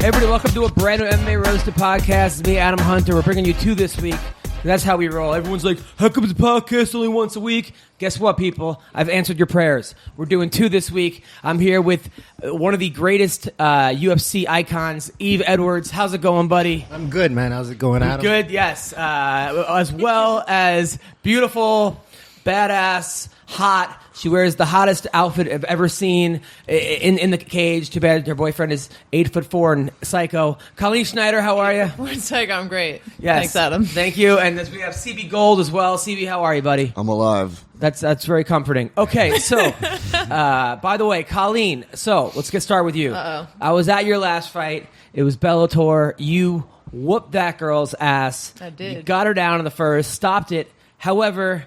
Everybody, welcome to a brand new MMA Roasted podcast. It's me, Adam Hunter. We're bringing you two this week. That's how we roll. Everyone's like, how come the podcast only once a week? Guess what, people? I've answered your prayers. We're doing two this week. I'm here with one of the greatest UFC icons, Yves Edwards. How's it going, buddy? I'm good, man. How's it going, Adam? Good, yes. As well as beautiful, badass, hot. She wears the hottest outfit I've ever seen in the cage. Too bad her boyfriend is 8'4" and psycho. Colleen Schneider, how are you? We're psycho. I'm great. Yes. Thanks, Adam. Thank you. And as we have CB Gold as well. CB, how are you, buddy? I'm alive. That's very comforting. Okay, so by the way, Colleen. So let's get started with you. I was at your last fight. It was Bellator. You whooped that girl's ass. I did. You got her down in the first. Stopped it. However,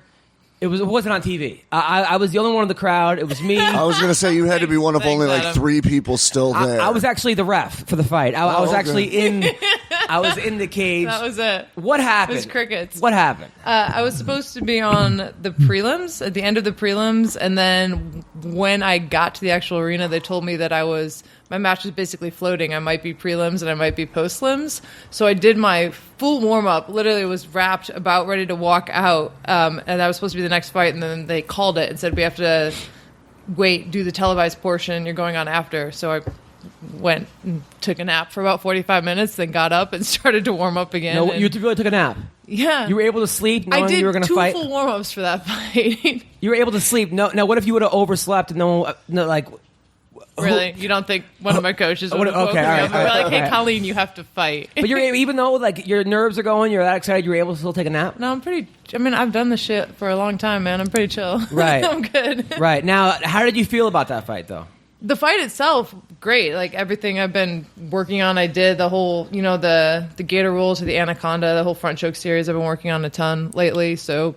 it wasn't on TV. I was the only one in the crowd. It was me. I was going to say you had to be one of Thanks, only like Adam. 3 people still there. I was actually the ref for the fight. I was okay. actually in. I was in the cage. That was it. What happened? It was crickets. What happened? I was supposed to be on the prelims, at the end of the prelims, and then when I got to the actual arena, they told me that my match was basically floating. I might be prelims and I might be post-lims. So I did my full warm-up, literally was wrapped, about ready to walk out, and that was supposed to be the next fight, and then they called it and said, we have to wait, do the televised portion, you're going on after. So I went and took a nap for about 45 minutes, then got up and started to warm up again. No, you really took a nap. Yeah. You were able to sleep knowing I did you were going to 2 fight. full warm-ups for that fight. You were able to sleep. No, now what if you would have overslept and like. Really? You don't think one of my coaches would have Okay, woken me all right, up and be like, all hey, right. Colleen, you have to fight. But even though like your nerves are going, you're that excited, you were able to still take a nap. No, I've done this shit for a long time, man. I'm pretty chill. Right. I'm good. Right now, how did you feel about that fight, though? The fight itself, great. Like everything I've been working on, I did the whole, the Gator roll to the Anaconda, the whole front choke series. I've been working on a ton lately. So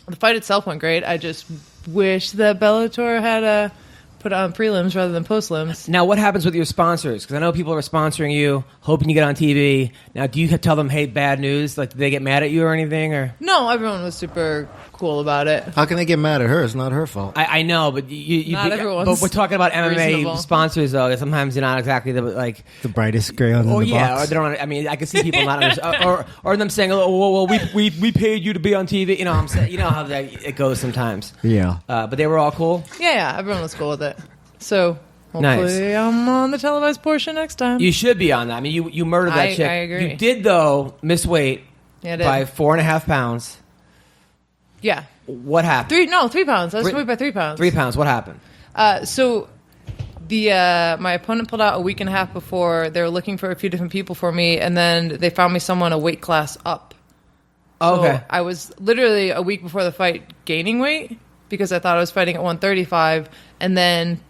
the fight itself went great. I just wish that Bellator had put on prelims rather than post-lims. Now, what happens with your sponsors? Because I know people are sponsoring you, hoping you get on TV. Now, do you tell them, hey, bad news? Like, do they get mad at you or anything? Or No, everyone was super cool about it. How can they get mad at her? It's not her fault. I know, but Not everyone's But we're talking about MMA reasonable. sponsors, though. Sometimes you're not exactly the brightest gray on the or box. or they don't. I mean, I can see people not understand, or them saying, "Oh, well, we paid you to be on TV." You know, what I'm saying, you know how it goes sometimes. Yeah. But they were all cool. Yeah, everyone was cool with it. So hopefully I'm on the televised portion next time. You should be on that. I mean, you murdered that chick. I agree. You did though miss weight Yeah, I did. by 4.5 pounds. Yeah. What happened? 3 pounds. I was weight by 3 pounds. 3 pounds. What happened? So the my opponent pulled out a week and a half before. They were looking for a few different people for me, and then they found me someone a weight class up. Oh, okay. So I was literally a week before the fight gaining weight because I thought I was fighting at 135, and then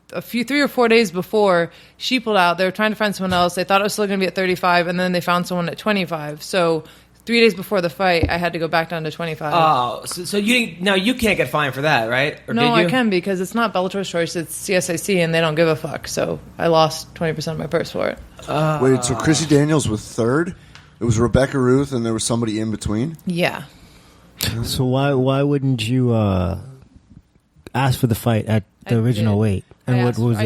3 or 4 days before she pulled out, they were trying to find someone else. They thought I was still going to be at 35, and then they found someone at 25. So 3 days before the fight, I had to go back down to 25. Oh, so you didn't, now you can't get fined for that, right? Or No, did you? I can because it's not Bellator's choice. It's CSIC, and they don't give a fuck. So I lost 20% of my purse for it. Wait, so Chrissy Daniels was third? It was Rebecca Ruth, and there was somebody in between? Yeah. So why wouldn't you ask for the fight at the original did. weight? And what was it?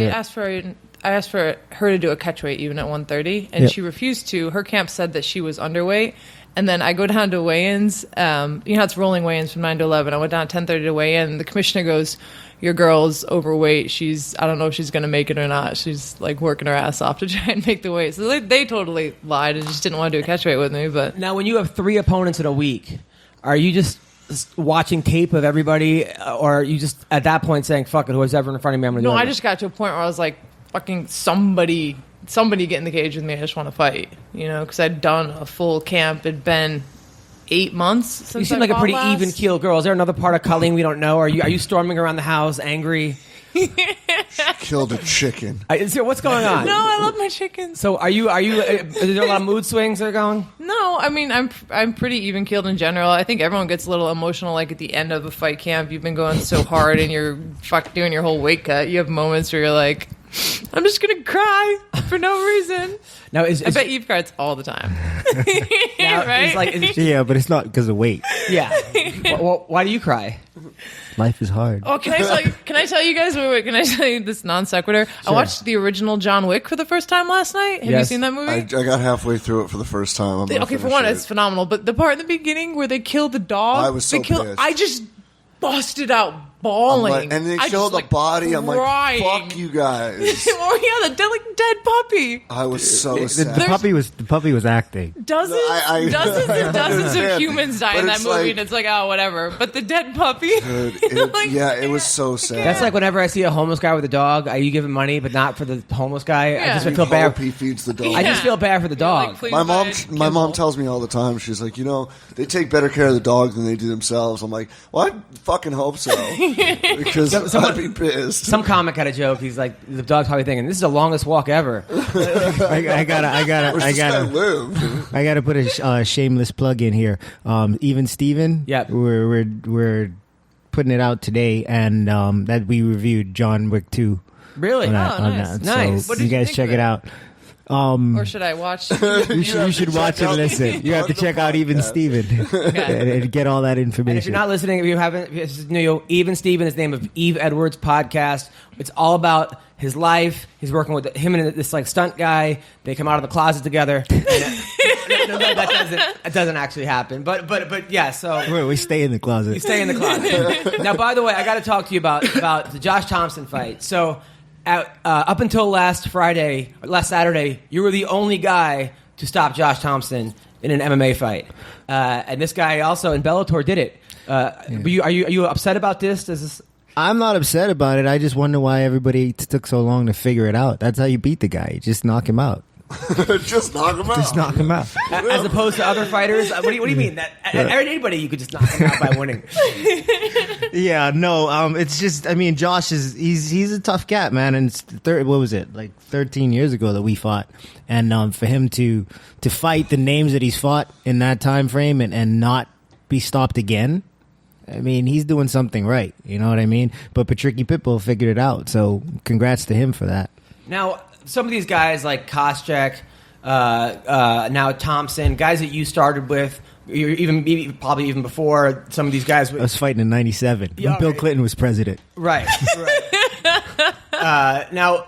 I asked for her to do a catch weight even at 130, and she refused to. Her camp said that she was underweight. And then I go down to weigh-ins. You know how it's rolling weigh-ins from 9 to 11. I went down at 10:30 to weigh in. The commissioner goes, your girl's overweight. I don't know if she's going to make it or not. She's like working her ass off to try and make the weight. So they totally lied and just didn't want to do a catch weight with me. But Now, when you have 3 opponents in a week, are you just watching tape of everybody, or are you just at that point saying, fuck it, whoever's ever in front of me, I'm going to do it? I just got to a point where I was like, fucking somebody get in the cage with me. I just want to fight, because I'd done a full camp. It'd been 8 months since You seem I like a fought pretty last. even-keeled girl. Is there another part of Colleen we don't know? Are you storming around the house angry? Killed a chicken. What's going on? No, I love my chickens. So are you? Is there a lot of mood swings that are going? No, I mean I'm pretty even keeled in general. I think everyone gets a little emotional like at the end of a fight camp. You've been going so hard and you're doing your whole weight cut. You have moments where you're like, I'm just gonna cry for no reason. Now, I bet Yves cries all the time. now, Right? Yeah, but it's not because of weight. yeah. Well, why do you cry? Life is hard. Oh, can I tell you guys? Wait, can I tell you this non sequitur? I watched the original John Wick for the first time last night. Have you Yes. seen that movie? I got halfway through it for the first time. I'm gonna Okay, for finish one, it. it's phenomenal. But the part in the beginning where they kill the dog, I was so pissed. I just busted out bawling. I'm like, and they I show just, the body. I'm crying. like, fuck you guys. Oh yeah, the dead puppy. I was so The sad. puppy was acting. Dozens, I dozens and dozens of understand. humans die But in that it's movie, like- and it's like, oh, whatever. But the dead puppy, Dude, it was so sad. That's like whenever I see a homeless guy with a dog, you give him money, but not for the homeless guy. I Yeah. just You feel bad. hope he feeds the dog. I just feel bad for the dog. Like, please My mom, buy my mom Kimball. tells me all the time. She's like, they take better care of the dog than they do themselves. I'm like, well, I fucking hope so, because I'd be pissed. Some comic had a joke. He's like, the dog's probably thinking, "This is the longest walk ever." I gotta put a shameless plug in here. Even Steven, Yep. we're putting it out today, and that we reviewed John Wick 2. Really? On that, Oh, on nice. that. Nice. So What did you you guys think check of it it? out. Or should I watch? You should watch and listen. You have to check out Even Steven and get all that information. And if you're not listening, if you haven't, if this is new, Even Steven is the name of Yves Edwards podcast. It's all about his life. He's working with him and this like stunt guy. They come out of the closet together. And, no, that doesn't actually happen. But yeah. So we stay in the closet. you stay in the closet. Now, by the way, I got to talk to you about the Josh Thompson fight. So, up until last Saturday, you were the only guy to stop Josh Thompson in an MMA fight, and this guy also in Bellator did it. But are you upset about this? I'm not upset about it. I just wonder why everybody took so long to figure it out. That's how you beat the guy. You just knock him out. Just knock him out. Just knock him out. As opposed to other fighters? What do you mean? That anybody you could just knock him out by winning? Yeah, no. It's just. I mean, Josh he's a tough cat, man. And it's what was it, like 13 years ago that we fought, and for him to fight the names that he's fought in that time frame and not be stopped again. I mean, he's doing something right. You know what I mean? But Patricky Pitbull figured it out. So congrats to him for that. Now, some of these guys like Koscheck, now Thompson, guys that you started with, probably even before some of these guys. I was fighting in '97 when Yeah, Bill right. Clinton was president. Right. Now,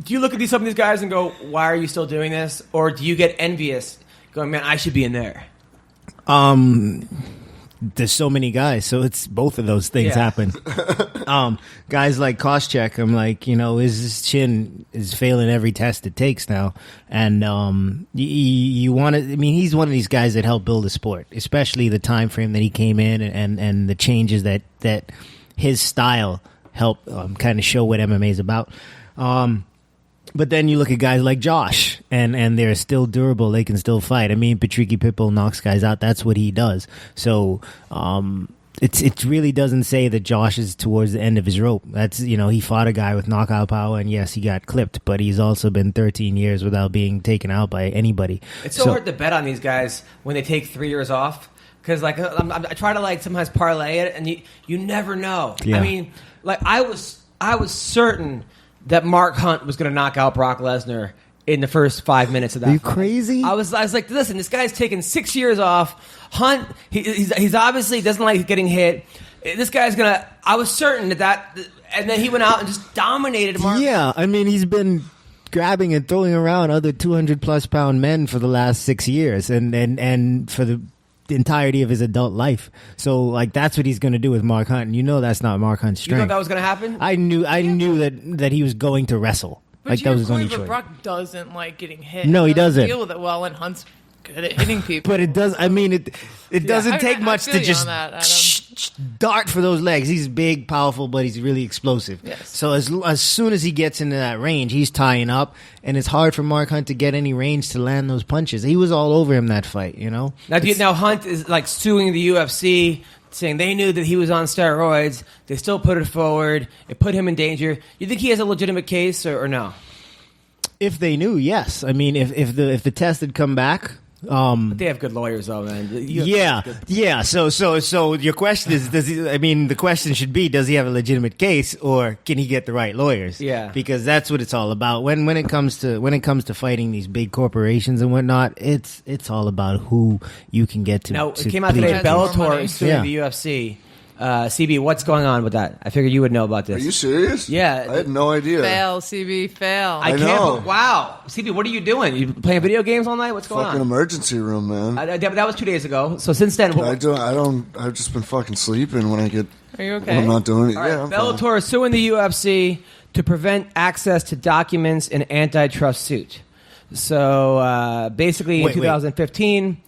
do you look at some of these guys and go, "Why are you still doing this?" Or do you get envious, going, "Man, I should be in there"? There's so many guys, so it's both of those things Yeah. happen. Guys like Koscheck, I'm like, his chin is failing every test it takes now, and you want to. I mean, he's one of these guys that helped build a sport, especially the time frame that he came in and the changes that his style helped kind of show what MMA is about. But then you look at guys like Josh, and they're still durable. They can still fight. I mean, Patricky Pitbull knocks guys out. That's what he does. So it really doesn't say that Josh is towards the end of his rope. That's he fought a guy with knockout power, and yes, he got clipped. But he's also been 13 years without being taken out by anybody. It's so hard to bet on these guys when they take 3 years off. Because I try to sometimes parlay it, and you never know. Yeah. I mean, I was certain that Mark Hunt was going to knock out Brock Lesnar in the first 5 minutes of that. Are you fight. crazy? I was like, listen, this guy's taken 6 years off. Hunt, he's obviously doesn't like getting hit. This guy's gonna. I was certain that, and then he went out and just dominated Mark. Yeah, I mean, he's been grabbing and throwing around other 200+ pound men for the last 6 years, and for the entirety of his adult life. So that's what he's going to do with Mark Hunt, and that's not Mark Hunt's You thought strength. that was going to happen? I knew that he was going to wrestle. But That was his only but choice. Brock doesn't like getting hit. No, he doesn't. Deal with it well, and Hunt's good at hitting people. But it does. I mean, it doesn't take much I to feel you just on that, Adam. dart for those legs. He's big, powerful, but he's really explosive. Yes. So as soon as he gets into that range, he's tying up, and it's hard for Mark Hunt to get any range to land those punches. He was all over him that fight. Now Hunt is suing the UFC, saying they knew that he was on steroids. They still put it forward. It put him in danger. You think he has a legitimate case or no? If they knew, yes. I mean, if the test had come back They have good lawyers, though, man. Yeah. So your question is, the question should be, does he have a legitimate case, or can he get the right lawyers? Yeah. Because that's what it's all about. When it comes to fighting these big corporations and whatnot, it's all about who you can get to. Now, it came out today, Bellator is suing the UFC. CB, what's going on with that? I figured you would know about this. Are you serious? Yeah. I had no idea. Fail, CB, fail. I know. Wow. CB, what are you doing? You playing video games all night? What's going Fucking on? emergency room, man. That was 2 days ago. So since then... I've just been fucking sleeping when I get... Are you okay? When I'm not doing it. All right, Yeah, I'm Bellator is suing the UFC to prevent access to documents in antitrust suit. So basically in 2015...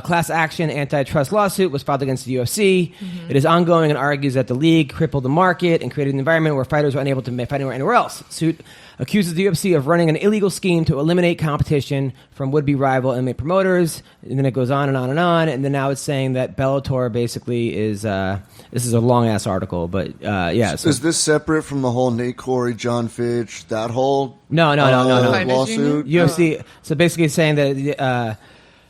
class action antitrust lawsuit was filed against the UFC. Mm-hmm. It is ongoing and argues that the league crippled the market and created an environment where fighters were unable to fight anywhere else. Suit accuses the UFC of running an illegal scheme to eliminate competition from would-be rival MMA promoters. And then it goes on and on and on. And then now it's saying that Bellator basically is... this is a long-ass article, but yeah. So. Is this separate from the whole Nate Corey, John Fitch, that whole No. lawsuit? UFC... So basically it's saying that...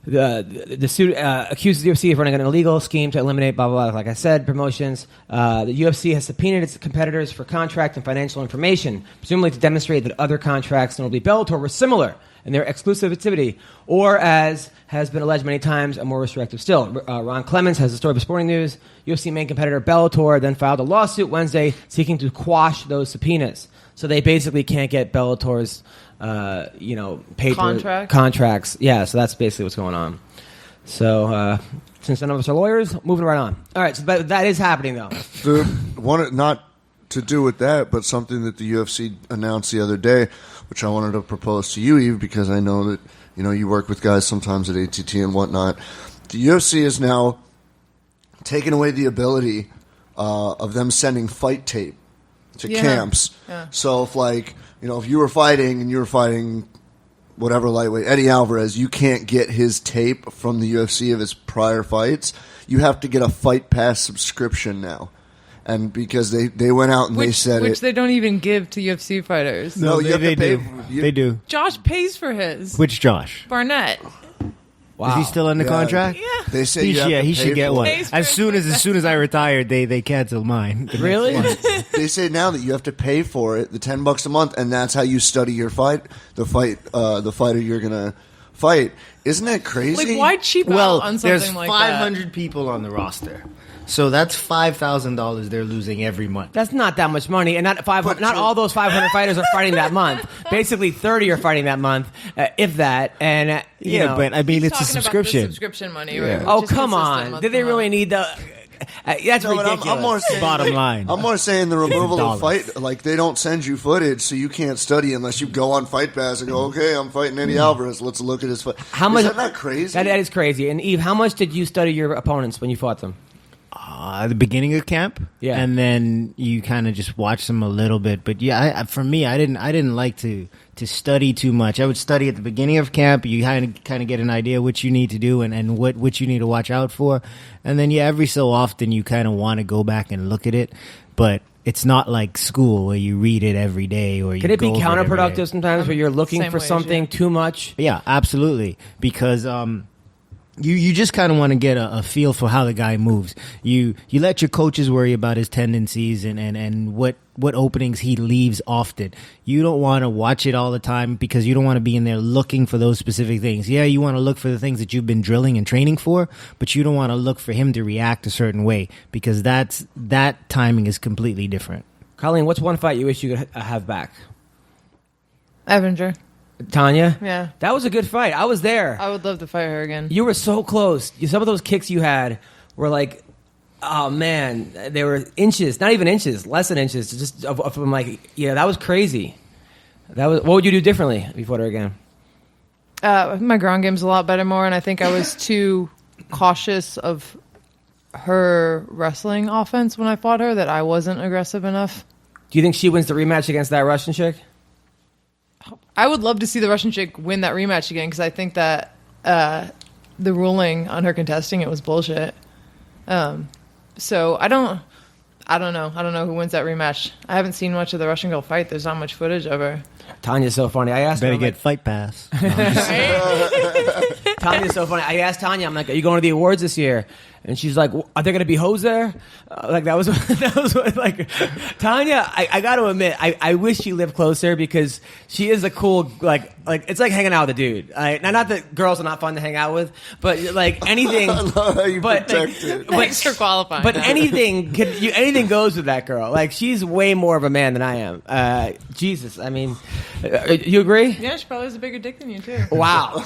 The suit accuses the UFC of running an illegal scheme to eliminate blah, blah, blah, like I said, promotions. The UFC has subpoenaed its competitors for contract and financial information, presumably to demonstrate that other contracts, notably Bellator, were similar in their exclusivity, or, as has been alleged many times, are more restrictive still. Ron Clemens has the story of Sporting News. UFC main competitor Bellator then filed a lawsuit Wednesday seeking to quash those subpoenas. So they basically can't get Bellator's... contracts. Yeah, so that's basically what's going on. So, since none of us are lawyers, moving right on. All right, so that is happening, though. Not to do with that, but something that the UFC announced the other day, which I wanted to propose to you, Yves, because I know that you work with guys sometimes at ATT and whatnot. The UFC is now taking away the ability of them sending fight tape to camps. Yeah. So if you were fighting whatever lightweight, Eddie Alvarez, you can't get his tape from the UFC of his prior fights. You have to get a Fight Pass subscription now. And because they went out and they said which they don't even give to UFC fighters. No, they do. They do. Josh pays for his. Which Josh? Barnett. Wow. Is he still under contract? Yeah. They say he should get one. As soon as I retired, they canceled mine. Really? They say now that you have to pay for it, the $10 a month, and that's how you study your fight, the fighter you're gonna fight. Isn't that crazy? Like, why cheap out on something like that? There's 500 people on the roster. So that's $5,000 they're losing every month. That's not that much money, and not all those 500 fighters are fighting that month. Basically, 30 are fighting that month, if that. And but I mean, it's a subscription. About the subscription money. Right? Oh, come on! Did they really need the? That's ridiculous. I'm more saying, bottom line. I'm more saying the removal of fight. Like, they don't send you footage, so you can't study unless you go on Fight Pass and go, okay, I'm fighting Eddie Alvarez. Let's look at his fight. Is that not crazy? That is crazy. And Yves, how much did you study your opponents when you fought them? The beginning of camp, and then you kind of just watch them a little bit. But yeah, for me, I didn't like to study too much. I would study at the beginning of camp. You kind of get an idea what you need to do and what you need to watch out for, and then every so often you kind of want to go back and look at it, but it's not like school where you read it every day or you. Can it be counterproductive sometimes where you're looking for something too much? Yeah, absolutely, because You just kind of want to get a feel for how the guy moves. You let your coaches worry about his tendencies and what openings he leaves often. You don't want to watch it all the time because you don't want to be in there looking for those specific things. Yeah, you want to look for the things that you've been drilling and training for, but you don't want to look for him to react a certain way because that timing is completely different. Colleen, what's one fight you wish you could have back? Avenger. Tanya? Yeah. That was a good fight. I was there. I would love to fight her again. You were so close. Some of those kicks you had were like, oh man, they were inches, not even inches, less than inches. Just from like, that was crazy. What would you do differently if you fought her again? My ground game's a lot better and I think I was too cautious of her wrestling offense when I fought her that I wasn't aggressive enough. Do you think she wins the rematch against that Russian chick? I would love to see the Russian chick win that rematch again because I think that the ruling on her contesting it was bullshit. So I don't know. I don't know who wins that rematch. I haven't seen much of the Russian girl fight. There's not much footage of her. Tanya's so funny. I asked her. Better get Fight Pass. Tanya's so funny. I asked Tanya, I'm like, are you going to the awards this year? And she's like, are there going to be hoes there? Like that was like Tanya. I got to admit, I wish she lived closer because she is a cool like it's like hanging out with a dude. Now, not that girls are not fun to hang out with, but like anything. I love how you but protect it. Thanks for qualifying. But anything goes with that girl. Like she's way more of a man than I am. Jesus, I mean, you agree? Yeah, she probably has a bigger dick than you too. Wow.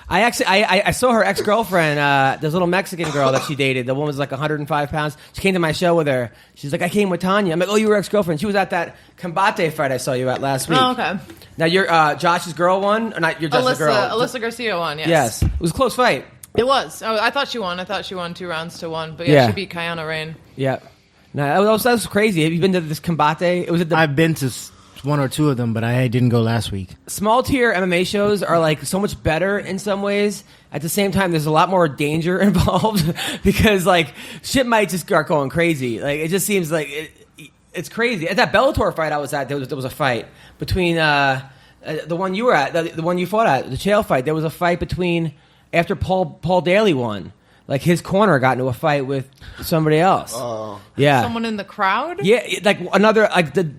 I saw her ex-girlfriend, this little Mexican girl that she dated. The woman was like 105 pounds. She came to my show with her. She's like, I came with Tanya. I'm like, oh, you were ex-girlfriend. She was at that Combate fight I saw you at last week. Oh, okay. Now, you're Josh's girl won? Or not, you're just a girl? Alyssa Garcia won, yes. Yes. It was a close fight. It was. Oh, I thought she won. I thought she won 2 rounds to 1. But yeah, she beat Kiana Rain. Yeah. No, that was crazy. Have you been to this Combate? It was at the I've been to 1 or 2 of them, but I didn't go last week. Small tier MMA shows are like so much better in some ways. At the same time, there's a lot more danger involved because like shit might just start going crazy. Like it just seems like it's crazy. At that Bellator fight I was at, there was a fight between the one you were at, the one you fought at, the Chael fight. There was a fight between after Paul Daly won. Like his corner got into a fight with somebody else. Oh, yeah. Someone in the crowd? Yeah, like another like the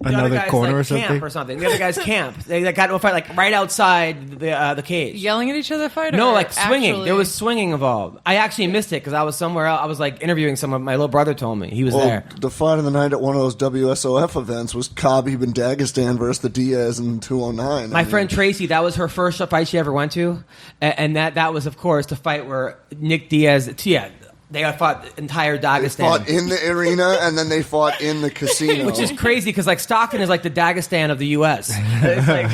Another guy's, corner like, or something? camp or something. The other guy's camp. They got into a fight like right outside the cage. Yelling at each other fight? No, or like swinging. actually? There was swinging involved. I actually missed it because I was somewhere else. I was like interviewing someone. My little brother told me he was there. The fight of the night at one of those WSOF events was Khabib and Dagestan versus the Diaz in 209. My friend Tracy, that was her first fight she ever went to, and that was of course the fight where Nick Diaz. Yeah. They fought entire Dagestan. They fought in the arena, and then they fought in the casino. Which is crazy, because like Stockton is like the Dagestan of the U.S. It's like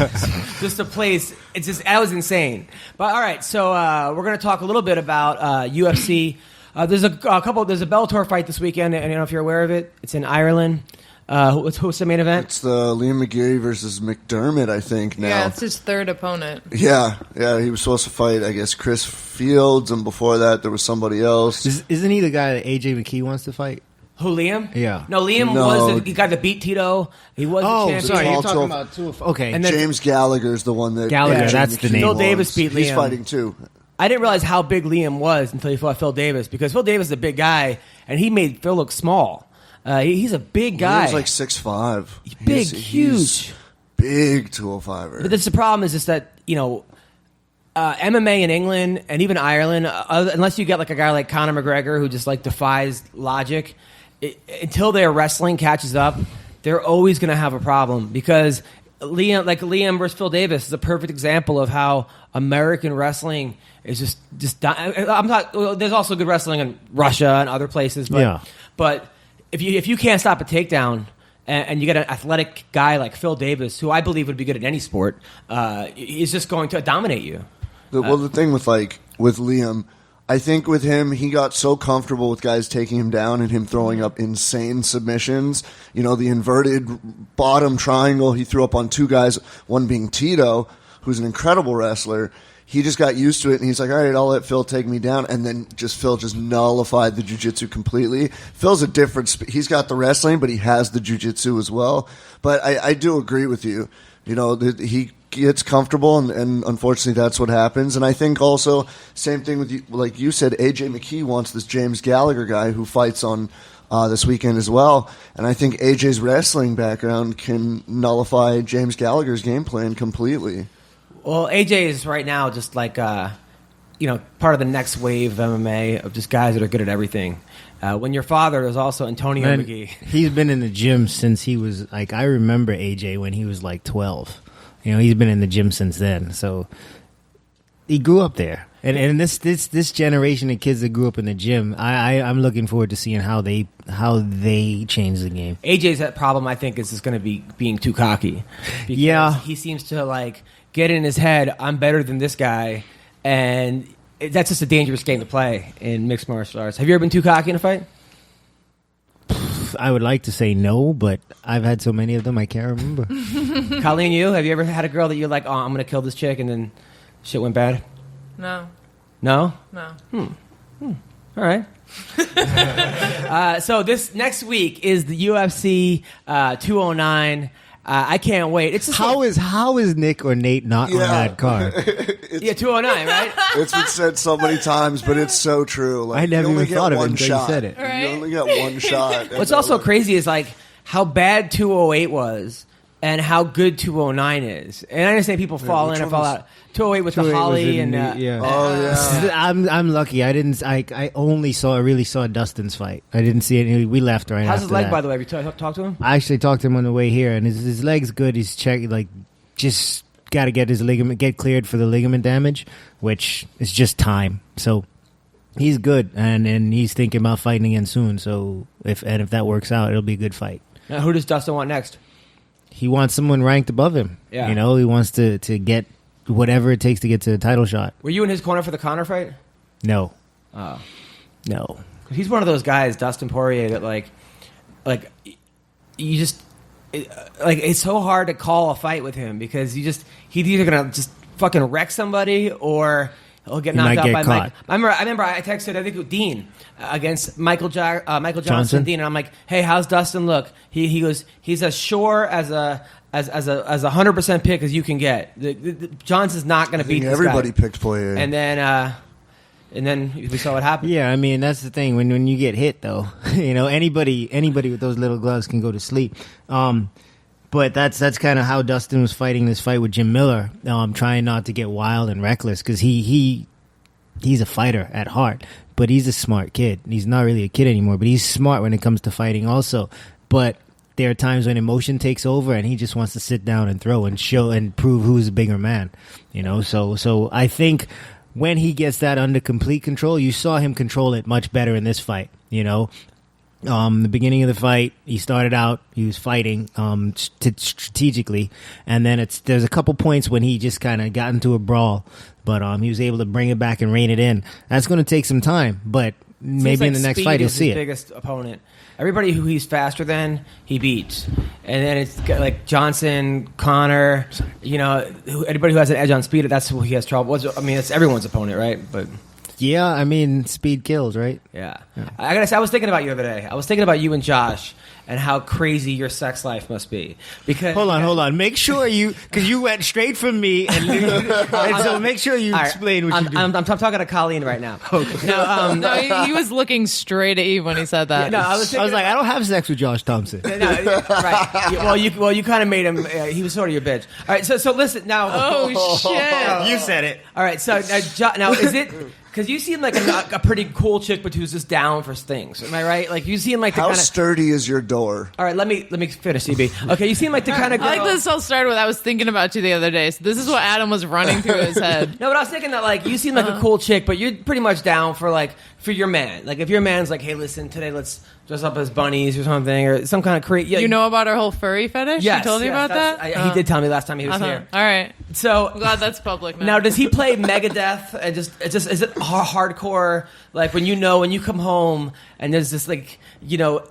just a place. It's just, that was insane. But all right, so we're going to talk a little bit about UFC. There's a Bellator fight this weekend. I don't know if you're aware of it. It's in Ireland. Who's the main event? It's the Liam McGeary versus McDermott, I think, now. Yeah, it's his 3rd opponent. Yeah, he was supposed to fight, I guess, Chris Fields, and before that there was somebody else. Isn't he the guy that AJ McKee wants to fight? Who, Liam? Yeah. No, Liam was the guy that beat Tito. He was the champion. Sorry, you're Also- talking about 2. Okay. And then- James Gallagher's the one that... Gallagher, AJ that's the McKee name. Phil wants. Davis beat He's Liam. fighting too. I didn't realize how big Liam was until he fought Phil Davis, because Phil Davis is a big guy, and he made Phil look small. He's a big guy. He was like 6'5". Big, He's huge. Big 205er. But the problem is just that, MMA in England and even Ireland, unless you get like a guy like Conor McGregor who just like defies logic, until their wrestling catches up, they're always going to have a problem, because Liam versus Phil Davis is a perfect example of how American wrestling is just I'm not. There's also good wrestling in Russia and other places, but if you can't stop a takedown, and you get an athletic guy like Phil Davis, who I believe would be good at any sport, he's just going to dominate you. The thing with Liam, I think with him, he got so comfortable with guys taking him down and him throwing up insane submissions. The inverted bottom triangle he threw up on 2 guys, one being Tito, who's an incredible wrestler. He just got used to it, and he's like, all right, I'll let Phil take me down. And then Phil just nullified the jiu-jitsu completely. Phil's a different he's got the wrestling, but he has the jiu-jitsu as well. But I do agree with you. He gets comfortable, and unfortunately that's what happens. And I think also, same thing with you, like you said, AJ McKee wants this James Gallagher guy who fights on this weekend as well. And I think AJ's wrestling background can nullify James Gallagher's game plan completely. Well, AJ is right now just like, part of the next wave of MMA of just guys that are good at everything. When your father is also Antonio McGee. He's been in the gym since he was, like, I remember AJ when he was like 12. He's been in the gym since then. So he grew up there. And this generation of kids that grew up in the gym, I'm looking forward to seeing how they change the game. AJ's problem, I think, is just going to be being too cocky. Yeah. He seems to, like, get in his head, I'm better than this guy, and that's just a dangerous game to play in mixed martial arts. Have you ever been too cocky in a fight? I would like to say no, but I've had so many of them I can't remember. Colleen, have you ever had a girl that you're like, oh, I'm going to kill this chick, and then shit went bad? No. No? No. All right. So this next week is the UFC 209, I can't wait. It's just How is Nick or Nate not on that card? 209, right? It's been said so many times, but it's so true. Like, I never you only even get thought of it one until shot. you said it. Right? You only get one shot. What's also crazy is like how bad 208 was and how good 209 is. And I understand people fall in and fall out. 208 with the 208 was Holly in and the- yeah. Oh yeah. I'm lucky. I only really saw Dustin's fight. I didn't see any. We left right how's after his leg, that. by the way? Have you talked to him? I actually talked to him on the way here, and his leg's good. He's just got to get his ligament cleared for the ligament damage, which is just time. So he's good, and he's thinking about fighting again soon. So if that works out, it'll be a good fight. Now, who does Dustin want next? He wants someone ranked above him. Yeah. You know, he wants to get whatever it takes to get to the title shot. Were you in his corner for the Conor fight? No. Oh. No. He's one of those guys, Dustin Poirier, that like you just it's so hard to call a fight with him because he's either gonna just fucking wreck somebody or he'll get knocked out by Mike. I remember I texted I think it was Dean against Michael Johnson Dean, and I'm like, hey, how's Dustin look? He goes, he's as sure as a 100% pick as you can get. Johnson's not going to beat this everybody guy. picked Poirier. And then we saw what happened. Yeah, I mean that's the thing. When you get hit, though, you know anybody with those little gloves can go to sleep. But that's kind of how Dustin was fighting this fight with Jim Miller, trying not to get wild and reckless because he's a fighter at heart, but he's a smart kid. He's not really a kid anymore, but he's smart when it comes to fighting also. But there are times when emotion takes over and he just wants to sit down and throw and show and prove who's a bigger man, you know. So I think when he gets that under complete control, you saw him control it much better in this fight, you know. The beginning of the fight, he started out, he was fighting strategically, and then there's a couple points when he just kind of got into a brawl, but he was able to bring it back and rein it in. That's going to take some time, but maybe in the next fight you'll see it. Biggest opponent. Everybody who he's faster than, he beats. And then it's got like Johnson, Conor, you know, anybody who has an edge on speed, that's who he has trouble. I mean, it's everyone's opponent, right? But yeah, I mean, speed kills, right? Yeah. I gotta say, I was thinking about you the other day. I was thinking about you and Josh and how crazy your sex life must be. Because hold on. Make sure because you went straight from me, and so make sure you explain what you do. I'm talking to Colleen right now. Okay. No, he was looking straight at Eve when he said that. Yeah, no, I was like, I don't have sex with Josh Thompson. No, right. You kind of made him. He was sort of your bitch. All right. So listen now. Oh shit! You said it. All right. So now is it? Because you seem like a pretty cool chick, but who's just down for things. Am I right? Like you seem like the how kind of sturdy is your door? All right, let me finish, CB. Okay, you seem like the kind of girl. I like this all started with I was thinking about you the other day. So this is what Adam was running through his head. No, but I was thinking that like you seem like a cool chick, but you're pretty much down for your man. Like if your man's like, hey, listen, today let's dress up as bunnies or something or some kind of Yeah, you know about our whole furry fetish? Yes, he told you about that? He did tell me last time he was here. All right. So I'm glad that's public now. Now, does he play Megadeth? And is it hardcore? Like when you come home and there's this like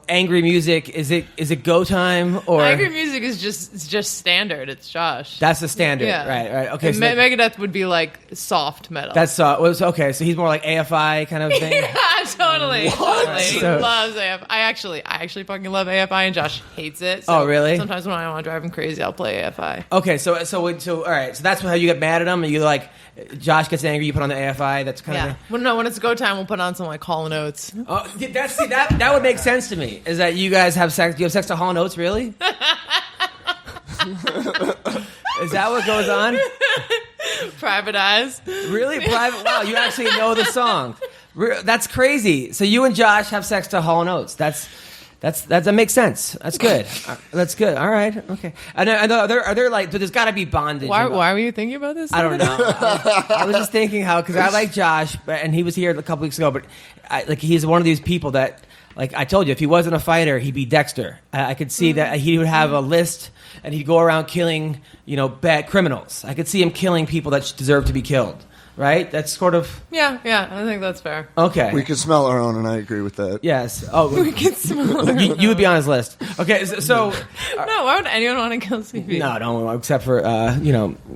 angry music. Is it go time or angry music is just standard? It's Josh. That's the standard, yeah. Right. Okay, so Megadeth would be like soft metal. That's okay. So he's more like AFI kind of thing. Yeah, totally. Totally. So, he loves AFI. I actually fucking love AFI, and Josh hates it. So oh, really? Sometimes when I want to drive him crazy, I'll play AFI. Okay, so all right. So that's how you get mad at him, and you like Josh gets angry. You put on the AFI. That's kind of Well, no, when it's go time, we'll put on some like Hall & Oates. Oh, that would make sense to me. Is that you guys have sex? Do you have sex to Hall & Oates? Really? Is that what goes on? Private Eyes. Really? Private? Wow, you actually know the song. That's crazy. So you and Josh have sex to Hall & Oates. That makes sense. That's good. That's good. All right. Okay. And are there like? There's got to be bondage. Why were you thinking about this? I don't know. I was just thinking how because I like Josh, and he was here a couple weeks ago. But he's one of these people that, like I told you, if he wasn't a fighter, he'd be Dexter. I could see that he would have a list, and he'd go around killing bad criminals. I could see him killing people that deserve to be killed. right? That's sort of Yeah, I think that's fair. okay. We can smell our own, and I agree with that. Yes. Oh, We can smell it. you would be on his list. Okay, so No, why would anyone want to kill CP? no, don't except for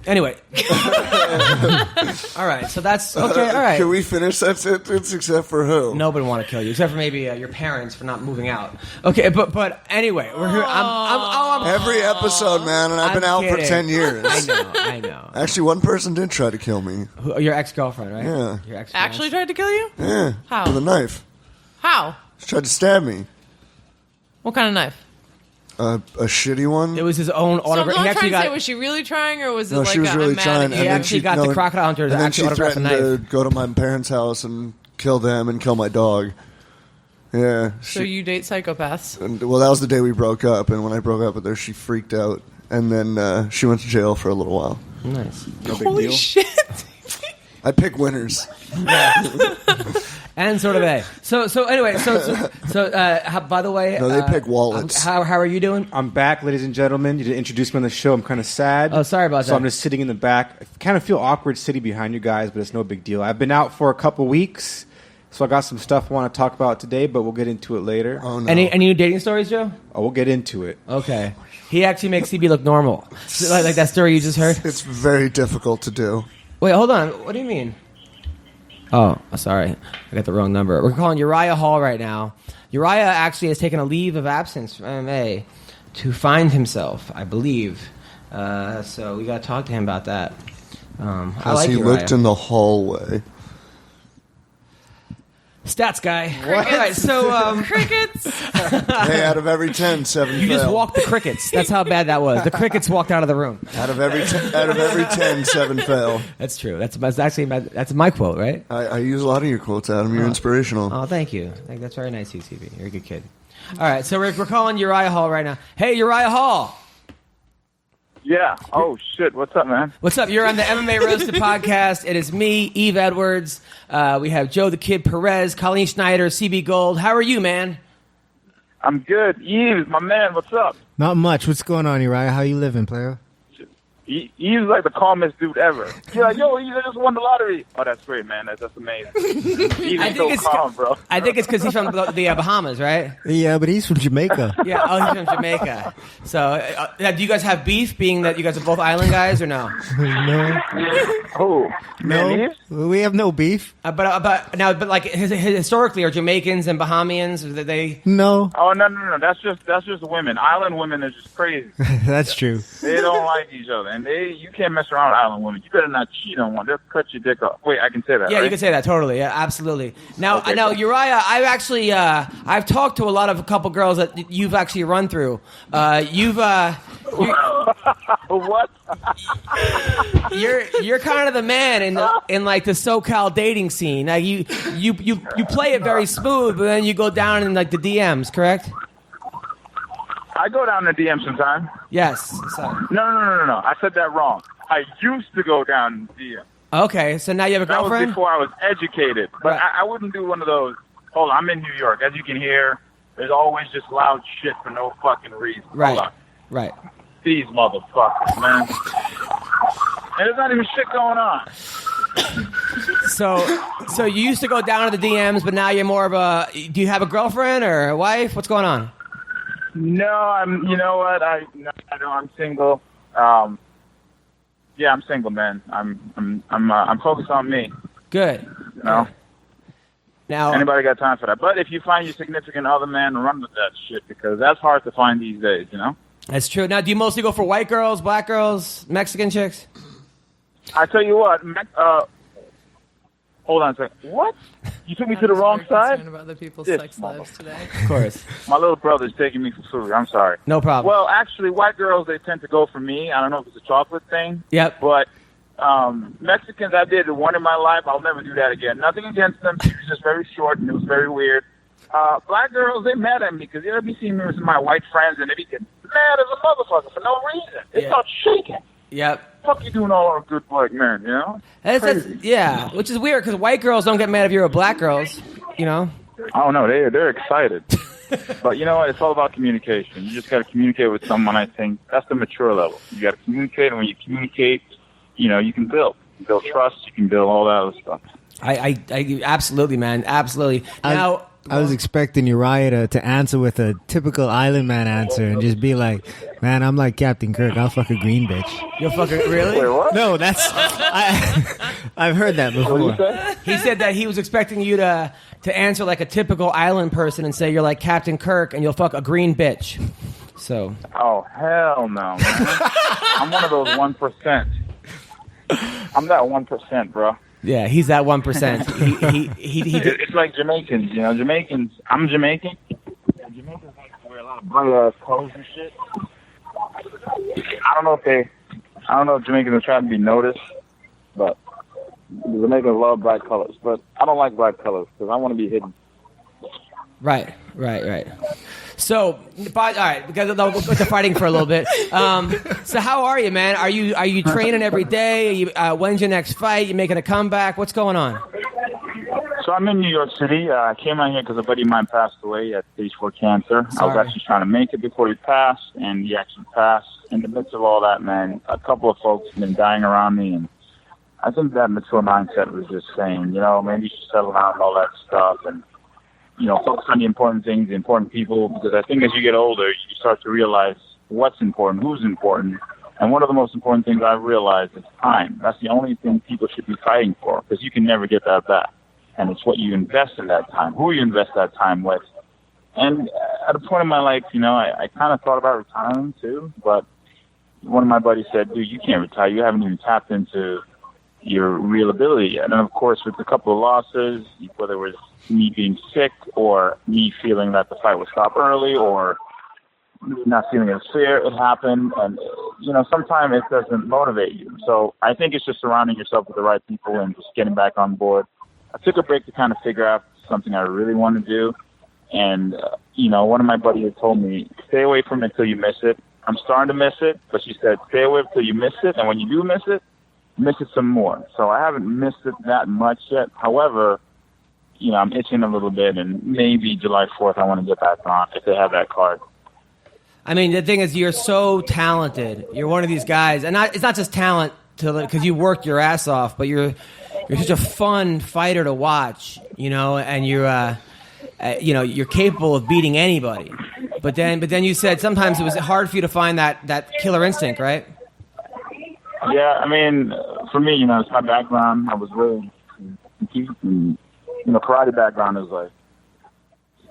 Anyway. All right, so that's okay. All right. Can we finish that sentence? Except for who? Nobody want to kill you, except for maybe your parents for not moving out. Okay, but anyway, we're here. I'm Every episode, man, and I've been out for kidding. 10 years. I know. Actually, one person did try to kill me. Your ex-girlfriend, right? Yeah. Your ex Actually tried to kill you? Yeah. How? With a knife. How? She tried to stab me. What kind of knife? A shitty one. It was his own So I'm autograph. He not actually trying to say, got. was she really trying, or was it No, like she was really I'm mad trying. at And you? He then actually she- got the crocodile hunter and to then actually she autograph the threatened knife. to go to my parents' house and kill them and kill my dog. Yeah. So you date psychopaths? Well, that was the day we broke up, and when I broke up with her, she freaked out, and then she went to jail for a little while. Nice. No big Holy deal. shit! I pick winners. And sort of A. So anyway, by the way, No, they pick wallets. How are you doing? I'm back, ladies and gentlemen. You didn't introduce me on the show. I'm kind of sad. Oh, sorry about so that. I'm just sitting in the back. I kind of feel awkward sitting behind you guys, but it's no big deal. I've been out for a couple weeks, so I got some stuff I want to talk about today, but we'll get into it later. Oh no. Any new dating stories, Joe? Oh, we'll get into it. Okay. He actually makes CB look normal. Like that story you just heard? It's very difficult to do. Wait, hold on. What do you mean? Oh, sorry. I got the wrong number. We're calling Uriah Hall right now. Uriah actually has taken a leave of absence from MMA to find himself, I believe. So we got to talk to him about that. I Because like he Uriah. looked in the hallway. Stats guy. All right, so Crickets. Hey, out of every 10, 7 you fail. just walked the crickets. That's how bad that was. The crickets walked out of the room. Out of every 10, 7 fail. That's true. That's actually that's my quote, right? I use a lot of your quotes, Adam. You're inspirational. Oh, thank you. That's very nice, UCB. You're a good kid. All right, so we're calling Uriah Hall right now. Hey, Uriah Hall. Yeah. Oh, shit. What's up, man? What's up? You're on the MMA Roasted podcast. It is me, Yves Edwards. We have Joe the Kid Perez, Colleen Schneider, CB Gold. How are you, man? I'm good. Yves, my man, what's up? Not much. What's going on, Uriah? How you living, player? Yves like the calmest dude ever. You're like, yo, Yves, I just won the lottery. Oh, that's great, man. That's amazing. Yves I is think so it's calm, bro. I think it's because he's from the Bahamas, right? Yeah, but he's from Jamaica. Yeah, oh, he's from Jamaica. So, do you guys have beef, being that you guys are both island guys, or no? No, Oh, man, no, Yves? we have no beef. But like historically, are Jamaicans and Bahamians? Are they? No, Oh, no. That's just women. Island women are just crazy. that's true. They don't like each other, and you can't mess around with island women. You better not cheat on one. They'll cut your dick off. Wait, I can say that. Yeah, right? you can say that totally. Yeah, absolutely. Now, Okay, now cool. Uriah, I've actually I've talked to a couple girls that you've actually run through. What? You're kind of the man in like the SoCal dating scene. Like you play it very smooth, but then you go down in like the DMs, correct? I go down the DM sometime. Yes. So, No. I said that wrong. I used to go down the DM. okay, so now you have a That was girlfriend? before I was educated. But Right. I wouldn't do one of those. Hold on, I'm in New York. As you can hear, there's always just loud shit for no fucking reason. Right. Hold on. Right. These motherfuckers, man. And there's not even shit going on. So you used to go down to the DMs, but now you're more of a. Do you have a girlfriend or a wife? What's going on? No, you know what? I don't. I'm single. Yeah, I'm single, man. I'm focused on me. Good. You know? Now, Anybody got time for that? But if you find your significant other, man, run with that shit because that's hard to find these days, you know? that's true. Now, do you mostly go for white girls, black girls, Mexican chicks? I tell you what, hold on a second. What? You took me to the wrong side? Concerned about the people's This sex lives today. Of course. My little brother's taking me for food. I'm sorry. No problem. Well, actually, white girls, they tend to go for me. I don't know if it's a chocolate thing. Yep. But Mexicans, I did one in my life. I'll never do that again. Nothing against them. She was just very short, and it was very weird. Black girls, they mad at me because they'll be seeing me with my white friends, and they be getting mad as a motherfucker for no reason. They Yeah. start shaking. Yep. Fuck you doing all our good black men, you know? That's, yeah, which is weird because white girls don't get mad if you're with black girls, you know? I don't know. They're excited. But you know what? It's all about communication. You just got to communicate with someone. I think that's the mature level. You got to communicate, and when you communicate, you know, you can build. can build trust. You can build all that other stuff. I absolutely, man, absolutely. Now, I was expecting Uriah to answer with a typical Island Man answer and just be like, "Man, I'm like Captain Kirk. I'll fuck a green bitch." you'll fucking really? Wait, what? No, I've heard that What did you before. say? He said that he was expecting you to answer like a typical Island person and say you're like Captain Kirk and you'll fuck a green bitch. So. Oh, hell no, man. I'm one of those 1%. I'm that 1%, bro. Yeah, he's that 1%. He It's like Jamaicans, you know. Jamaicans, I'm Jamaican. And Jamaicans like to wear a lot of bright-ass clothes and shit. I don't know if Jamaicans are trying to be noticed, but Jamaicans love bright colors. But I don't like bright colors because I want to be hidden. Right. So, all right, because we'll go to fighting for a little bit. So, how are you, man? Are you training every day? Are you, when's your next fight? You making a comeback? What's going on? So I'm in New York City. I came out here because a buddy of mine passed away at stage 4 cancer. I Sorry. was actually trying to make it before he passed, and he actually passed. In the midst of all that, man, a couple of folks have been dying around me, and I think that mature mindset was just saying, you know, maybe you should settle down and all that stuff, and you know, focus on the important things, the important people, because I think as you get older, you start to realize what's important, who's important. And one of the most important things I've realized is time. That's the only thing people should be fighting for, because you can never get that back. And it's what you invest in that time, who you invest that time with. And at a point in my life, you know, I kind of thought about retiring too, but one of my buddies said, dude, you can't retire. You haven't even tapped into your real ability yet. And of course, with a couple of losses, whether it was me being sick or me feeling that the fight would stop early or me not feeling as fair, it happened. And, you know, sometimes it doesn't motivate you. So I think it's just surrounding yourself with the right people and just getting back on board. I took a break to kind of figure out something I really want to do. And, you know, one of my buddies had told me, stay away from it until you miss it. I'm starting to miss it, but she said, stay away until you miss it. And when you do miss it some more. So I haven't missed it that much yet. However, you know, I'm itching a little bit, and maybe July 4th I want to get back on if they have that card. I mean, the thing is, you're so talented. You're one of these guys, and it's not just talent because you worked your ass off, but you're such a fun fighter to watch, you know, and you're capable of beating anybody. But then you said sometimes it was hard for you to find that killer instinct, right? Yeah, I mean, for me, you know, it's my background. I was really compete, and you know, karate background is like,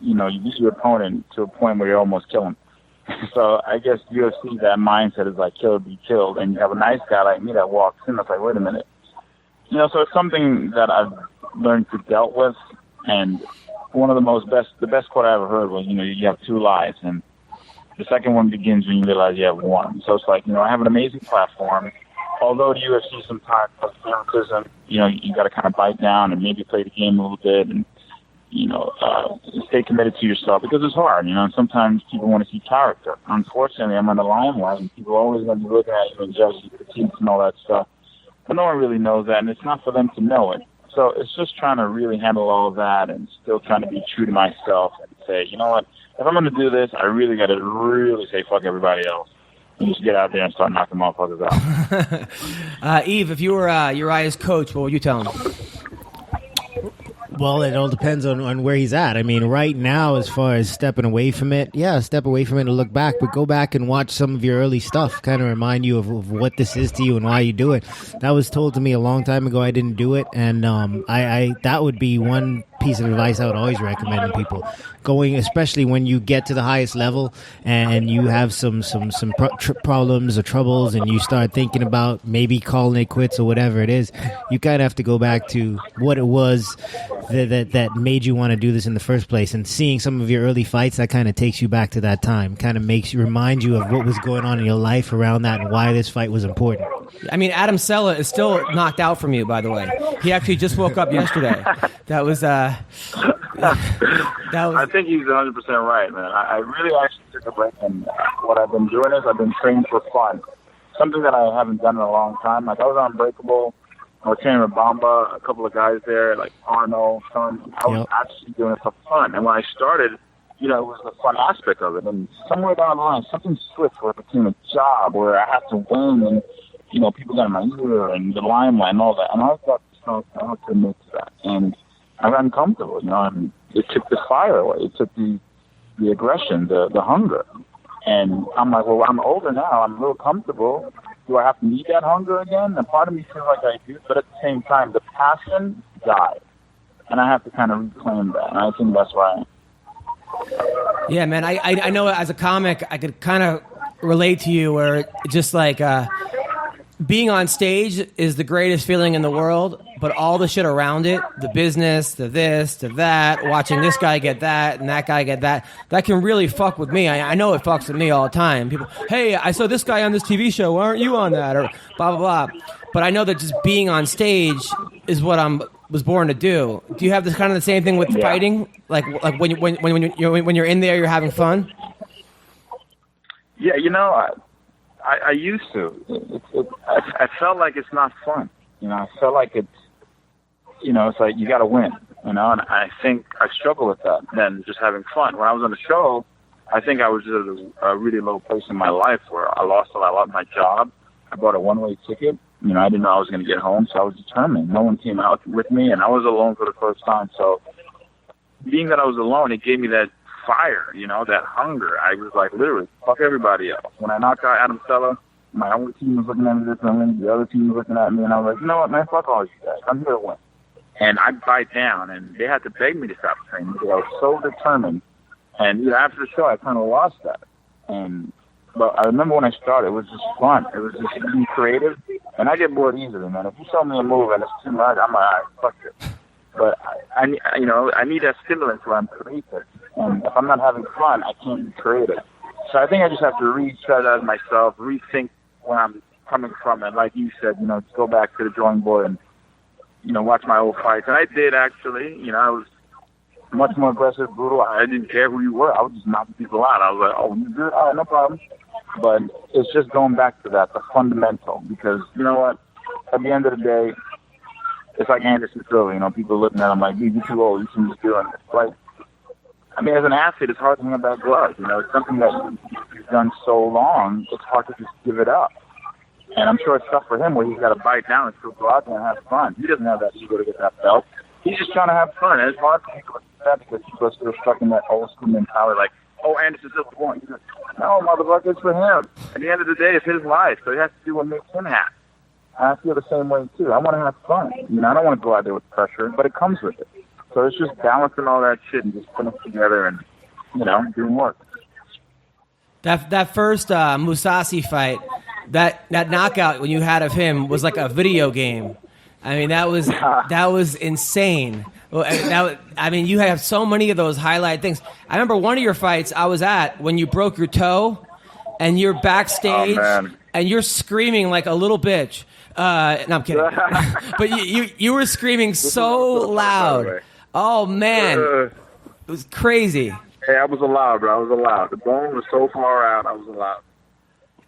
you know, you beat your opponent to a point where you're almost killing him. So I guess UFC, that mindset is like kill or be killed, and you have a nice guy like me that walks in. It's like, wait a minute, you know. So it's something that I've learned to deal with. And one of the best quote I ever heard was, you know, you have two lives, and the second one begins when you realize you have one. So it's like, you know, I have an amazing platform. Although the UFC sometimes has favoritism, you know, you got to kind of bite down and maybe play the game a little bit and, you know, stay committed to yourself because it's hard, you know, and sometimes people want to see character. Unfortunately, I'm on the limelight and people are always going to be looking at you and judging you, critiques and all that stuff. But no one really knows that, and it's not for them to know it. So it's just trying to really handle all of that and still trying to be true to myself and say, you know what, if I'm going to do this, I really got to really say fuck everybody else. And just get out there and start knocking motherfuckers out. Yves, if you were Uriah's coach, what would you tell him? Well, it all depends on where he's at. I mean, right now, as far as stepping away from it, yeah, step away from it and look back, but go back and watch some of your early stuff, kind of remind you of what this is to you and why you do it. That was told to me a long time ago. I didn't do it, and I that would be one piece of advice I would always recommend to people. Going, especially when you get to the highest level and you have some problems or troubles and you start thinking about maybe calling it quits or whatever it is, you kind of have to go back to what it was that made you want to do this in the first place. And seeing some of your early fights, that kind of takes you back to that time, kind of remind you of what was going on in your life around that and why this fight was important. I mean, Adam Sella is still knocked out from you, by the way. He actually just woke up yesterday. That was I think he's 100% right, man. I really actually took a break, and what I've been doing is I've been training for fun. Something that I haven't done in a long time. Like, I was on Unbreakable. I was training with Bamba, a couple of guys there, like Arnold, Son. I was actually doing it for fun. And when I started, you know, it was the fun aspect of it. And somewhere down the line, something switched where it became a job where I have to win. And people got in my ear and the limelight and all that. And I got I have to admit to that. And I got uncomfortable, and it took the fire away. It took the aggression, the hunger. And I'm like, well, I'm older now. I'm a little comfortable. Do I have to need that hunger again? And part of me feels like I do, but at the same time, the passion died. And I have to kind of reclaim that. And I think that's why. Yeah, man. I know as a comic, I could kind of relate to you where just like being on stage is the greatest feeling in the world, but all the shit around it, the business, the this, the that, watching this guy get that and that guy get that can really fuck with me. I know it fucks with me all the time. People, hey, I saw this guy on this TV show. Why aren't you on that? Or blah, blah, blah. But I know that just being on stage is what was born to do. Do you have this kind of the same thing with fighting? Like when you're in there, you're having fun? Yeah, I used to. I felt like it's not fun. I felt like it's like you got to win. And I think I struggle with that than just having fun. When I was on the show, I think I was just at a really low place in my life where I lost a lot. I lost my job. I bought a one-way ticket. I didn't know I was going to get home, so I was determined. No one came out with me, and I was alone for the first time. So being that I was alone, it gave me that fire, that hunger. I was like, literally, fuck everybody else. When I knocked out Adam Sella, my own team was looking at me differently. The other team was looking at me, and I was like, you know what, man, fuck all you guys. I'm here to win. And I bite down, and they had to beg me to stop training because I was so determined. And after the show, I kind of lost that. But I remember when I started, it was just fun. It was just being creative. And I get bored easily, man. If you show me a move and it's too much, I'm like, all right, fuck it. But I need that stimulant where I'm creative. And if I'm not having fun, I can't be creative. So I think I just have to re-strategize myself, rethink where I'm coming from. And like you said, just go back to the drawing board and, watch my old fights. And I did, actually. I was much more aggressive, brutal. I didn't care who you were. I was just knocking people out. I was like, oh, you good? All right, no problem. But it's just going back to that, the fundamental. Because, you know what? At the end of the day, it's like Anderson Silva. People looking at him like, dude, you're too old. You shouldn't be doing this. Like, as an athlete, it's hard to hang that glove. It's something that you've done so long, it's hard to just give it up. And I'm sure it's tough for him where he's got to bite down and still go out there and have fun. He doesn't have that ego to get that belt. He's just trying to have fun. And it's hard for people to do that because people are still stuck in that old school mentality like, oh, Anderson Silva won. No, motherfucker, it's for him. At the end of the day, it's his life, so he has to do what makes him happy. I feel the same way, too. I want to have fun. I don't want to go out there with pressure, but it comes with it. So it's just balancing all that shit and just putting it together and, doing work. That first Mousasi fight, that knockout when you had of him was like a video game. That was insane. You have so many of those highlight things. I remember one of your fights I was at when you broke your toe, and you're backstage, and you're screaming like a little bitch. No, I'm kidding. But you were screaming so loud. Oh, man. It was crazy. Hey, I was allowed, bro. I was allowed. The bone was so far out, I was allowed.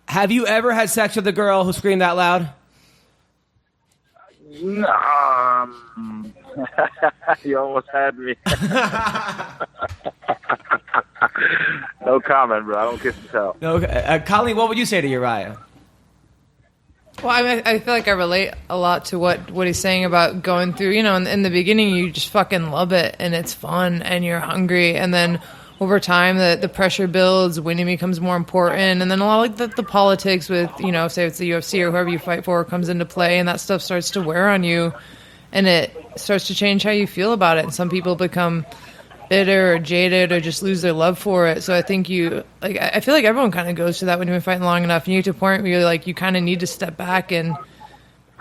Have you ever had sex with a girl who screamed that loud? You almost had me. No comment, bro. I don't kiss and tell. No, Colleen, what would you say to Uriah? Well, I feel like I relate a lot to what he's saying about going through, in the beginning you just fucking love it and it's fun and you're hungry, and then over time the pressure builds, winning becomes more important, and then a lot like the politics with, say it's the UFC or whoever you fight for comes into play, and that stuff starts to wear on you and it starts to change how you feel about it, and some people become bitter or jaded or just lose their love for it. So I think I feel like everyone kind of goes to that when you've been fighting long enough, and you get to a point where you're like, you kind of need to step back and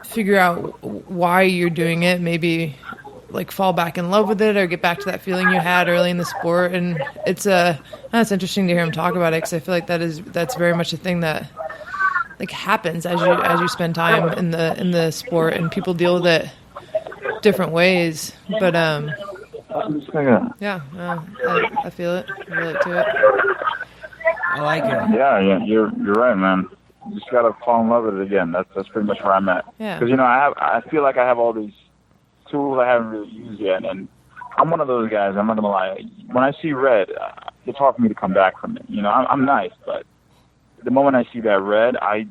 figure out why you're doing it, maybe like fall back in love with it or get back to that feeling you had early in the sport. And it's interesting to hear him talk about it, because I feel like that's very much a thing that like happens as you spend time in the sport, and people deal with it different ways. But yeah, I feel it. I relate to it. I like it. Yeah, you're right, man. You just gotta fall in love with it again. That's pretty much where I'm at. Yeah. Because I feel like I have all these tools I haven't really used yet, and I'm one of those guys. I'm not gonna lie. When I see red, it's hard for me to come back from it. I'm nice, but the moment I see that red, I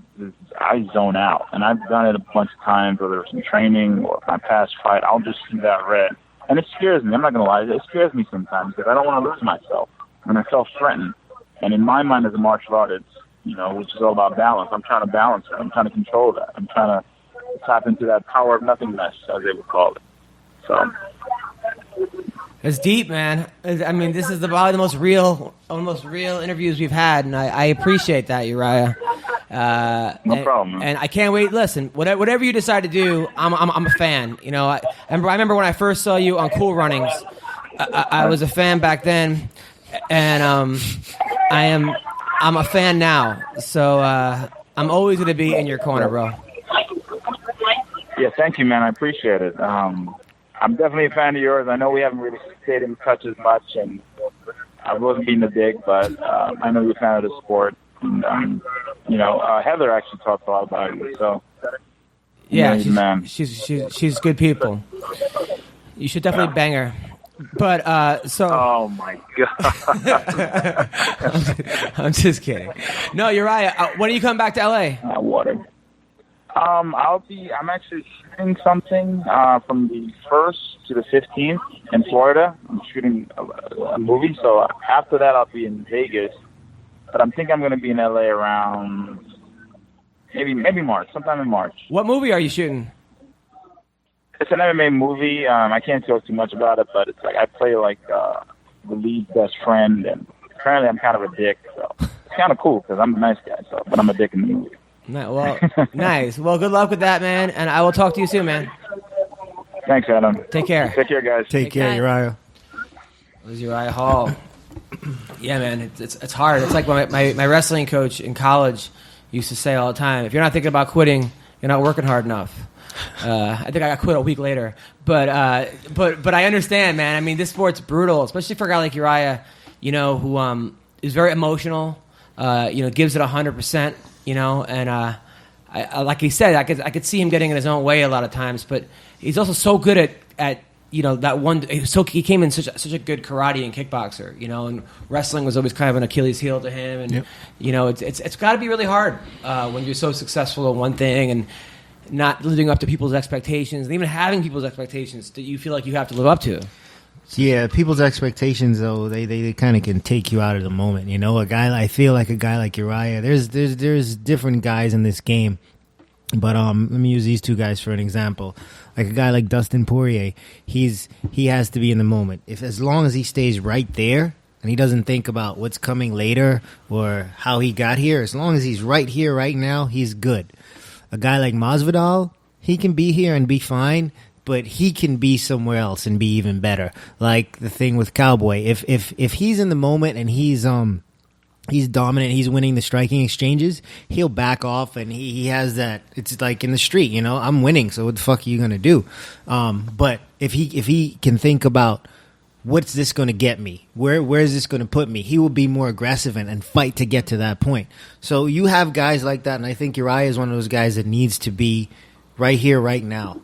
zone out. And I've done it a bunch of times, whether it's in training or my past fight. I'll just see that red. And it scares me. I'm not going to lie. It scares me sometimes because I don't want to lose myself. And I feel threatened. And in my mind as a martial artist, which is all about balance, I'm trying to balance it. I'm trying to control that. I'm trying to tap into that power of nothingness, as they would call it. So... It's deep, man. I mean, this is probably the most real interviews we've had, and I appreciate that, Uriah. No problem. And I can't wait. Listen, whatever you decide to do, I'm a fan. I remember when I first saw you on Cool Runnings. I was a fan back then, and I'm a fan now. So I'm always going to be in your corner, bro. Yeah, thank you, man. I appreciate it. I'm definitely a fan of yours. I know we haven't really stayed in touch as much, and I wasn't being a dick, but I know you're a fan of the sport. And, Heather actually talked a lot about you, so yeah, man. She's good people. You should definitely bang her. But so. Oh my god! I'm just kidding. No, Uriah. When are you coming back to LA? Water. I'm actually shooting something from the 1st to the 15th in Florida. I'm shooting a movie, so after that I'll be in Vegas. But I'm thinking I'm going to be in LA around maybe March, sometime in March. What movie are you shooting? It's an MMA movie. I can't talk too much about it, but it's like I play like the lead's best friend, and apparently I'm kind of a dick, so it's kind of cool because I'm a nice guy, but I'm a dick in the movie. Well, nice. Well, good luck with that, man, and I will talk to you soon, man. Thanks, Adam. Take care. Take care, guys. Take care, Uriah. It was Uriah Hall. Yeah, man, it's hard. It's like my wrestling coach in college used to say all the time, if you're not thinking about quitting, you're not working hard enough. I think I got quit a week later. But I understand, man. I mean, this sport's brutal, especially for a guy like Uriah, who is very emotional, gives it 100%. And I like he said, I could see him getting in his own way a lot of times, but he's also so good at that one. He came in such a good karate and kickboxer, and wrestling was always kind of an Achilles heel to him, and yep. It's got to be really hard when you're so successful in one thing and not living up to people's expectations, and even having people's expectations that you feel like you have to live up to. Yeah, people's expectations though they kind of can take you out of the moment. I feel like a guy like Uriah. There's different guys in this game, but let me use these two guys for an example. Like a guy like Dustin Poirier, he has to be in the moment. As long as he stays right there and he doesn't think about what's coming later or how he got here, as long as he's right here right now, he's good. A guy like Masvidal, he can be here and be fine, but he can be somewhere else and be even better. Like the thing with Cowboy, if he's in the moment and he's dominant, he's winning the striking exchanges, he'll back off and he has that. It's like in the street, I'm winning, so what the fuck are you gonna do? But if he can think about what's this going to get me, where is this going to put me, he will be more aggressive and fight to get to that point. So you have guys like that, and I think Uriah is one of those guys that needs to be right here, right now.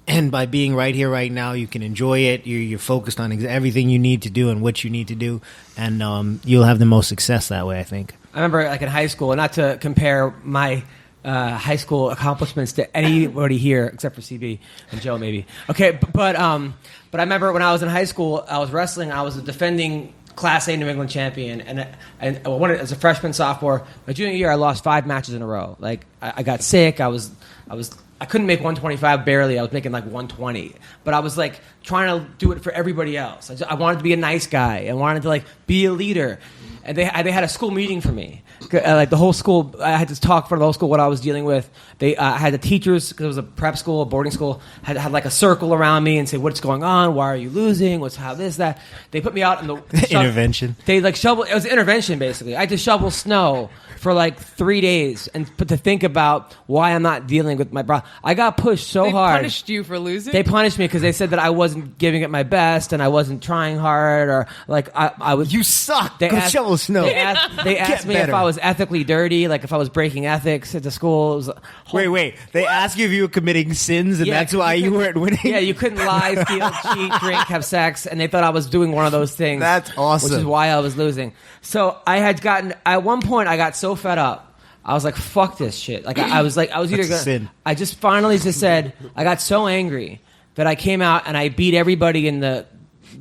And by being right here, right now, you can enjoy it. You're focused on everything you need to do and what you need to do, and you'll have the most success that way, I think. I remember, like in high school, not to compare my high school accomplishments to anybody here except for CB and Joe, maybe. Okay, but I remember when I was in high school, I was wrestling. I was a defending Class A New England champion, and I won it as a freshman, sophomore. My junior year, I lost 5 matches in a row. Like I got sick. I couldn't make 125 barely. I was making like 120. But I was like trying to do it for everybody else. I wanted to be a nice guy. I wanted to like be a leader. And they had a school meeting for me. Like the whole school, I had to talk for the whole school what I was dealing with. I had the teachers, because it was a prep school, a boarding school, had like a circle around me and say, what's going on? Why are you losing? How this, that? They put me out in the intervention. They like shovel. It was an intervention basically. I had to shovel snow for like 3 days and to think about why I'm not dealing with my problem. I got pushed so hard. They punished you for losing? They punished me because they said that I wasn't giving it my best and I wasn't trying hard, or like I was. You suck. Go shovel almost know. They asked me if I was ethically dirty, like if I was breaking ethics at the school. It was Wait. They asked you if you were committing sins, and that's why you weren't winning? Yeah, you couldn't lie, steal, cheat, drink, have sex, and they thought I was doing one of those things. That's awesome. Which is why I was losing. So at one point, I got so fed up. I was like, fuck this shit. Like, I was either sin. I just finally just said, I got so angry that I came out and I beat everybody in the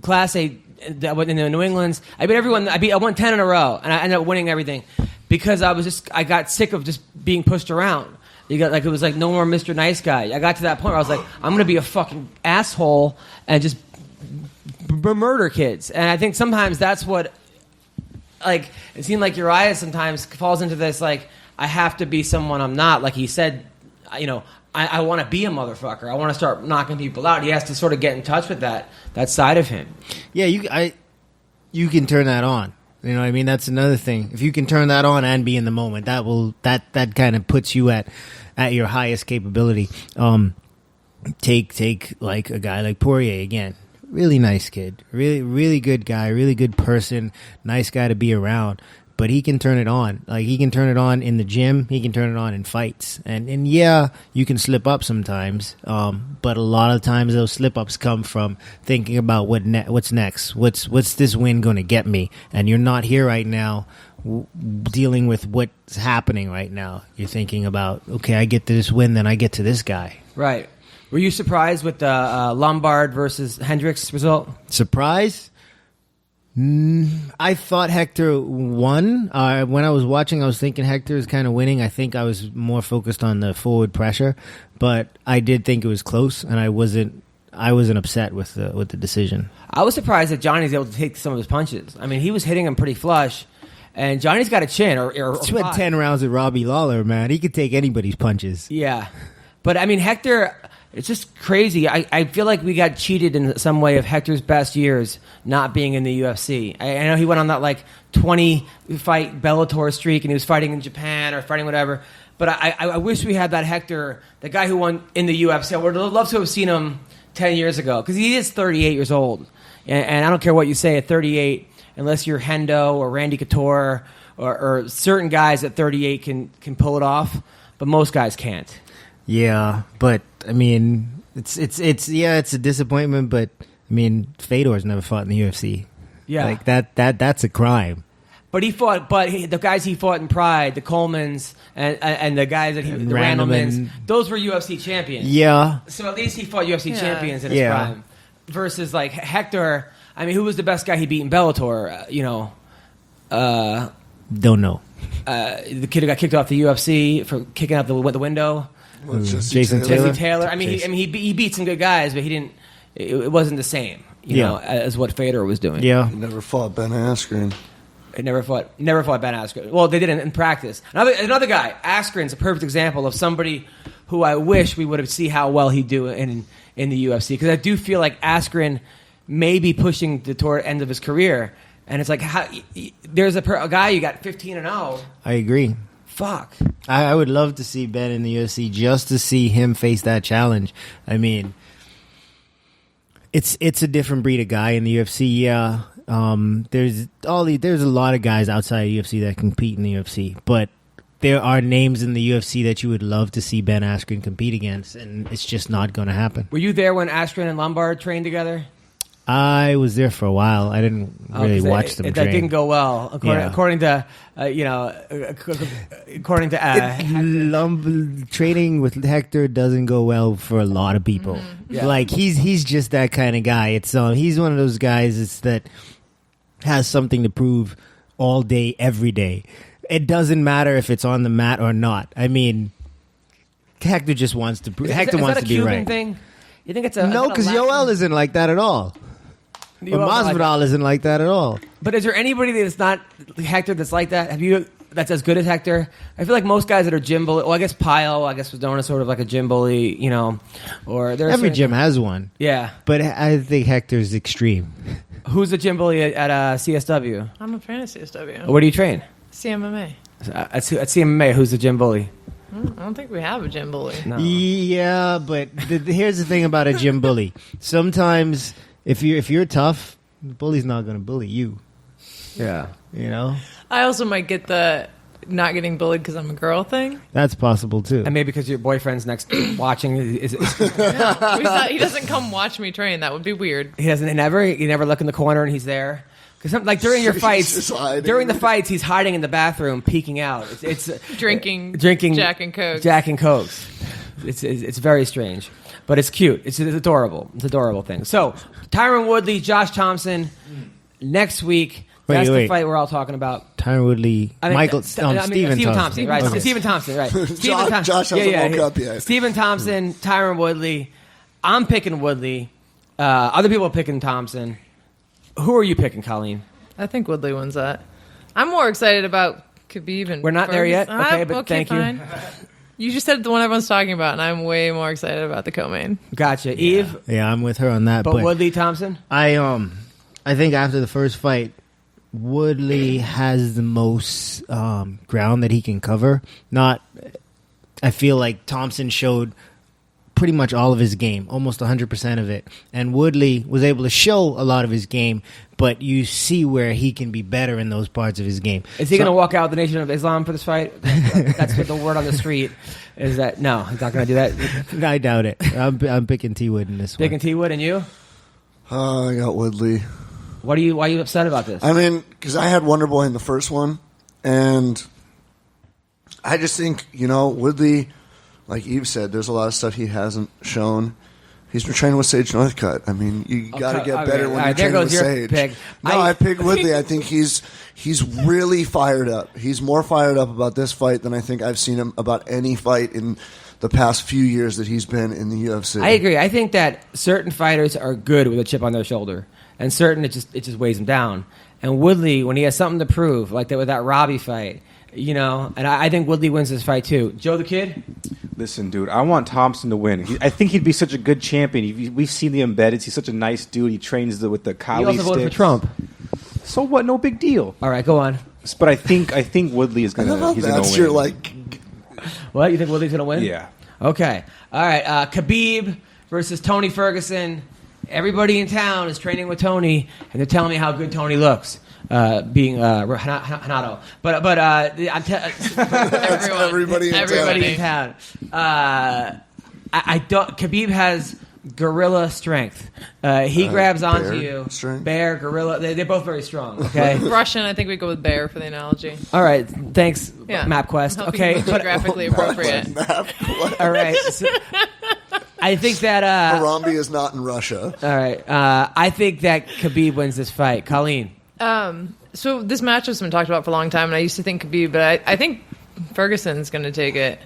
Class A, in the New Englands. I beat everyone. I won 10 in a row, and I ended up winning everything because I got sick of just being pushed around. It was like no more Mr. Nice Guy. I got to that point where I was like, I'm going to be a fucking asshole and just murder kids. And I think sometimes that's what, like, it seemed like Uriah sometimes falls into this, like, I have to be someone I'm not. Like he said, I want to be a motherfucker. I want to start knocking people out. He has to sort of get in touch with that side of him. Yeah, you can turn that on. You know what I mean? That's another thing. If you can turn that on and be in the moment, that kind of puts you at your highest capability. Take like a guy like Poirier again. Really nice kid. Really, really good guy. Really good person. Nice guy to be around. But he can turn it on. Like, he can turn it on in the gym. He can turn it on in fights. And yeah, you can slip up sometimes. But a lot of times those slip-ups come from thinking about what's next. What's this win going to get me? And you're not here right now dealing with what's happening right now. You're thinking about, okay, I get to this win, then I get to this guy. Right. Were you surprised with the Lombard versus Hendricks result? Surprise? I thought Hector won. When I was watching, I was thinking Hector was kind of winning. I think I was more focused on the forward pressure, but I did think it was close, and I wasn't upset with the decision. I was surprised that Johnny's able to take some of his punches. I mean, he was hitting him pretty flush, and Johnny's got a chin. He went 10 rounds with Robbie Lawler, man. He could take anybody's punches. Yeah, but I mean, Hector. It's just crazy. I feel like we got cheated in some way of Hector's best years not being in the UFC. I know he went on that like 20-fight Bellator streak and he was fighting in Japan or fighting whatever. But I wish we had that Hector, the guy who won in the UFC. I would love to have seen him 10 years ago because he is 38 years old. And I don't care what you say at 38, unless you're Hendo or Randy Couture or certain guys at 38 can pull it off. But most guys can't. Yeah, but I mean, it's a disappointment. But I mean, Fedor's never fought in the UFC. Yeah, like that's a crime. But the guys he fought in Pride, the Colemans, and the guys that the Randlemans, those were UFC champions. Yeah. So at least he fought UFC champions in his prime. Versus like Hector, I mean, who was the best guy he beat in Bellator? Don't know. The kid who got kicked off the UFC for kicking out the window. Jason Taylor. I mean, he beat some good guys, but he didn't. It wasn't the same, you know, as what Fedor was doing. Yeah, he never fought Ben Askren. He never fought Ben Askren. Well, they did in practice. Another guy, Askren's a perfect example of somebody who I wish we would have see how well he'd do in the UFC, because I do feel like Askren may be pushing toward end of his career, and it's like there's a guy you got 15-0. I agree. Fuck. I would love to see Ben in the UFC just to see him face that challenge. I mean, it's a different breed of guy in the UFC. Yeah, there's a lot of guys outside of UFC that compete in the UFC, but there are names in the UFC that you would love to see Ben Askren compete against, and it's just not going to happen. Were you there when Askren and Lombard trained together? I was there for a while. I didn't really watch them train. That didn't go well, according to training with Hector doesn't go well for a lot of people. Mm-hmm. Yeah. Like he's just that kind of guy. It's he's one of those guys that has something to prove all day, every day. It doesn't matter if it's on the mat or not. I mean, Hector just wants to prove. Hector wants to be right. Thing? You think it's no? Because Yoel isn't like that at all. Masvidal isn't like that at all. But is there anybody that's not Hector that's like that? That's as good as Hector? I feel like most guys that are gym bully. Well, I guess Pyle, was known as sort of like a gym bully, Or every gym has one. Yeah, but I think Hector's extreme. Who's the gym bully at CSW? I'm a fan of CSW. Where do you train? CMMA. At CMMA, who's the gym bully? I don't think we have a gym bully. No. Yeah, but here's the thing about a gym bully. Sometimes, if you're tough, the bully's not going to bully you. Yeah. You know, I also might get the not getting bullied because I'm a girl thing. that's possible too. And maybe because your boyfriend's next watching. He doesn't come watch me train. That would be weird. He doesn't. You never look in the corner and he's there. Because like during your fights, He's just hiding. during the fights, he's hiding in the bathroom, peeking out. It's Drinking Jack and Coke. Jack and Cokes. It's very strange, but it's cute. It's adorable. It's an adorable thing. So Tyron Woodley, Josh Thompson, next week. That's the fight we're all talking about. Tyron Woodley, Stephen Thompson, right? Okay. Stephen Thompson, right? Josh hasn't woke up yet. Stephen Thompson, Tyron Woodley. I'm picking Woodley. Other people are picking Thompson. Who are you picking, Colleen? I think Woodley wins that. I'm more excited about Khabib and We're not there yet. Okay, but thank you. Fine. You just said the one everyone's talking about, and I'm way more excited about the co-main. Gotcha, Eve. Yeah, I'm with her on that. But Woodley Thompson. I think after the first fight, Woodley has the most ground that he can cover. I feel like Thompson showed pretty much all of his game, almost 100% of it. And Woodley was able to show a lot of his game, but you see where he can be better in those parts of his game. Is he going to walk out the Nation of Islam for this fight? That's what the word on the street is. That no, he's not going to do that. I doubt it. I'm picking T Wood in this one. Picking T Wood, and you? I got Woodley. Why are you upset about this? I mean, because I had Wonder Boy in the first one, and I just think, Woodley, like Yves said, there's a lot of stuff he hasn't shown. He's been training with Sage Northcutt. I mean, you got to get better when you're training with Sage. Pick. No, I picked Woodley. I think he's really fired up. He's more fired up about this fight than I think I've seen him about any fight in the past few years that he's been in the UFC. I agree. I think that certain fighters are good with a chip on their shoulder, and certain it just weighs them down. And Woodley, when he has something to prove, like that with that Robbie fight, and I think Woodley wins this fight too. Joe the Kid? Listen, dude, I want Thompson to win. I think he'd be such a good champion. We've seen the embeddeds. He's such a nice dude. He trains with the Kali He also voted for sticks. Trump. So what? No big deal. All right, go on. But I think Woodley is gonna. He's gonna That's win. your like. What, you think Woodley's going to win? Yeah. Okay. All right. Khabib versus Tony Ferguson. Everybody in town is training with Tony, and they're telling me how good Tony looks. Being Hanato, but Everybody in town. I don't. Khabib has gorilla strength. He grabs onto you. Strength? Bear, gorilla. They're both very strong. Okay. Russian, I think we go with bear for the analogy. All right. Thanks, Yeah. MapQuest. Helping Okay, but geographically appropriate. all right. So, I think that Harambe is not in Russia. all right. I think that Khabib wins this fight. Colleen. So this matchup's been talked about for a long time, and I used to think Khabib, but I think Ferguson's going to take it.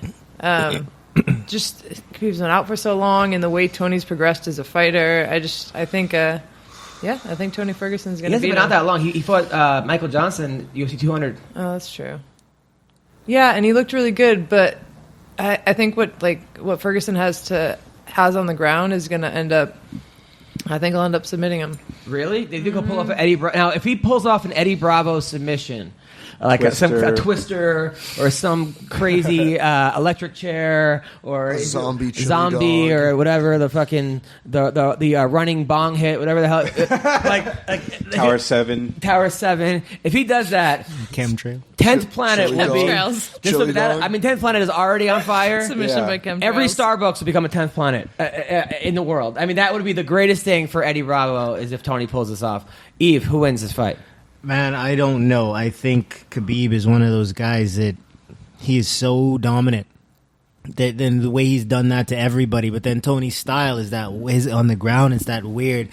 Just Khabib's been out for so long, and the way Tony's progressed as a fighter, I think Tony Ferguson's going He to beat hasn't been him. out that long. He fought Michael Johnson, UFC 200. Oh, that's true. Yeah, and he looked really good, but I think what Ferguson has on the ground is going to end up. I think I'll end up submitting him. Really? They think he'll pull off an Eddie Bravo. Now, if he pulls off an Eddie Bravo submission, like a twister or some crazy electric chair or A zombie chili dog. or whatever, the running bong hit, whatever the hell, like Tower 7. Tower 7. If he does that, Chemtrail. 10th Planet Chili will dog. be. Chemtrails. Chili dog. 10th Planet is already on fire. Submission by chemtrails. Every Starbucks will become a 10th planet in the world. I mean, that would be the greatest thing for Eddie Bravo is if Tony pulls this off. Eve, who wins this fight? Man, I don't know. I think Khabib is one of those guys that he is so dominant. Then the way he's done that to everybody, but then Tony's style is that on the ground. It's that weird,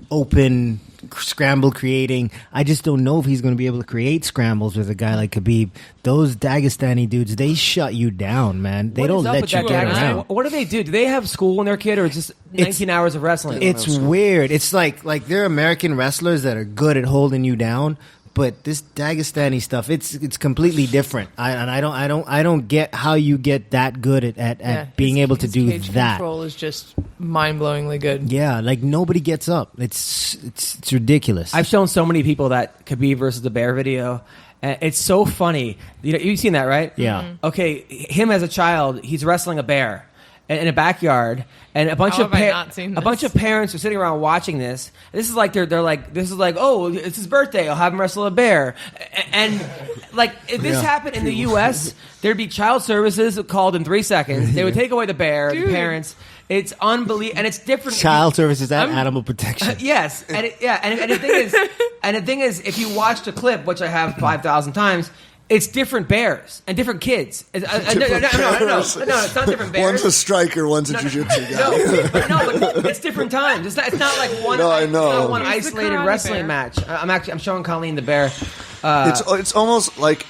open scramble creating. I just don't know if he's going to be able to create scrambles with a guy like Khabib. Those Dagestani dudes, they shut you down, man. They don't let you get around. What do they do? Do they have school when they're a kid, or just 19 hours of wrestling? It's weird. It's like they're American wrestlers that are good at holding you down, but this Dagestani stuff, it's completely different. I don't get how you get that good at being able to do cage that. Control is just mind-blowingly good. Yeah, like nobody gets up. It's ridiculous. I've shown so many people that Khabib versus the Bear video. And it's so funny. You've seen that, right? Yeah. Okay, him as a child, he's wrestling a bear. in a backyard, and a bunch How of have I not seen a bunch this? of parents are sitting around watching this. This is like they're like, this is like, oh, it's his birthday. I'll have him wrestle a bear. And like, if this happened in the U.S., there'd be child services called in 3 seconds. They would take away the bear, the Dude. parents. It's unbelievable, and it's different. Child services and animal protection. Yes, and the thing is, if you watch the clip, which I have 5,000 times, it's different bears and different kids. No, it's not different bears. One's a striker, one's a jiu-jitsu guy. But it's different times. It's not like one. No, I It's know. not one He's the isolated karate wrestling bear. match. I'm showing Colleen the bear. It's almost like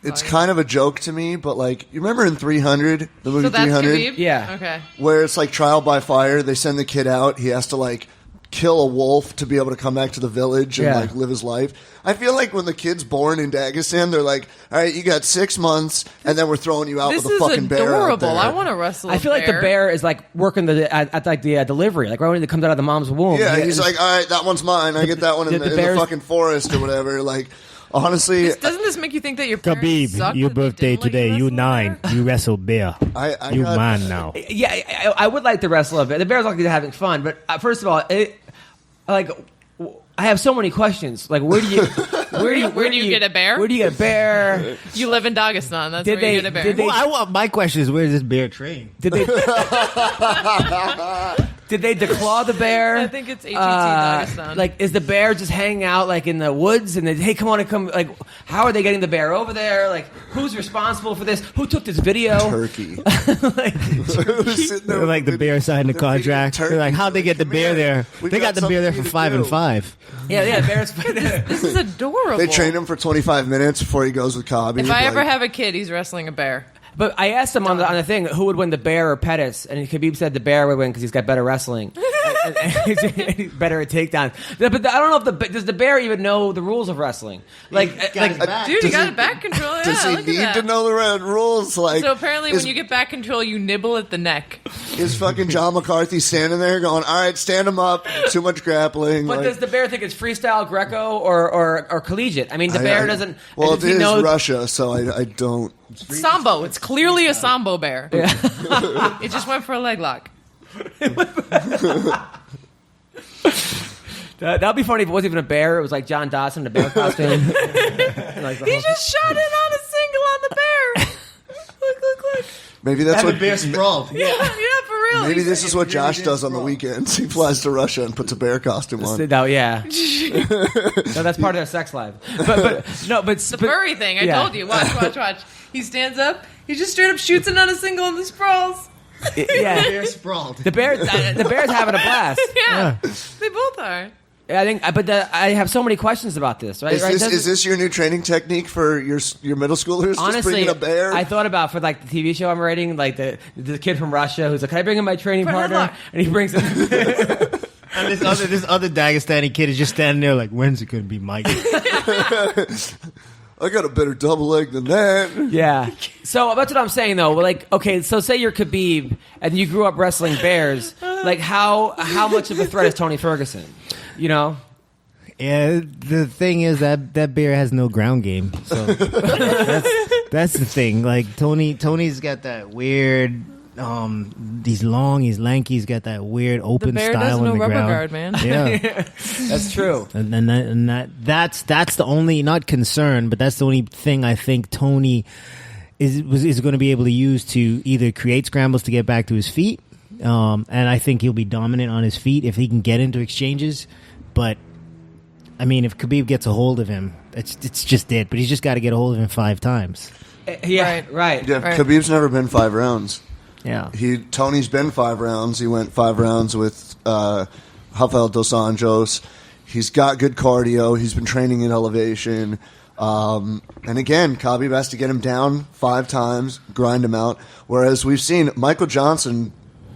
it's kind of a joke to me, but like you remember in 300, the movie So that's 300, Khabib? Yeah. Okay. where it's like trial by fire. They send the kid out. He has to like kill a wolf to be able to come back to the village and Yeah. like live his life. I feel like when the kid's born in Dagestan, they're like, all right, you got 6 months, and then we're throwing you out This with a is fucking bear out adorable. there. I want to wrestle. I feel like the bear is like working at like the delivery, like right when it comes out of the mom's womb. Yeah, he's like, all right, that one's mine. I get that one in The the bear's- fucking forest or whatever. Like, honestly, Doesn't this make you think that your parents suck Khabib, your that they birthday didn't let today. you You wrestle 9. bear? You wrestle bear. I You got- man now. Yeah, I would like to wrestle a bear. The bear's like having fun, but first of all, I have so many questions. Like, where do you get a bear? Where do you get a bear? You live in Dagestan. That's Did where you they- get a bear. did they- My question is, where does this bear train? Did they declaw the bear? I think it's ATT Dagestan. Like, is the bear just hanging out like in the woods? And they, hey, come on, come. Like, how are they getting the bear over there? Like, who's responsible for this? Who took this video? Turkey. Like, Who's sitting there They're like the with- bear signed the they're feeding contract. turkey. They're like, how'd they get the Come bear here. there? We've They got the bear there something for for you to 5 and do. 5. yeah, bears. This is adorable. They train him for 25 minutes before he goes with Khabib. If I like, ever have a kid, he's wrestling a bear. But I asked him on the thing who would win, the bear or Pettis, and Khabib said the bear would win because he's got better wrestling, and he's better at takedowns. But I don't know if does the bear even know the rules of wrestling? Like, Dude, you Does got he- a back control. Yeah, does he look at need that. to know the red rules? Like, So apparently, is, when you get back control, you nibble at the neck. is fucking John McCarthy standing there going, all right, stand him up, too much grappling. but like, does the bear think it's freestyle, Greco, or collegiate? I mean, the bear doesn't. Well, if it he is knows, Russia, so I don't. Sambo. It's clearly a Sambo bear. It just went for a leg lock. That'd be funny if it wasn't even a bear. It was like John Dawson in a bear costume. Like the He whole- just shot in on a single on the bear. Look. Maybe that's what. sprawled. Yeah, for real. Maybe He's this is what Josh does on the weekends. He flies to Russia and puts a bear costume on. No, yeah. No, that's part of their sex life. But the furry thing. I told you. Watch. He stands up. He just straight up shoots it on a single and the sprawls. Yeah, Bear sprawled. the bear's having a blast. Yeah, they both are. I think, but I have so many questions about this. Right? Is this your new training technique for your middle schoolers? Just Honestly, bringing a bear? I thought about for like the TV show I'm writing, like the kid from Russia who's like, "Can I bring in my training For partner?" headlock. And he brings him. And this other Dagestani kid is just standing there like, when's it going to be Mike? I got a better double leg than that. Yeah. So that's what I'm saying though. Like, okay, so say you're Khabib and you grew up wrestling bears. Like, how much of a threat is Tony Ferguson? You know. Yeah, the thing is that bear has no ground game. So that's the thing. Like Tony's got that weird. He's long, he's lanky, he's got that weird open The bear style doesn't on know the rubber ground. guard, man. Yeah, That's true. and that's the only, not concern, but that's the only thing I think Tony is going to be able to use to either create scrambles to get back to his feet, and I think he'll be dominant on his feet if he can get into exchanges. But I mean, if Khabib gets a hold of him, it's just it. But he's just got to get a hold of him 5 times. Yeah. Right. Yeah, Right. Khabib's never been 5 rounds. Yeah. Tony's been 5 rounds. He went 5 rounds with Rafael dos Anjos. He's got good cardio. He's been training in elevation. And again, Khabib has to get him down 5 times, grind him out. Whereas we've seen Michael Johnson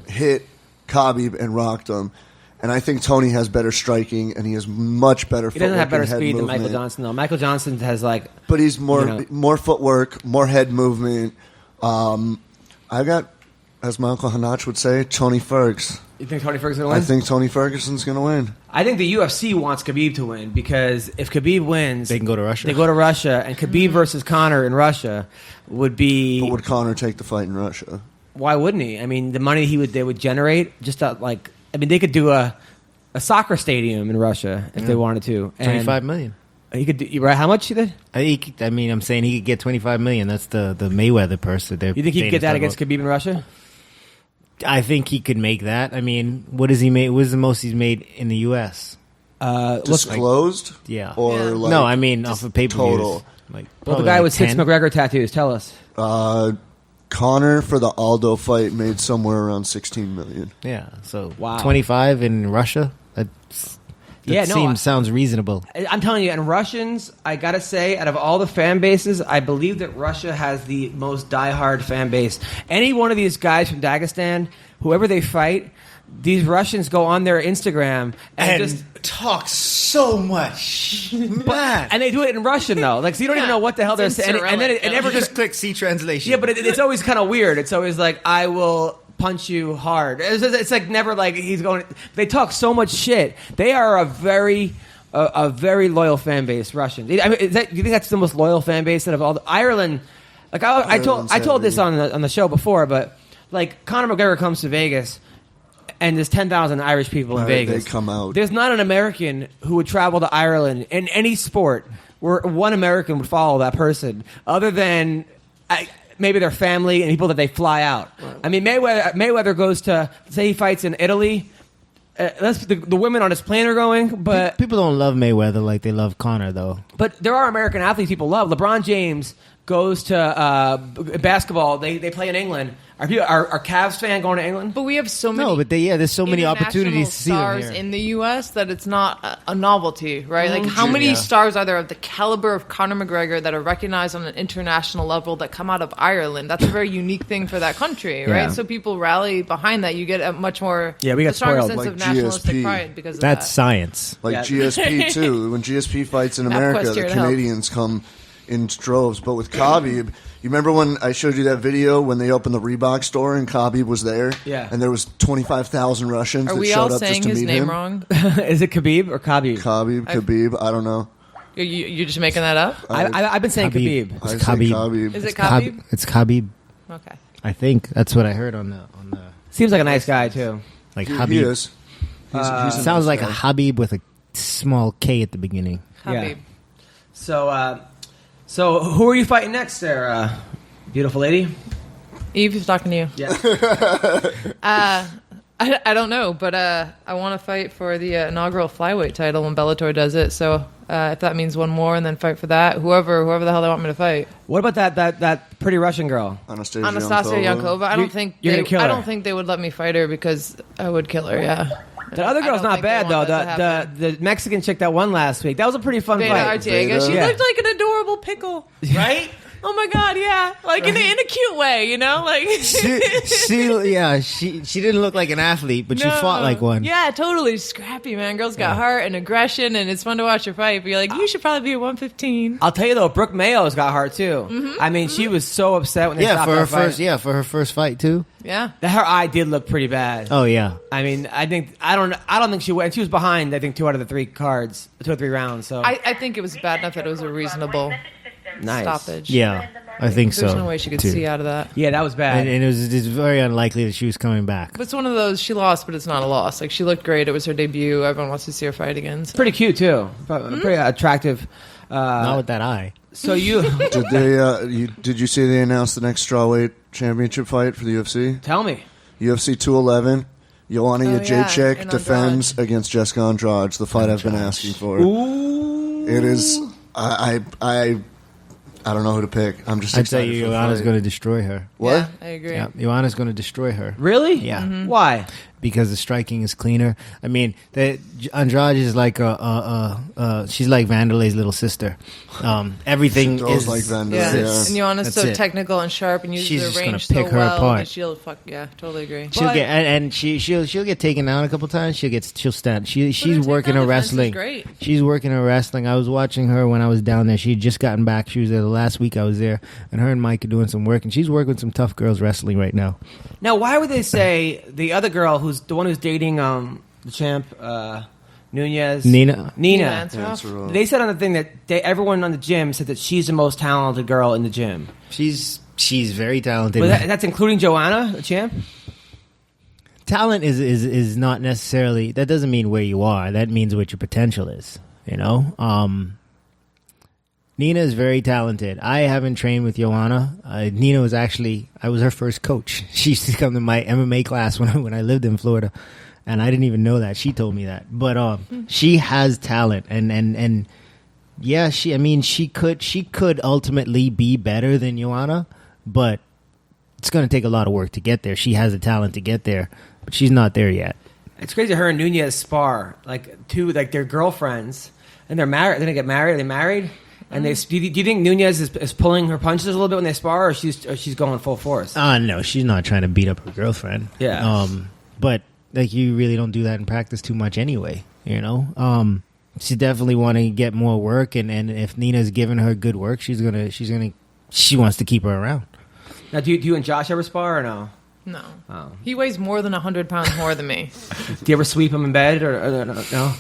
hit Khabib and rocked him. And I think Tony has better striking, and he has much better He footwork doesn't have better and head speed than movement. Michael Johnson though. Michael Johnson has like. But he's more You know. more footwork, more head movement. I got, as my Uncle Hanach would say, Tony Fergs. You think Tony Ferguson will I win? think Tony Ferguson's going to win. I think the UFC wants Khabib to win because if Khabib wins, They can go to Russia. They go to Russia, and Khabib versus Conor in Russia would be. But would Conor take the fight in Russia? why wouldn't he? I mean, the money they would generate just they could do a soccer stadium in Russia if they wanted to. And $25 million. He could do, right? How much he did? I'm saying he could get $25 million. That's the Mayweather purse. That You think he could get that against Khabib in Russia? I think he could make that. I mean, what does he make? What is the most he's made in the U.S.? Disclosed? Yeah. Or Yeah. like No, I mean off of pay-per-views. total. Well, the guy with 6 McGregor tattoos. Tell us. Connor for the Aldo fight made somewhere around $16 million. Yeah, so Wow. 25 in Russia. Sounds reasonable. I'm telling you, and Russians, I gotta say, out of all the fan bases, I believe that Russia has the most diehard fan base. Any one of these guys from Dagestan, whoever they fight, these Russians go on their Instagram and just talk so much. and they do it in Russian though, like so you don't even know what the hell they're It's saying, and then it never just click see translation. Yeah, but it's always kind of weird. It's always like, I will punch you hard. It's like never like he's going. They talk so much shit. They are a very loyal fan base. Russians. I mean, do you think that's the most loyal fan base out of all the Ireland? Like I told this on the show before, but like Conor McGregor comes to Vegas. And there's 10,000 Irish people in Vegas. They come out. There's not an American who would travel to Ireland in any sport where one American would follow that person, other than maybe their family and people that they fly out. Right. I mean, Mayweather goes to, say he fights in Italy. The women on his plane are going, but people don't love Mayweather like they love Conor, though. But there are American athletes people love. LeBron James goes to basketball. They play in England. Are Cavs fan going to England? But we have so many. No, but there's so many opportunities to see them stars here. in the U.S. that it's not a novelty, right? Like, how many stars are there of the caliber of Conor McGregor that are recognized on an international level that come out of Ireland? That's a very unique thing for that country, right? Yeah. So people rally behind that. You get a much more we got stronger spoiled. sense Like of nationalistic GSP. pride because of That's that. science. Like GSP too. When GSP fights in America, MapQuest here the to help. Canadians come in droves. But with Khabib, you remember when I showed you that video when they opened the Reebok store and Khabib was there? Yeah. And there was 25,000 Russians Are that we showed all up saying just to his meet name him. wrong? Is it Khabib or Khabib? Khabib, I don't know. You're just making that up? I've been saying Khabib. It's I say Khabib. Khabib. Is it Khabib? It's Khabib. Okay. I think that's what I heard on the Seems like a nice guy too. like He Habib. is. He's a Sounds nice like guy. a Habib with a small K at the beginning. Khabib. Yeah. So who are you fighting next, there, beautiful lady? Eve is talking to you. Yeah. I don't know, but I want to fight for the inaugural flyweight title when Bellator does it. So if that means one more and then fight for that, whoever the hell they want me to fight. What about that pretty Russian girl? Anastasia Yankova. I don't think you're gonna kill her. I don't think they would let me fight her because I would kill her. Yeah. The other girl's not bad though. The Mexican chick that won last week. That was a pretty fun Veda fight. Arteaga. She Yeah. looked like an adorable pickle. Right? Oh my god, yeah. Like in a cute way, you know? Like she didn't look like an athlete, but she fought like one. Yeah, totally scrappy, man. Girl's got heart and aggression, and it's fun to watch her fight. But you're like, you should probably be at 115. I'll tell you though, Brooke Mayo's got heart too. Mm-hmm. I mean, she was so upset when they stopped for her her fight. for her first fight too. Yeah. Her eye did look pretty bad. Oh yeah. I mean, I don't think she went. She was behind. I think 2 out of the 3 rounds. So I think it was bad enough that it was a reasonable nice. stoppage. Yeah, I think so. There's no way she could too. see out of that. Yeah, that was bad. And it's very unlikely that she was coming back. But it's one of those, she lost, but it's not a loss. Like, she looked great. It was her debut. Everyone wants to see her fight again. So. Pretty cute too. Pretty attractive. Not with that eye. So you Did you see they announced the next strawweight championship fight for the UFC? tell me. UFC 211. Joanna Oh, yeah, Jacek and defends Andrade. against Jessica Andrade, the fight I've been asking for. Ooh. It is. I don't know who to pick. I'm just I tell excited you, for the Joanna's fight. going to destroy her. What? Yeah, I agree. Yeah, Joanna's going to destroy her. Really? Yeah. Mm-hmm. Why? Because the striking is cleaner. I mean, Andrade is like she's like Vanderlei's little sister. Everything She throws is like Vanderlei. Yeah. Yeah. And Joanna's That's so it. technical and sharp and uses She's the just gonna range pick so her well. apart. And she'll totally agree. She'll But- get and she'll get taken down a couple times. She'll stand. She's her working takedown her defense is wrestling. great. She's working her wrestling. I was watching her when I was down there. She had just gotten back. She was there the last week I was there, and her and Mike are doing some work. And she's working with some tough girls wrestling right now. Now, why would they say the other girl, who's the one who's dating the champ, Nunez? Nina. Ansaroff. They said on the thing that everyone on the gym said that she's the most talented girl in the gym. She's She's very talented. But that's including Joanna, the champ? Talent is not necessarily, that doesn't mean where you are. That means what your potential is, you know? Nina is very talented. I haven't trained with Joanna. Nina was actually, I was her first coach. She used to come to my MMA class when I lived in Florida, and I didn't even know that. She told me that. But she has talent, and yeah, she could ultimately be better than Joanna, but it's going to take a lot of work to get there. She has the talent to get there, but she's not there yet. It's crazy. Her and Nunez spar they're girlfriends, and they're married. They're gonna get married. Are they married? And do you think Nunez is pulling her punches a little bit when they spar, or she's going full force? No, she's not trying to beat up her girlfriend. Yeah. But like, you really don't do that in practice too much anyway. You know. She definitely want to get more work, and if Nina's giving her good work, she wants to keep her around. Now, do you and Josh ever spar or no? No. Oh. He weighs more than 100 pounds more than me. Do you ever sweep him in bed or no?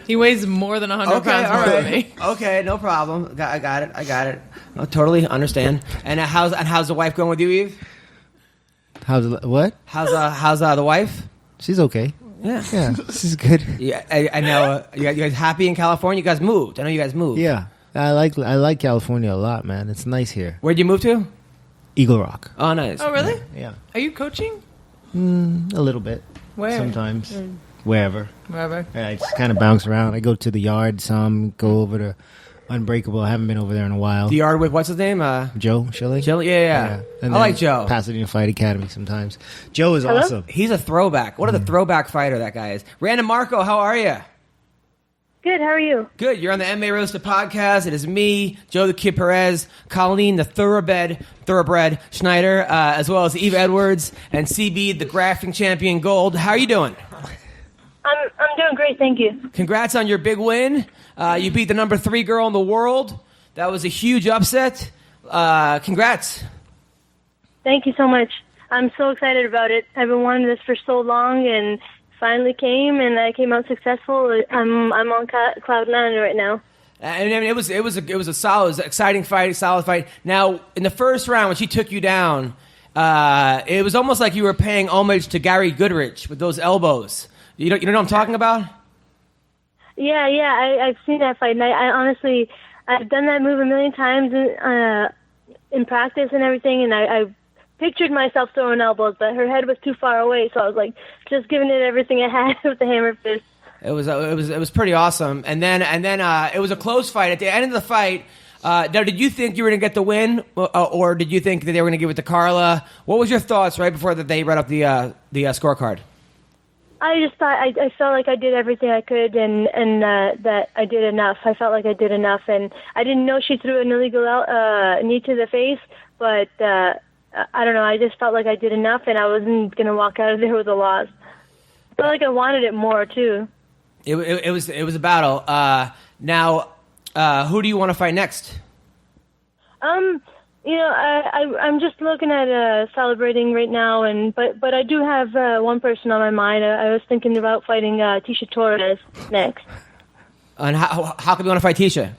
He weighs more than 100 pounds more than me. Okay, no problem. I got it. No, totally understand. And how's the wife going with you, Yves? How's the wife? She's okay. Yeah, she's good. Yeah, I know. You guys happy in California? You guys moved. I know you guys moved. Yeah, I like California a lot, man. It's nice here. Where'd you move to? Eagle Rock. Oh, nice. Oh, really? Yeah. Are you coaching? A little bit. Where? Sometimes. Wherever. Wherever. Yeah, I just kind of bounce around. I go to the Yard some, go over to Unbreakable. I haven't been over there in a while. The Yard with, what's his name? Joe Schilling. Joe, yeah. And I like Joe. Pasadena Fight Academy sometimes. Joe is awesome. He's a throwback. What a throwback fighter that guy is. Randa Markos, how are you? Good, how are you? Good. You're on the MMA Roasted podcast. It is me, Joe the Kid Perez, Colleen the Thoroughbred Schneider, as well as Yves Edwards, and CB the Grafting Champion Gold. How are you doing? I'm doing great, thank you. Congrats on your big win. You beat the number 3 girl in the world. That was a huge upset. Congrats. Thank you so much. I'm so excited about it. I've been wanting this for so long, and finally came, and I came out successful. I'm on cloud 9 right now. And I mean, it was a solid, exciting fight, solid fight. Now, in the first round, when she took you down, it was almost like you were paying homage to Gary Goodrich with those elbows. You know what I'm talking about? Yeah, I've seen that fight, and I honestly, I've done that move a million times in practice and everything, and I pictured myself throwing elbows, but her head was too far away, so I was like just giving it everything I had with the hammer fist. It was pretty awesome, and then it was a close fight. At the end of the fight, now did you think you were going to get the win, or did you think that they were going to give it to Carla? What was your thoughts right before that they read up the scorecard? I just thought I felt like I did everything I could, and that I did enough. I felt like I did enough, and I didn't know she threw an illegal knee to the face, but I don't know. I just felt like I did enough, and I wasn't going to walk out of there with a loss. I felt like I wanted it more too. It was a battle. Now, who do you want to fight next? I'm just looking at celebrating right now, but I do have one person on my mind. I was thinking about fighting Tisha Torres next. And how come you want to fight Tisha?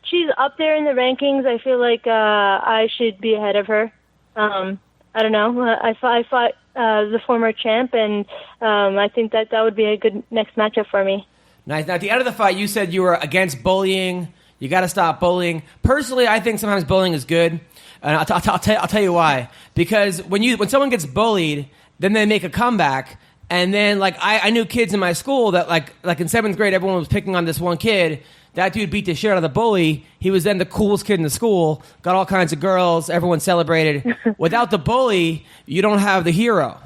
She's up there in the rankings. I feel like I should be ahead of her. I don't know. I fought the former champ, and I think that would be a good next matchup for me. Nice. Now, at the end of the fight, you said you were against bullying. You got to stop bullying. Personally, I think sometimes bullying is good, and I'll tell you why. Because when someone gets bullied, then they make a comeback, and then like I knew kids in my school that like in 7th grade, everyone was picking on this one kid. That dude beat the shit out of the bully. He was then the coolest kid in the school. Got all kinds of girls. Everyone celebrated. Without the bully, you don't have the hero.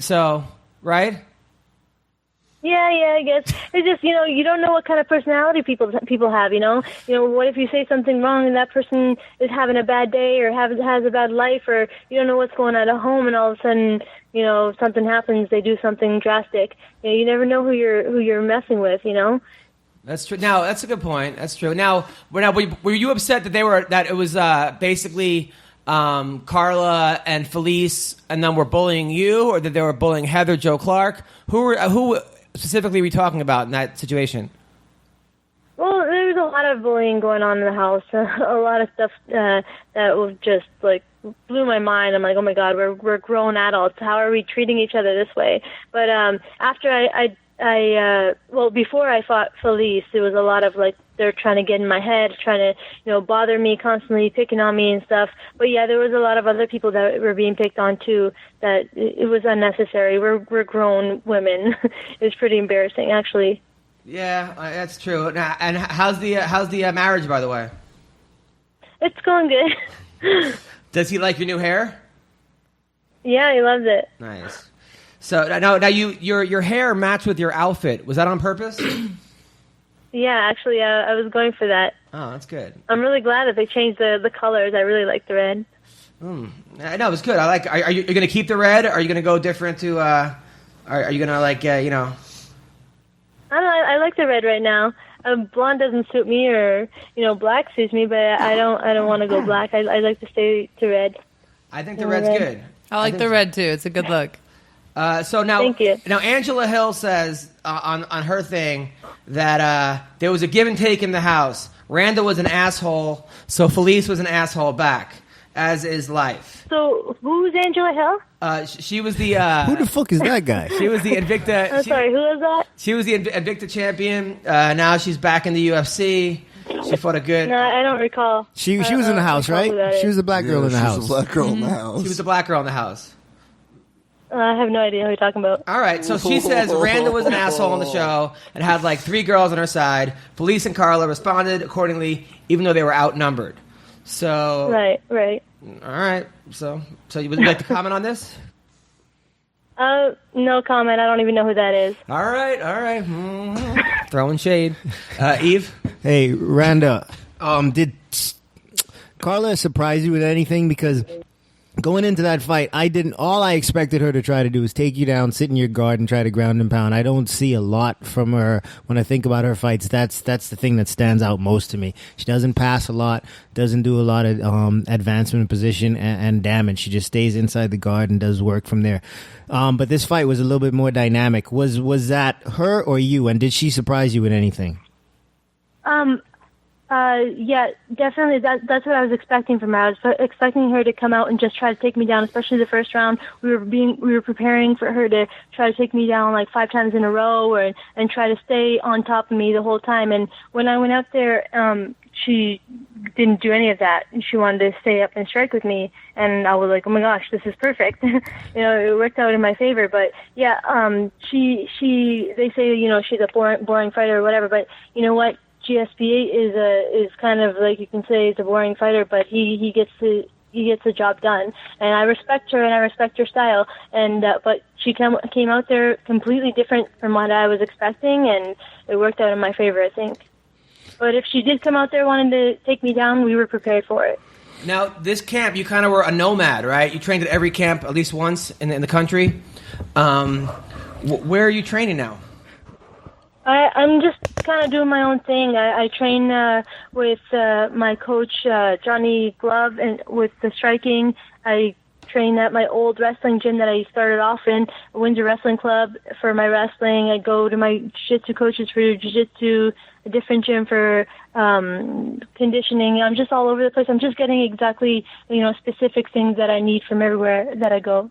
So, right? Yeah, I guess it's just you don't know what kind of personality people have. What if you say something wrong and that person is having a bad day or has a bad life, or you don't know what's going on at home, and all of a sudden something happens, they do something drastic. You never know who you're messing with. That's true. Now that's a good point. That's true. Now were you upset that it was basically Carla and Felice, and then were bullying you, or that they were bullying Heather Joe Clark? Who specifically are we talking about in that situation? Well, there was a lot of bullying going on in the house. A lot of stuff that was just like blew my mind. I'm like, oh my God, we're grown adults. How are we treating each other this way? But after before I fought Felice, it was a lot of like they're trying to get in my head, trying to bother me constantly, picking on me and stuff. But yeah, there was a lot of other people that were being picked on too. That it was unnecessary. We're grown women. It was pretty embarrassing, actually. Yeah, that's true. Now, and how's the marriage, by the way? It's going good. Does he like your new hair? Yeah, he loves it. Nice. So now your hair matched with your outfit. Was that on purpose? Yeah, actually, I was going for that. Oh, that's good. I'm really glad that they changed the colors. I really like the red. I know, it's good. I like. Are you going to keep the red? Or are you going to go different to? Are you going to like I don't know. I like the red right now. Blonde doesn't suit me, or black suits me, but I don't want to go black. I like to stay to red. I think the red's good. I like the red too. It's a good look. So now, Thank you. Now Angela Hill says on her thing that there was a give and take in the house. Randa was an asshole, so Felice was an asshole back, as is life. So who's Angela Hill? She was the Who the fuck is that guy? She was the Invicta. I'm sorry, who is that? She was the Invicta champion. Now she's back in the UFC. She fought a good. No, I don't recall. She was in the house, right? She was the black girl in the house. She was a black girl in the house. She was the black girl in the house. I have no idea who you're talking about. All right, so she says Randa was an asshole on the show and had like 3 girls on her side. Felice and Carla responded accordingly, even though they were outnumbered. So Right. All right, so you would like to comment on this? No comment. I don't even know who that is. All right. Throwing shade. Yves? Hey, Randa, did Carla surprise you with anything? Because going into that fight, all I expected her to try to do is take you down, sit in your guard, and try to ground and pound. I don't see a lot from her when I think about her fights. That's the thing that stands out most to me. She doesn't pass a lot, doesn't do a lot of advancement in position and damage. She just stays inside the guard and does work from there. But this fight was a little bit more dynamic. Was that her or you? And did she surprise you with anything? Yeah, definitely. That's what I was expecting from her. I was expecting her to come out and just try to take me down, especially the first round. We were preparing for her to try to take me down like 5 times in a row, and try to stay on top of me the whole time. And when I went out there, she didn't do any of that. She wanted to stay up and strike with me, and I was like, oh my gosh, this is perfect. It worked out in my favor. But yeah, they say she's a boring fighter or whatever. But you know what? GSP is kind of like, you can say, he's a boring fighter, but he gets the job done, and I respect her and I respect her style. And but she came out there completely different from what I was expecting, and it worked out in my favor, I think. But if she did come out there wanting to take me down, we were prepared for it. Now, this camp, you kind of were a nomad, right? You trained at every camp at least once in the country. Where are you training now? I'm just kind of doing my own thing. I train with my coach, Johnny Glove, and with the striking. I train at my old wrestling gym that I started off in, Windsor Wrestling Club, for my wrestling. I go to my jiu-jitsu coaches for jiu-jitsu, a different gym for conditioning. I'm just all over the place. I'm just getting exactly, specific things that I need from everywhere that I go.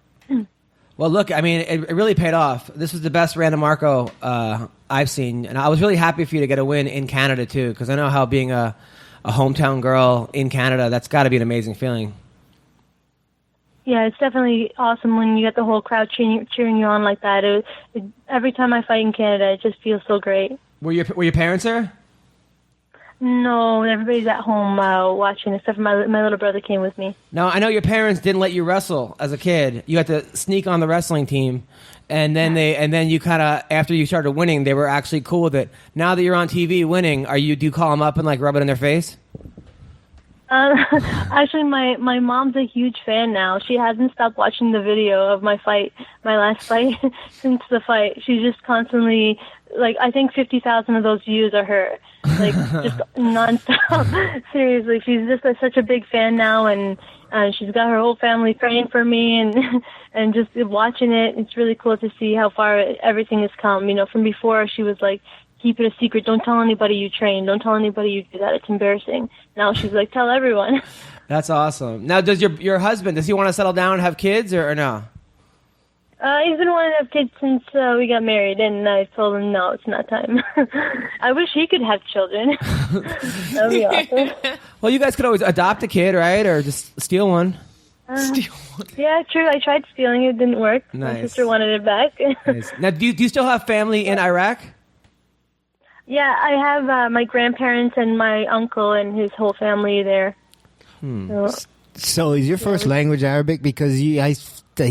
Well, look, I mean, it really paid off. This was the best Randa Markos I've seen, and I was really happy for you to get a win in Canada, too, because I know how being a hometown girl in Canada, that's got to be an amazing feeling. Yeah, it's definitely awesome when you get the whole crowd cheering you on like that. Every time I fight in Canada, it just feels so great. Were your parents there? No, everybody's at home watching, except for my little brother came with me. Now, I know your parents didn't let you wrestle as a kid. You had to sneak on the wrestling team, and then you kind of, after you started winning, they were actually cool with it. Now that you're on TV winning, do you call them up and like rub it in their face? Actually, my mom's a huge fan now. She hasn't stopped watching the video of my last fight, since the fight. She's just constantly, like, I think 50,000 of those views are her. Like, just nonstop. Seriously, she's just such a big fan now, and she's got her whole family praying for me, and just watching it. It's really cool to see how far everything has come. From before, she was like keep it a secret. Don't tell anybody you train. Don't tell anybody you do that. It's embarrassing. Now she's like, tell everyone. That's awesome. Now, does your husband, does he want to settle down and have kids or no? He's been wanting to have kids since we got married, and I told him, no, it's not time. I wish he could have children. That would be awesome. Well, you guys could always adopt a kid, right? Or just steal one. Yeah, true. I tried stealing it. It didn't work. Nice. My sister wanted it back. Nice. Now, do you still have family in Iraq? Yeah, I have my grandparents and my uncle and his whole family there. So is your first language Arabic? Because I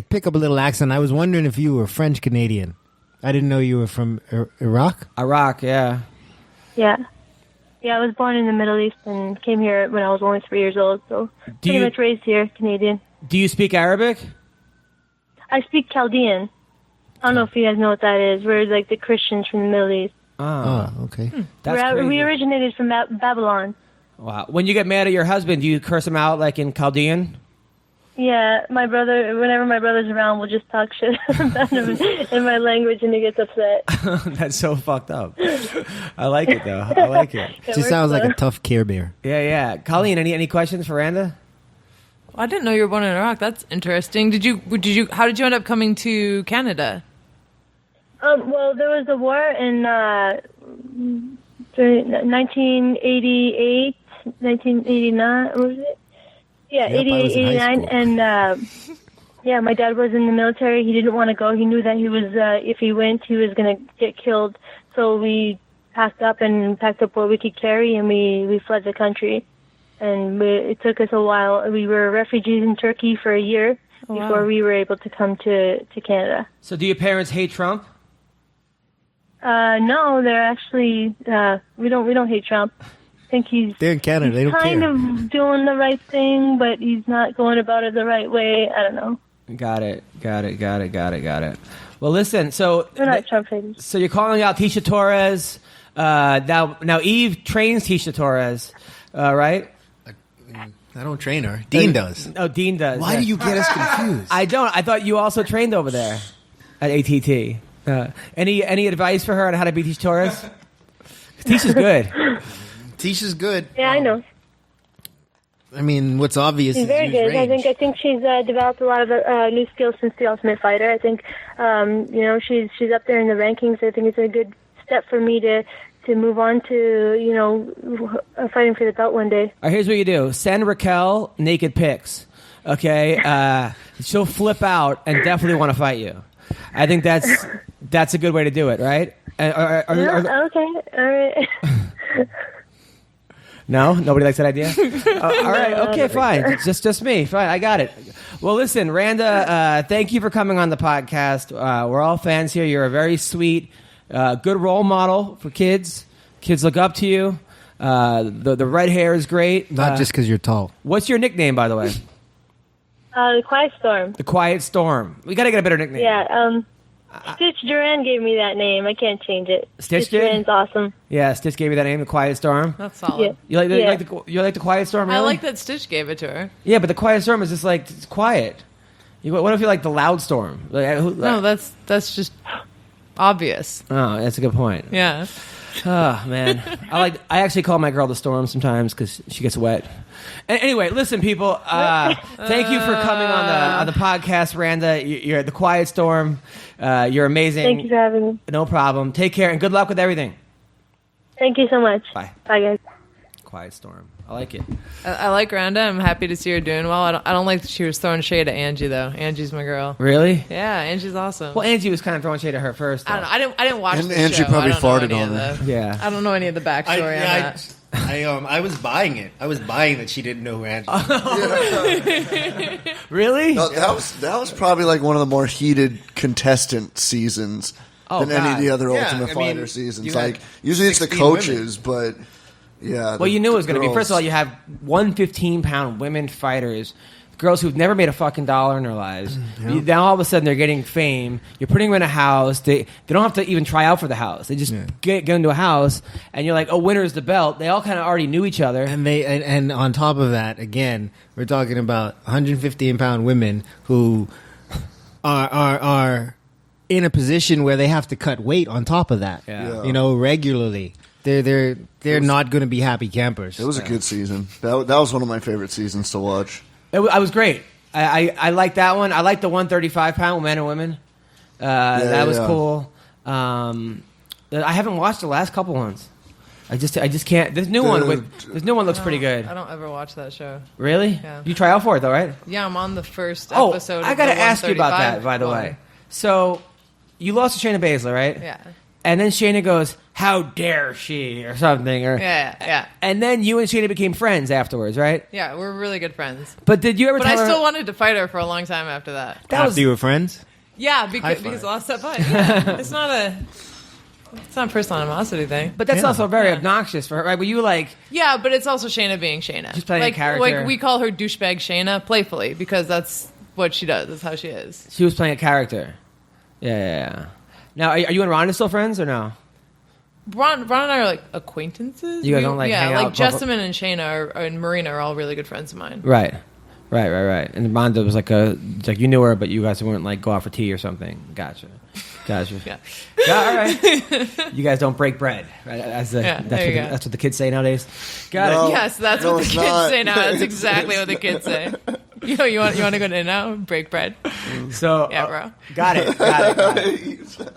pick up a little accent. I was wondering if you were French Canadian. I didn't know you were from Iraq. Iraq, yeah. Yeah. Yeah, I was born in the Middle East and came here when I was only 3 years old, so pretty much raised here, Canadian. Do you speak Arabic? I speak Chaldean. I don't know if you guys know what that is. We're like the Christians from the Middle East. Oh, okay. That's crazy. We originated from Babylon. Wow. When you get mad at your husband, do you curse him out like in Chaldean? Yeah, my brother, whenever my brother's around, we'll just talk shit about him in my language and he gets upset. That's so fucked up. I like it, though. I like it. She sounds like a tough Care Bear. Yeah. Colleen, any questions for Randa? I didn't know you were born in Iraq. That's interesting. How did you end up coming to Canada? Well, there was a war in 1988, 1989, what was it? Yeah, Yep, 88, 89, and my dad was in the military. He didn't want to go. He knew that he was, if he went, he was going to get killed. So we packed up what we could carry, and we fled the country. And it took us a while. We were refugees in Turkey for a year before we were able to come to Canada. So do your parents hate Trump? No, they're actually, we don't hate Trump. I think they're in Canada. They don't kind care. of doing the right thing, but he's not going about it the right way. I don't know. Got it. Well, listen. So We're not Trump haters. So you're calling out Tisha Torres. Now Eve trains Tisha Torres, right? I don't train her. Dean does. Oh, Dean does. Why do you get us confused? I don't. I thought you also trained over there at ATT. Any advice for her on how to beat Tisha Torres? Tisha's good. Tisha's good. Yeah, I know. I mean, what's obvious She's is very use good. range. I think she's developed a lot of new skills since The Ultimate Fighter. I think she's up there in the rankings. I think it's a good step for me to move on to fighting for the belt one day. All right, here's what you do: send Raquel naked pics. Okay, she'll flip out and definitely want to fight you. I think that's a good way to do it, right? Okay, all right. No, nobody likes that idea. All right, okay, fine. Just me. Fine, I got it. Well, listen, Randa, thank you for coming on the podcast. We're all fans here. You're a very sweet, good role model for kids. Kids look up to you. The red hair is great. Not just because you're tall. What's your nickname, by the way? The Quiet Storm. The Quiet Storm. We got to get a better nickname. Yeah, Stitch Duran gave me that name. I can't change it. Stitch did? Duran's awesome. Yeah, Stitch gave you that name, the Quiet Storm. That's solid. Yeah. You like the Quiet Storm? Really? I like that Stitch gave it to her. Yeah, but the Quiet Storm is just like it's quiet. What if you like the Loud Storm? No, that's just obvious. Oh, that's a good point. Yeah. Oh man, I actually call my girl the Storm sometimes because she gets wet. Anyway, listen, people. Thank you for coming on the podcast, Randa. You're the Quiet Storm. You're amazing. Thank you for having me. No problem. Take care and good luck with everything. Thank you so much. Bye. Bye, guys. Quiet Storm. I like it. I like Randa. I'm happy to see her doing well. I don't like that she was throwing shade at Angie though. Angie's my girl. Really? Yeah, Angie's awesome. Well, Angie was kind of throwing shade at her first. Though. I don't know. I didn't watch And the Angie show. probably I don't know farted any on of her. the- Yeah. I don't know any of the backstory on that. I was buying it. I was buying that she didn't know who Angela was. Really? No, that was probably like one of the more heated contestant seasons than any of the other Yeah, Ultimate I mean, Fighter seasons. you had Like usually it's the 16 coaches, but yeah. Well, you knew it was going to be. First of all, you have 115-pound women fighters, girls who've never made a fucking dollar in their lives. Now all of a sudden they're getting fame. You're putting them in a house. They don't have to even try out for the house. They just get into a house, and you're like, oh, winner's the belt. They all kind of already knew each other. And and on top of that, again, we're talking about 115-pound women who are in a position where they have to cut weight on top of that. Yeah. You know, regularly. They're not going to be happy campers. It was a good season. That was one of my favorite seasons to watch. I was great. I like that one. I like the 135-pound men and women. That was cool. I haven't watched the last couple ones. I just can't. This new one looks pretty good. I don't ever watch that show. Really? Yeah. You try out for it though, right? Yeah, I'm on the first episode. I got to ask you about that, by the way. So you lost to Shayna Baszler, right? Yeah. And then Shayna goes, "How dare she?" or something. Or Yeah. And then you and Shayna became friends afterwards, right? Yeah, we're really good friends. But did you ever? But tell I her, still wanted to fight her for a long time after that. After you were friends? Yeah, because I lost that fight. Yeah. It's not a personal animosity thing. But that's also very obnoxious for her, right? Were you like? Yeah, but it's also Shayna being Shayna. She's playing a character. Like we call her douchebag Shayna playfully because that's what she does. That's how she is. She was playing a character. Yeah. Now, are you and Rhonda still friends or no? Ron and I are like acquaintances. You guys don't like hang out? Like Jessamine and Shayna and Marina are all really good friends of mine. Right. And Rhonda was like you knew her, but you guys weren't like go out for tea or something. Gotcha. Yeah. All right. You guys don't break bread, right? That's what the kids say nowadays. Got it. Yes, that's what the kids say now. That's exactly what the kids say. You want to go in now and break bread? So yeah, bro. Got it.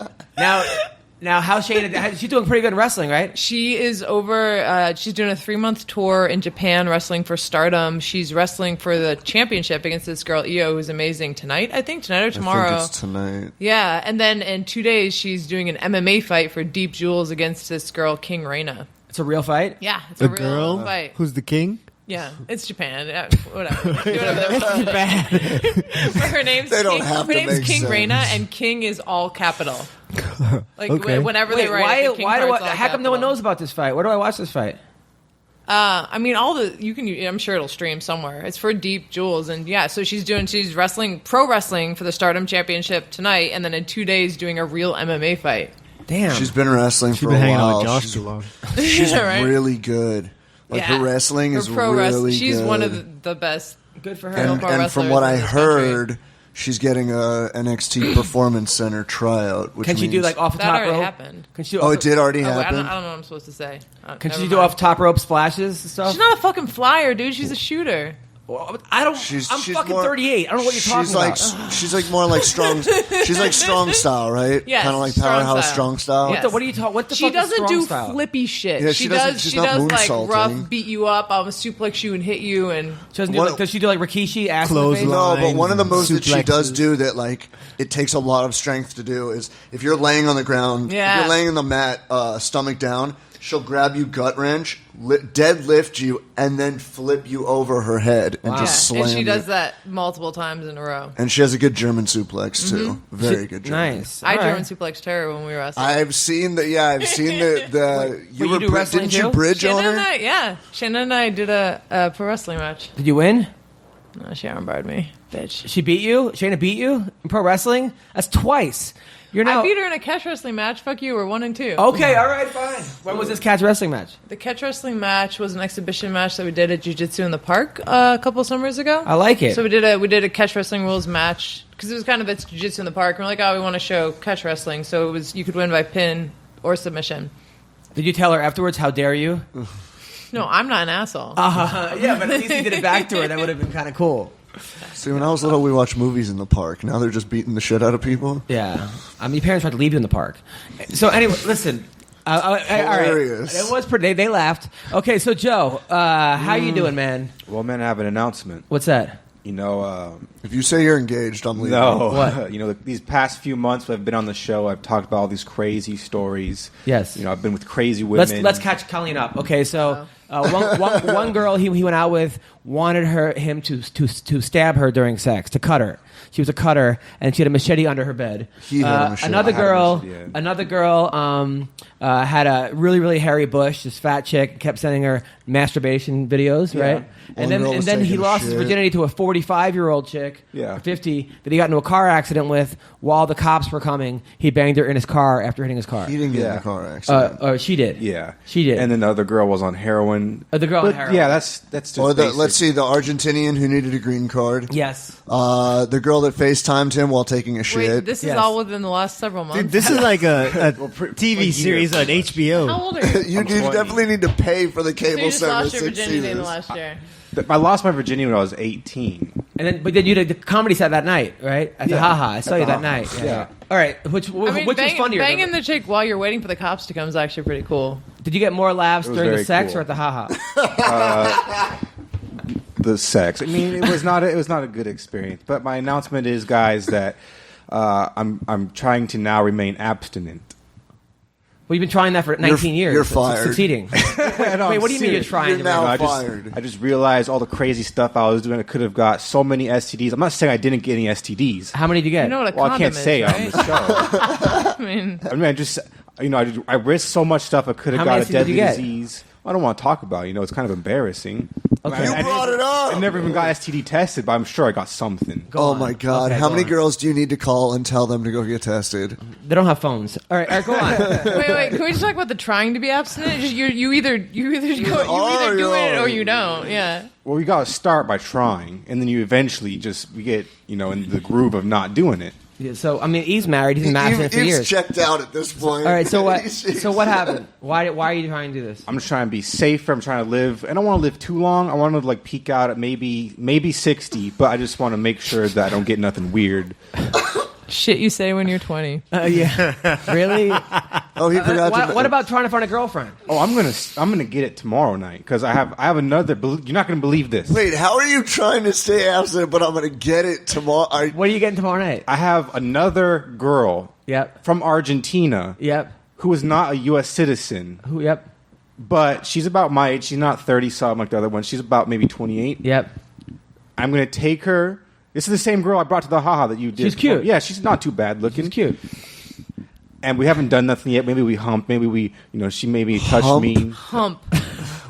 Now, how's Shayna? She's doing pretty good in wrestling, right? She is over. She's doing a 3-month tour in Japan, wrestling for Stardom. She's wrestling for the championship against this girl Io, who's amazing tonight. I think tonight or tomorrow. I think it's tonight. Yeah, and then in 2 days she's doing an MMA fight for Deep Jewels against this girl King Reina. It's a real fight. Yeah, it's a real girl fight. Who's the king? Yeah, it's Japan. Yeah, whatever. It's bad. Her name's King Reina, and King is all capital. Like whenever they write, how come no one knows about this fight? Where do I watch this fight? I mean, I'm sure it'll stream somewhere. It's for Deep Jewels, and yeah, so she's wrestling, pro wrestling for the Stardom Championship tonight, and then in 2 days doing a real MMA fight. Damn, she's been wrestling for a hanging while. out with Josh too long. She's right? really good. Her wrestling is really good. She's one of the best. Good for her. And from what I heard, she's getting a NXT Performance Center tryout. Which can she do like off the top rope? That already happened. It did already happen? I don't know what I'm supposed to say. Can she do off top rope splashes and stuff? She's not a fucking flyer, dude. She's a shooter. Well, I'm fucking 38. I don't know what you're talking about. She's like more like strong. She's like strong style, right? Yeah, kind of like powerhouse strong style. Yes. What are you talking? What the she fuck is doesn't strong do style? flippy shit. Yeah, she does like moonsaulting. rough, beat you up. I'll suplex you and hit you. And does she do like Rikishi ass Close in the face? line. No, but one of the moves that she suplexes. does do that like it takes a lot of strength to do is if you're laying on the ground, if you're laying on the mat, stomach down, she'll grab you gut wrench, deadlift you, and then flip you over her head and just slam you. And she does that multiple times in a row. And she has a good German suplex too. Very good German. Nice. I German suplexed her when we were wrestling. I've seen the. Yeah, I've seen the. you do wrestling didn't you too? bridge on her? Shannon and I did a pro wrestling match. Did you win? No, she armbarred me, bitch. She beat you? Shayna beat you in pro wrestling? That's twice. I beat her in a catch wrestling match. Fuck you, we're 1 and 2. Okay, all right, fine. When was this catch wrestling match? The catch wrestling match was an exhibition match that we did at Jiu-Jitsu in the Park a couple summers ago. I like it. So we did a catch wrestling rules match because it was kind of it's Jiu-Jitsu in the Park. And we're like, we want to show catch wrestling, so it was you could win by pin or submission. Did you tell her afterwards? How dare you? No, I'm not an asshole. Yeah, but at least you did it back to her. That would have been kind of cool. See, when I was little, we watched movies in the park. Now they're just beating the shit out of people. Yeah. I mean, your parents tried to leave you in the park. So anyway, listen. Hilarious. All right. It was pretty. They laughed. Okay, so Joe, how you doing, man? Well, man, I have an announcement. What's that? You know, if you say you're engaged, I'm leaving. No. What? You know, these past few months I've been on the show, I've talked about all these crazy stories. Yes. You know, I've been with crazy women. Let's catch Colleen up. Okay, so one girl he went out with wanted him to stab her during sex, to cut her. She was a cutter, and she had a machete under her bed. He had a machete. Another girl had a really, really hairy bush. This fat chick kept sending her masturbation videos, right? And then he lost his virginity to a 45-year-old chick, or 50, that he got into a car accident with while the cops were coming. He banged her in his car after hitting his car. He didn't get in a car accident. She did. Yeah. She did. And then the other girl was on heroin heroin. Oh, the girl on But, heroin. Yeah, that's just Or basic. let's see, the Argentinian who needed a green card. Yes. The girl that FaceTimed him while taking a Wait, shit. this is Yes. all within the last several months. Dude, this is like a TV series on HBO. How old are you? you I'm 20. definitely need to pay for the So cable you just service lost your to virginity see in the this. last year. I lost my virginity when I was 18. But then you did the comedy set that night, right? At the Haha. I saw you that night. Yeah. All right. Which I mean, was funnier? banging the chick while you're waiting for the cops to come is actually pretty cool. Did you get more laughs It was during the very sex cool. or at the Haha? The sex. I mean, it was not a good experience. But my announcement is, guys, that I'm trying to now remain abstinent. Well, you've been trying that for 19 years. you're It's fired. Succeeding. No, Wait, I'm what do you mean you're serious. trying You're to now make? fired. I just realized all the crazy stuff I was doing. I could have got so many STDs. I'm not saying I didn't get any STDs. How many did you get? You know what a Well, I condom can't say is, on right? the show. I mean, I just, I risked so much stuff. I could have How got many a STDs did deadly you get? disease. I don't want to talk about it. It's kind of embarrassing. Okay. You brought it up. I never even got STD tested, but I'm sure I got something. Go Oh on. my God! Okay, How go many on. girls do you need to call and tell them to go get tested? They don't have phones. All right, go on. wait. Can we just talk about the trying to be abstinent? Just, you either do it or you don't. Yeah. Well, you got to start by trying, and then you eventually we get, in the groove of not doing it. Yeah, so, I mean, he's married. He's been abstinent for He's years. checked out at this point. All right, so what? He's- So what happened? Why are you trying to do this? I'm just trying to be safer. I'm trying to live. I don't want to live too long. I want to peak out at maybe 60, but I just want to make sure that I don't get nothing weird. Shit you say when you're 20. Yeah. Really? Oh, he forgot to. What about trying to find a girlfriend? Oh, I'm gonna get it tomorrow night because I have another. You're not gonna believe this. Wait, how are you trying to stay abstinent? But I'm going to get it tomorrow. What are you getting tomorrow night? I have another girl Yep. from Argentina Yep. who is not a U.S. citizen, Who? Yep. but she's about my age. She's not 30, something like the other one. She's about maybe 28. Yep. I'm gonna take her. This is the same girl I brought to the Haha that you did. She's cute. Yeah, she's not too bad looking. She's cute. And we haven't done nothing yet. Maybe we hump. Maybe we, she maybe touched Hump? me. Hump.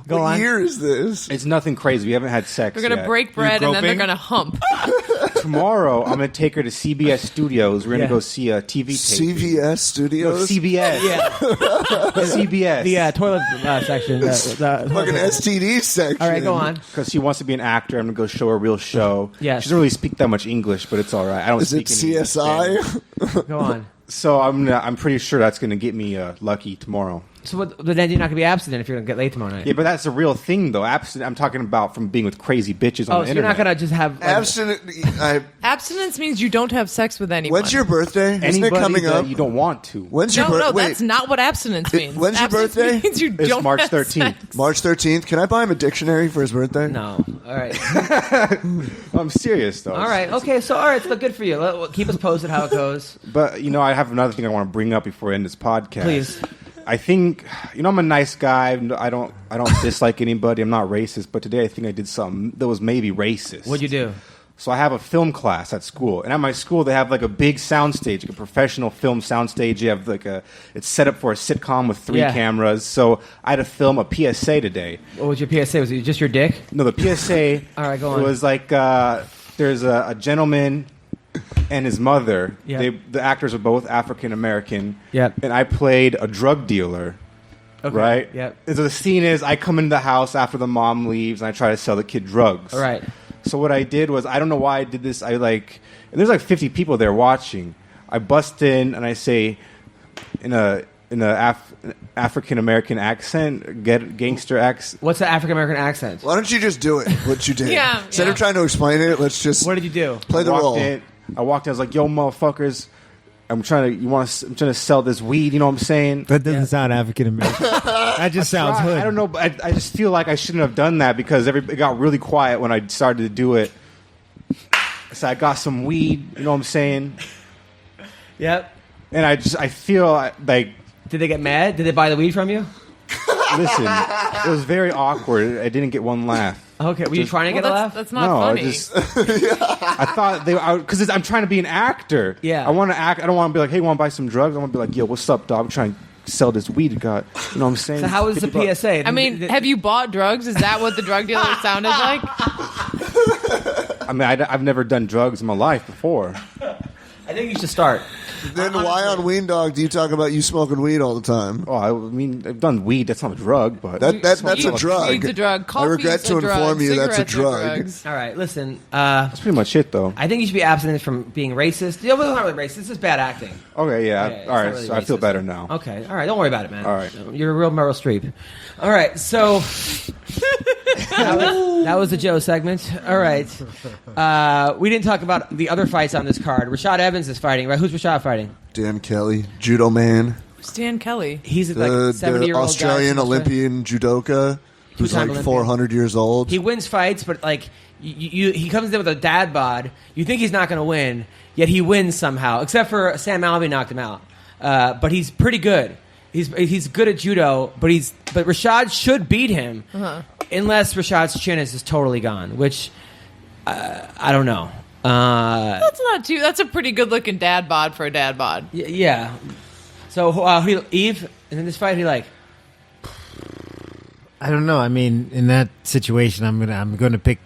Go What on. year is this? It's nothing crazy. We haven't had sex We're going to yet. break bread and then they're groping? going to hump. Tomorrow, I'm going to take her to CBS Studios. We're going to Yeah. go see a TV tape. CVS No, Studios? CBS. Yeah. CBS. The toilet section. Fucking STD section. All right, go on. Because she wants to be an actor. I'm going to go show her a real show. Yes. She doesn't really speak that much English, but it's all right. I don't Is it speak any Spanish. CSI? Go on. So I'm pretty sure that's going to get me lucky tomorrow. So but then you're not going to be abstinent if you're going to get laid tomorrow night. Yeah, but that's a real thing, though. Abstinent. I'm talking about from being with crazy bitches on Oh, the so you're internet. not going to just have... Abstinent. Abstinence means you don't have sex with anyone. When's your birthday? Isn't Anybody it coming that up? you don't want to. When's your No, birthday? that's not what abstinence means. when's your Abstinence birthday? means you It's don't March have 13th. sex. March 13th. Can I buy him a dictionary for his birthday? No. All right. I'm serious, though. All right. Okay. So, all right. So good for you. Keep us posted how it goes. But, I have another thing I want to bring up before I end this podcast. Please. I think, I'm a nice guy. I don't dislike anybody. I'm not racist. But today I think I did something that was maybe racist. What'd you do? So I have a film class at school, and at my school they have a big soundstage, a professional film soundstage. You have it's set up for a sitcom with 3 Yeah. cameras. So I had to film a PSA today. What was your PSA? Was it just your dick? No, the PSA. All right, go on. It was there's a gentleman and his mother. Yeah. The actors are both African American. Yep. And I played a drug dealer. Okay. Right. Yep. And so the scene is I come into the house after the mom leaves, and I try to sell the kid drugs. All right. So what I did was, I don't know why I did this. And there's 50 people there watching. I bust in and I say, in a African American accent, gangster accent. What's the African American accent? Why don't you just do it? What you did? Yeah, Instead of yeah. trying to explain it, let's just What did you do? play the role. I walked in. I was like, "Yo, motherfuckers, I'm trying to sell this weed." You know what I'm saying? That doesn't sound African American. That just sounds hood. I don't know, but I just feel like I shouldn't have done that because it got really quiet when I started to do it. So I got some weed. You know what I'm saying? Yep. And I feel like. Did they get mad? Did they buy the weed from you? Listen, it was very awkward. I didn't get one laugh. Okay. Were you trying to get a laugh? That's not No, funny. I thought because I'm trying to be an actor. Yeah. I want to act. I don't want to be like, "Hey, want to buy some drugs?" I want to be like, "Yo, what's up, dog? I'm trying to sell this weed." You know what I'm saying? So how was the 50 bucks. PSA? I mean, have you bought drugs? Is that what the drug dealer sounded like? I mean, I've never done drugs in my life before. I think you should start. Then why on Ween Dog do you talk about you smoking weed all the time? Oh, I mean, I've done weed. That's not a drug, but That's a drug. Weed's a drug. I Coffee's regret to a drug. inform you that's a Cigarettes are drug. drugs. All right, listen. that's pretty much it, though. I think you should be abstinent from being racist. Yeah, well, it's not really racist. This is bad acting. Okay, yeah. it's All not right, really so I feel racist. better now. Okay, all right. Don't worry about it, man. All right. You're a real Meryl Streep. All right, so that was the Joe segment. All right. We didn't talk about the other fights on this card. Rashad Evans is fighting, right? Who's Rashad fighting? Dan Kelly, judo man, Stan Kelly. He's like the 70-year-old Australian guy from Australia. Olympian judoka who's Two-time like Olympian. 400 years old. He wins fights, but like he comes in with a dad bod. You think he's not going to win, yet he wins somehow. Except for Sam Alvey knocked him out, but he's pretty good. He's good at judo, but Rashad should beat him unless Rashad's chin is just totally gone, which I don't know. That's not too. That's a pretty good looking dad bod for a dad bod. Yeah. So Yves, and in this fight, he like. I don't know. I mean, in that situation, I'm gonna pick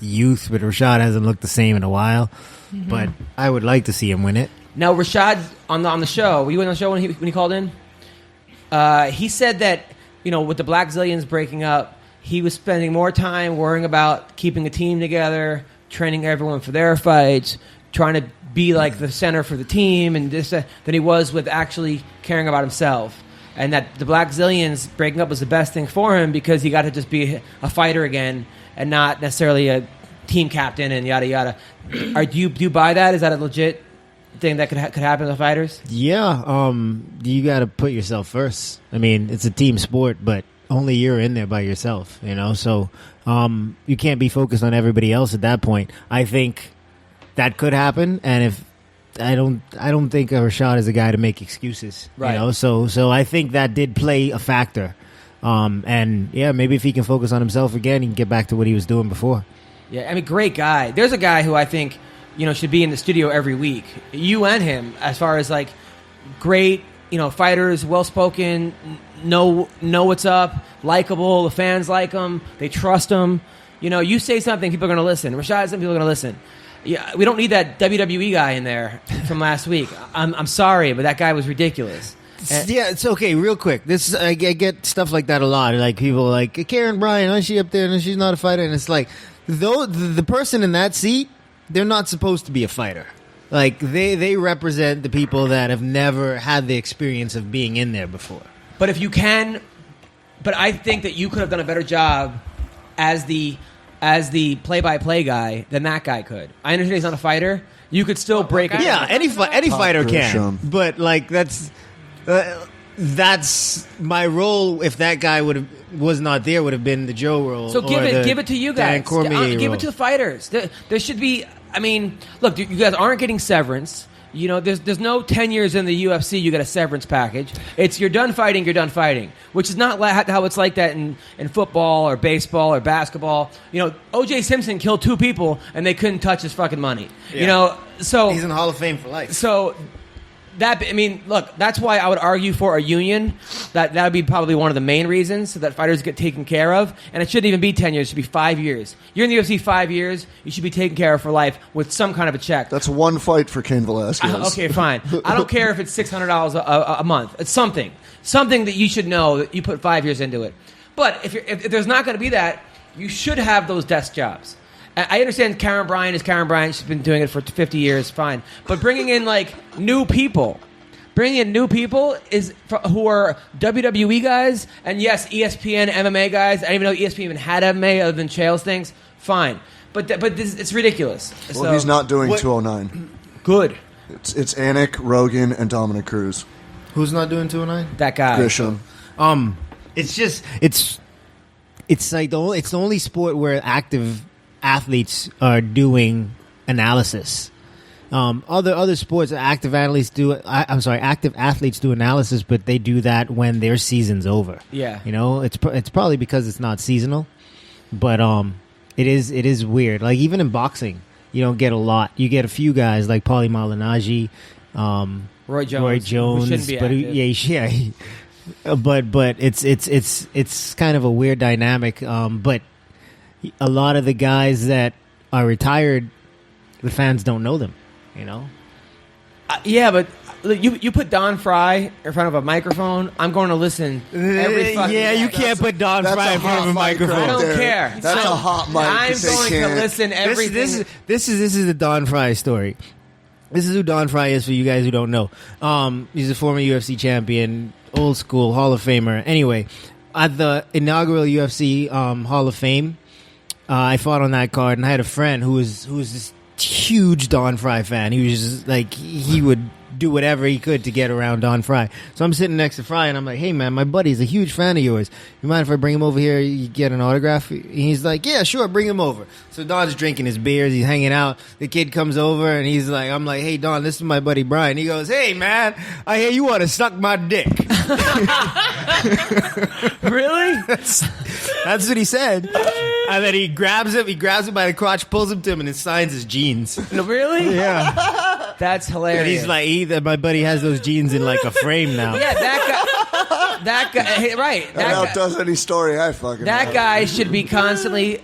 youth, but Rashad hasn't looked the same in a while. But I would like to see him win it. Now Rashad on the show. Were you on the show when he called in? He said that with the Black Zillions breaking up, he was spending more time worrying about keeping a team together, training everyone for their fights, trying to be like the center for the team, and this than he was with actually caring about himself. And that the Black Zillions breaking up was the best thing for him because he got to just be a fighter again and not necessarily a team captain and yada yada. Do you buy that? Is that a legit thing that could happen to fighters? Yeah, you got to put yourself first. I mean, it's a team sport, but only you're in there by yourself, so you can't be focused on everybody else at that point. I think that could happen, and if I don't think Rashad is a guy to make excuses, right? So I think that did play a factor, and yeah, maybe if he can focus on himself again, he can get back to what he was doing before. Yeah, I mean, great guy. There's a guy who I think should be in the studio every week. You and him, as far as like great, fighters, well spoken, know what's up, likable. The fans like him. They trust him. You say something, people are going to listen. Rashad said, people are going to listen. Yeah, we don't need that WWE guy in there from last week. I'm sorry, but that guy was ridiculous. Yeah, it's okay. Real quick, I get stuff like that a lot. Like people like Karen Bryan, is she up there and she's not a fighter? And it's like, though the person in that seat, they're not supposed to be a fighter. Like they represent the people that have never had the experience of being in there before. But if you can, but I think that you could have done a better job as the play-by-play guy than that guy could. I understand he's not a fighter. You could still break it. Yeah, any fighter can. Grisham. But like that's my role. If that guy was not there, would have been the Joe role. So give it to you guys. Dan Cormier Give role. it to the fighters. There should be. I mean, look, you guys aren't getting severance. There's no 10 years in the UFC you get a severance package. It's you're done fighting, which is not how it's like that in football or baseball or basketball. O.J. Simpson killed 2 people and they couldn't touch his fucking money. Yeah. So he's in the Hall of Fame for life. So look, that's why I would argue for a union. That would be probably one of the main reasons, so that fighters get taken care of. And it shouldn't even be 10 years; it should be 5 years. You're in the UFC 5 years; you should be taken care of for life with some kind of a check. That's one fight for Cain Velasquez. Okay, fine. I don't care if it's $600 a month. It's something that you should know that you put 5 years into it. But if there's not going to be that, you should have those desk jobs. I understand Karen Bryan is Karen Bryan. She's been doing it for 50 years, fine. But bringing in new people is who are WWE guys, and yes, ESPN MMA guys. I didn't even know ESPN even had MMA other than Chael's things. Fine, but it's ridiculous. Well, So, he's not doing 209. good. It's Anik, Rogan, and Dominic Cruz. Who's not doing 209? That guy. Grisham. It's just it's like it's the only sport where active athletes are doing analysis. Other sports, active athletes do analysis, but they do that when their season's over. Yeah. It's probably because it's not seasonal, but it is weird. Like even in boxing, you don't get a lot. You get a few guys like Paulie Malignaggi, Roy Jones, Jones, who shouldn't be active. But it's kind of a weird dynamic. But a lot of the guys that are retired, the fans don't know them. Yeah, but you put Don Fry in front of a microphone, I'm going to listen every fucking Yeah, you day. can't put Don Fry in front of a microphone. I don't care. That's a hot mic. I'm they going to can't. listen everything. This is the Don Fry story. This is who Don Fry is for you guys who don't know. He's a former UFC champion, old school Hall of Famer. Anyway, at the inaugural UFC Hall of Fame, I fought on that card, and I had a friend who was this huge Don Fry fan. He was just like, he would do whatever he could to get around Don Fry. So I'm sitting next to Fry, and I'm like, hey man, my buddy's a huge fan of yours. You mind if I bring him over here, you get an autograph? And he's like, yeah, sure, bring him over. So Don's drinking his beers, he's hanging out. The kid comes over, and he's like, I'm like, hey Don, this is my buddy Brian. He goes, hey man, I hear you want to suck my dick. Really? That's what he said. And then he grabs him by the crotch, pulls him to him, and it signs his jeans. No, really? Yeah. That's hilarious. And he's like, my buddy has those jeans in like a frame now. yeah, that guy, right? That That guy, outdoes any story I fucking that have. guy should be constantly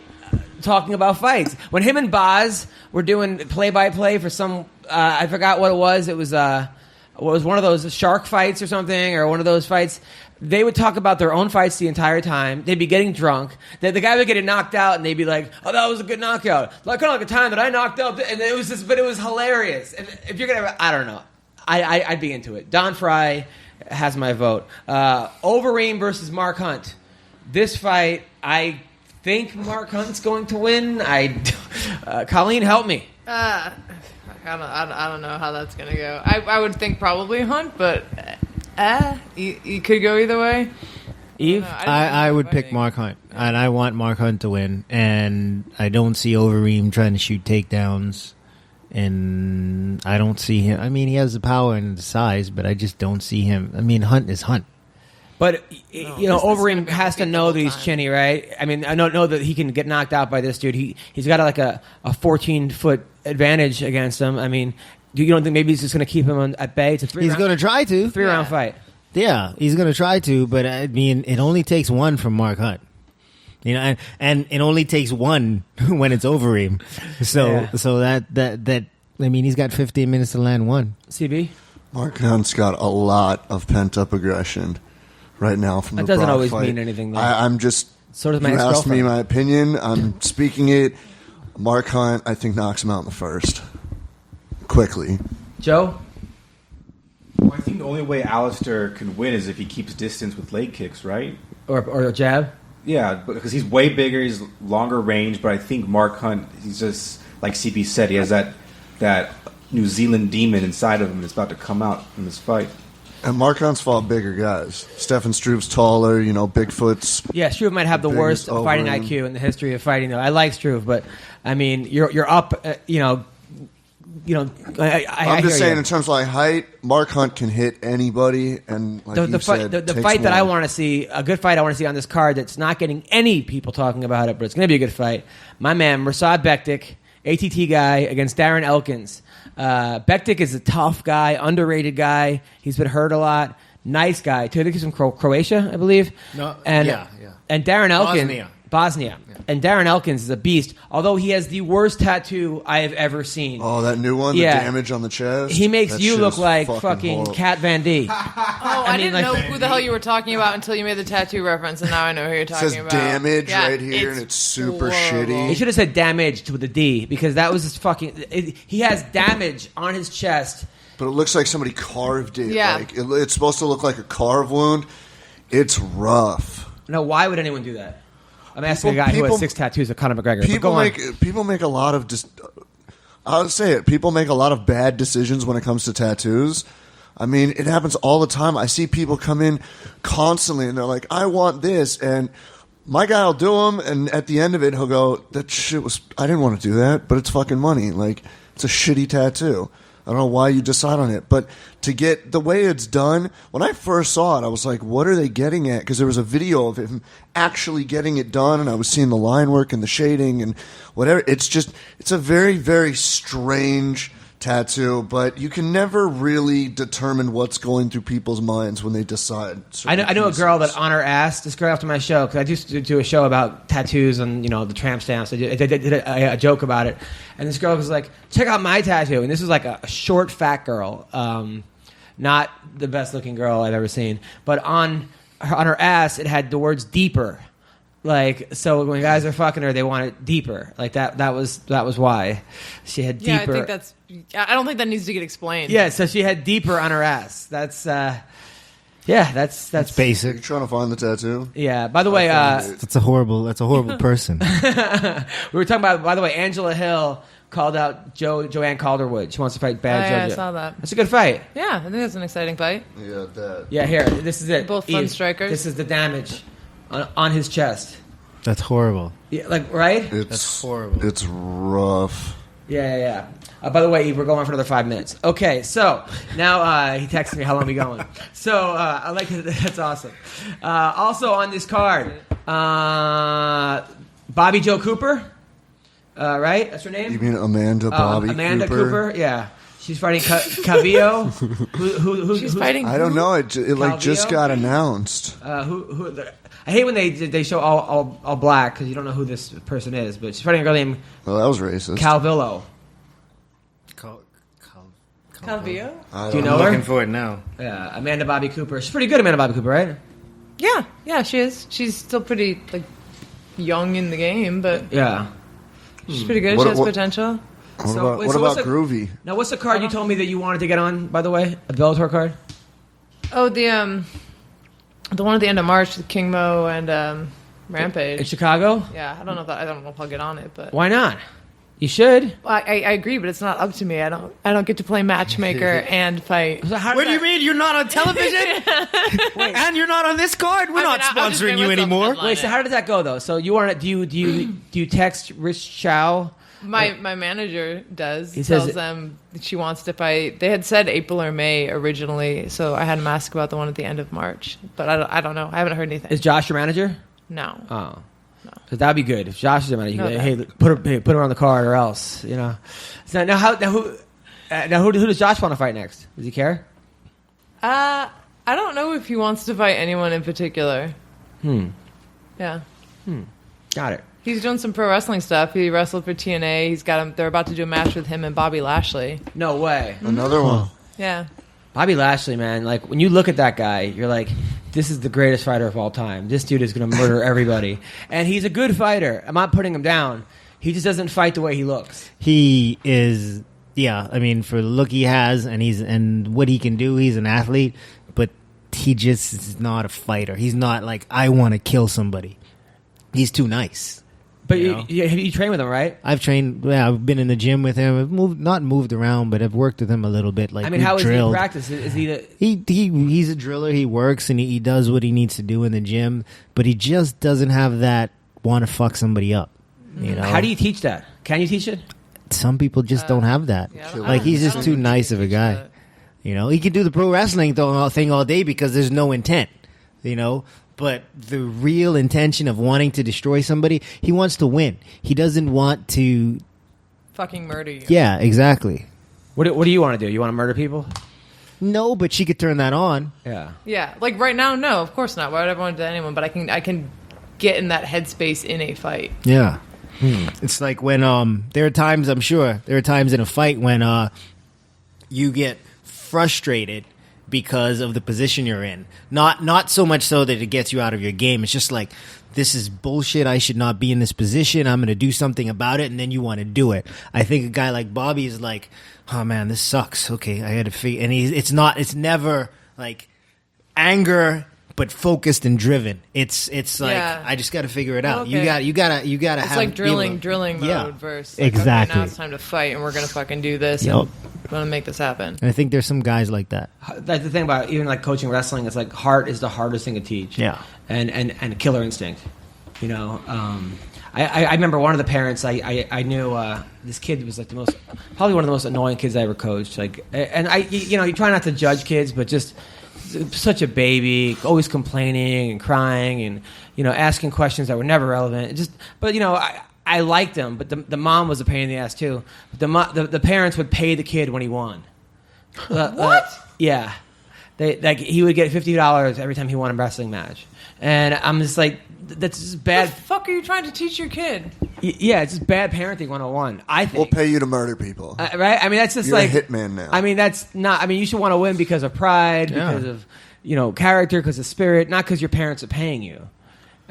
talking about fights. When him and Boz were doing play-by-play for some, I forgot what it was. It was one of those shark fights or something, or one of those fights. They would talk about their own fights the entire time. They'd be getting drunk. The guy would get knocked out, and they'd be like, "Oh, that was a good knockout." Like kind of like a time that I knocked out, and it was but it was hilarious. And if you're gonna, I don't know, I'd be into it. Don Fry has my vote. Overeem versus Mark Hunt. This fight, I think Mark Hunt's going to win. Colleen, help me. I don't know how that's gonna go. I would think probably Hunt, but you could go either way. Eve, I would pick Mark Hunt, and I want Mark Hunt to win. And I don't see Overeem trying to shoot takedowns, and I don't see him. I mean, he has the power and the size, but I just don't see him. I mean, Hunt is Hunt. But Overeem gonna has to be know the that he's whole time. chinny, right? I mean, I don't know that he can get knocked out by this dude. He's got like a 14-foot advantage against him. I mean, you don't think maybe he's just going to keep him at bay? It's a He's going to try to. three-round fight. Yeah, he's going to try to, but I mean, it only takes one from Mark Hunt. You know, and it only takes one when it's Overeem. So that I mean, he's got 15 minutes to land one. CB? Mark Hunt's got a lot of pent-up aggression right now from That the doesn't Brock always fight. mean anything, though. I'm just... So does my you asked me ex-girlfriend. my opinion. I'm speaking it. Mark Hunt, I think, knocks him out in the first. Quickly. Joe? Well, I think the only way Alistair can win is if he keeps distance with leg kicks, right? Or a jab? Yeah, because he's way bigger, he's longer range, but I think Mark Hunt, he's just, like CP said, he has that New Zealand demon inside of him that's about to come out in this fight. And Mark Hunt's fought bigger guys. Stefan Struve's taller, Bigfoot's... Yeah, Struve might have the Biggest worst fighting Overeem. IQ in the history of fighting, though. I like Struve, but, I mean, you're up, I I'm just hear saying, you. in terms of like height, Mark Hunt can hit anybody, and like The you fight, said, the takes fight that I one. want to see, a good fight I want to see on this card that's not getting any people talking about it, but it's going to be a good fight. My man, Mirsad Bektic, ATT guy, against Darren Elkins. Bektic is a tough guy, underrated guy. He's been hurt a lot. Nice guy, too. I think he's from Croatia, I believe. No, and, yeah. And Darren Elkins... Bosnia. And Darren Elkins is a beast, although he has the worst tattoo I have ever seen. Oh, that new one? Yeah. The damage on the chest? He makes That you shit look is like fucking fucking horrible. Kat Van D. Oh, I mean, didn't like- know who the hell you were talking about until you made the tattoo reference, and now I know who you're It talking says about. damage Yeah, right here, and it's super horrible. shitty. He should have said damaged with a D, because that was his fucking... he has damage on his chest. But it looks like somebody carved it. Yeah. Like it's supposed to look like a carve wound. It's rough. No, why would anyone do that? I'm asking People- a guy who people- has 6 tattoos of Conor McGregor. But go on. People make a lot of I'll say it. People make a lot of bad decisions when it comes to tattoos. I mean, it happens all the time. I see people come in constantly, and they're like, "I want this," and my guy will do them, and at the end of it, he'll go, "That shit was. I didn't want to do that, but it's fucking money. Like, it's a shitty tattoo." I don't know why you decide on it, but to get the way it's done, when I first saw it, I was like, what are they getting at? Because there was a video of him actually getting it done, and I was seeing the line work and the shading and whatever. It's a very, very strange tattoo, but you can never really determine what's going through people's minds when they decide. I know a girl that on her ass, this girl after my show, because I used to do a show about tattoos and, the tramp stamps. I did a joke about it. And this girl was like, check out my tattoo. And this was like a short, fat girl. Not the best looking girl I've ever seen. But on her ass, it had the words deeper. Like, so when guys are fucking her, they want it deeper. Like that was why she had deeper. Yeah, I think that's. I don't think that needs to get explained. Yeah, so she had deeper on her ass. That's that's basic. You're trying to find the tattoo? Yeah. By the way, That's a horrible person. we were talking about. By the way, Angela Hill called out Joanne Calderwood. She wants to fight Bad Yeah, JoJo. I saw that. That's a good fight. Yeah, I think that's an exciting fight. Yeah, that. Yeah, here. This is it. Both fun Eve, strikers. This is the damage on his chest. That's horrible. Yeah, like right? That's horrible. It's rough. Yeah. By the way, Eve, we're going for another 5 minutes. Okay, so now he texted me how long are we going. So I like it. That's awesome. Also on this card, Bobby Joe Cooper. Right? That's her name? You mean Amanda Bobby Amanda Cooper? Yeah. She's fighting Cavillo. She's fighting. I don't know. It Calvillo? just got announced. I hate when they show all black because you don't know who this person is. But she's fighting a girl named Well, that was racist. Calvillo. Calvillo? Do you know I'm her? looking for it now. Yeah, Amanda Bobby Cooper. She's pretty good, Amanda Bobby Cooper, right? Yeah, she is. She's still pretty young in the game, but Yeah. she's pretty good. What- She has what- potential. What So, about, wait, what so about what's the- Groovy? Now, what's the card you told me that you wanted to get on, by the way? A Bellator card? Oh, the one at the end of March, the King Mo and In Rampage. Chicago? Yeah, I don't know if I'll get on it, but Why not? You should. well, I agree, but it's not up to me. I don't get to play matchmaker and fight. So how What does do you that- mean you're not on television? And you're not on this card? We're not I'll just sponsoring make you myself anymore. headline Wait, so how does that go, though? So you want to, do you text Rich Chow? My manager does. He says tells them that she wants to fight. They had said April or May originally, so I had him ask about the one at the end of March. But I don't know. I haven't heard anything. Is Josh your manager? No. Oh. Because that'd be good. If Josh is your manager, you No, can hey, put her on the card or else, So now who does Josh want to fight next? Does he care? I don't know if he wants to fight anyone in particular. Yeah. Got it. He's doing some pro wrestling stuff. He wrestled for TNA. He's got him. They're about to do a match with him and Bobby Lashley. No way. Another one. Yeah. Bobby Lashley, man, like when you look at that guy, you're like, this is the greatest fighter of all time. This dude is going to murder everybody. And he's a good fighter. I'm not putting him down. He just doesn't fight the way he looks. He is, yeah. I mean, for the look he has, and what he can do, he's an athlete. But he just is not a fighter. He's not like, I want to kill somebody. He's too nice. But You know? you train with him, right? I've trained. Yeah, I've been in the gym with him. I've not moved around, but I've worked with him a little bit. Like, I mean, we've how is he in drilled. practice? Is he the... He's a driller. He works and he does what he needs to do in the gym, but he just doesn't have that want to fuck somebody up. You know? How do you teach that? Can you teach it? Some people just don't have that. Yeah, I don't- Like, he's I just don't too think nice he of a can guy. teach that. You know, he can do the pro wrestling thing all day because there's no intent. You know, but the real intention of wanting to destroy somebody, he wants to win. He doesn't want to. Fucking murder you. Yeah, exactly. What do you want to do? You want to murder people? No, but she could turn that on. Yeah. Yeah. Like right now, no, of course not. Why would I want to do that to anyone? But I can get in that headspace in a fight. Yeah. It's like when there are times, I'm sure there are times in a fight when you get frustrated because of the position you're in. Not so much so that it gets you out of your game. It's just like, this is bullshit. I should not be in this position. I'm going to do something about it, and then you want to do it. I think a guy like Bobby is like, oh man, this sucks. Okay, I had to figure. And it's never like anger, but focused and driven. It's like, Yeah. I just got to figure it out. Okay. You gotta It's have like drilling mode Yeah. versus like, Exactly. okay, now it's time to fight and we're gonna fucking do this Yep. and we're gonna make this happen. And I think there's some guys like that. That's the thing about even like coaching wrestling. It's like heart is the hardest thing to teach. Yeah. And killer instinct. I remember one of the parents I knew. This kid was like probably one of the most annoying kids I ever coached. Like, and you try not to judge kids, but just such a baby, always complaining and crying and asking questions that were never relevant. But I I liked him, but the mom was a pain in the ass too. But the parents would pay the kid when he won. What? Yeah, he would get $50 every time he won a wrestling match, and I'm just like, that's just bad. What the fuck are you trying to teach your kid? Yeah, it's just bad parenting 101. I think We'll pay you to murder people. right. I mean, that's just You're like a hitman now. I mean, that's not. I mean, you should want to win because of pride, Yeah. because of character, because of spirit, not because your parents are paying you.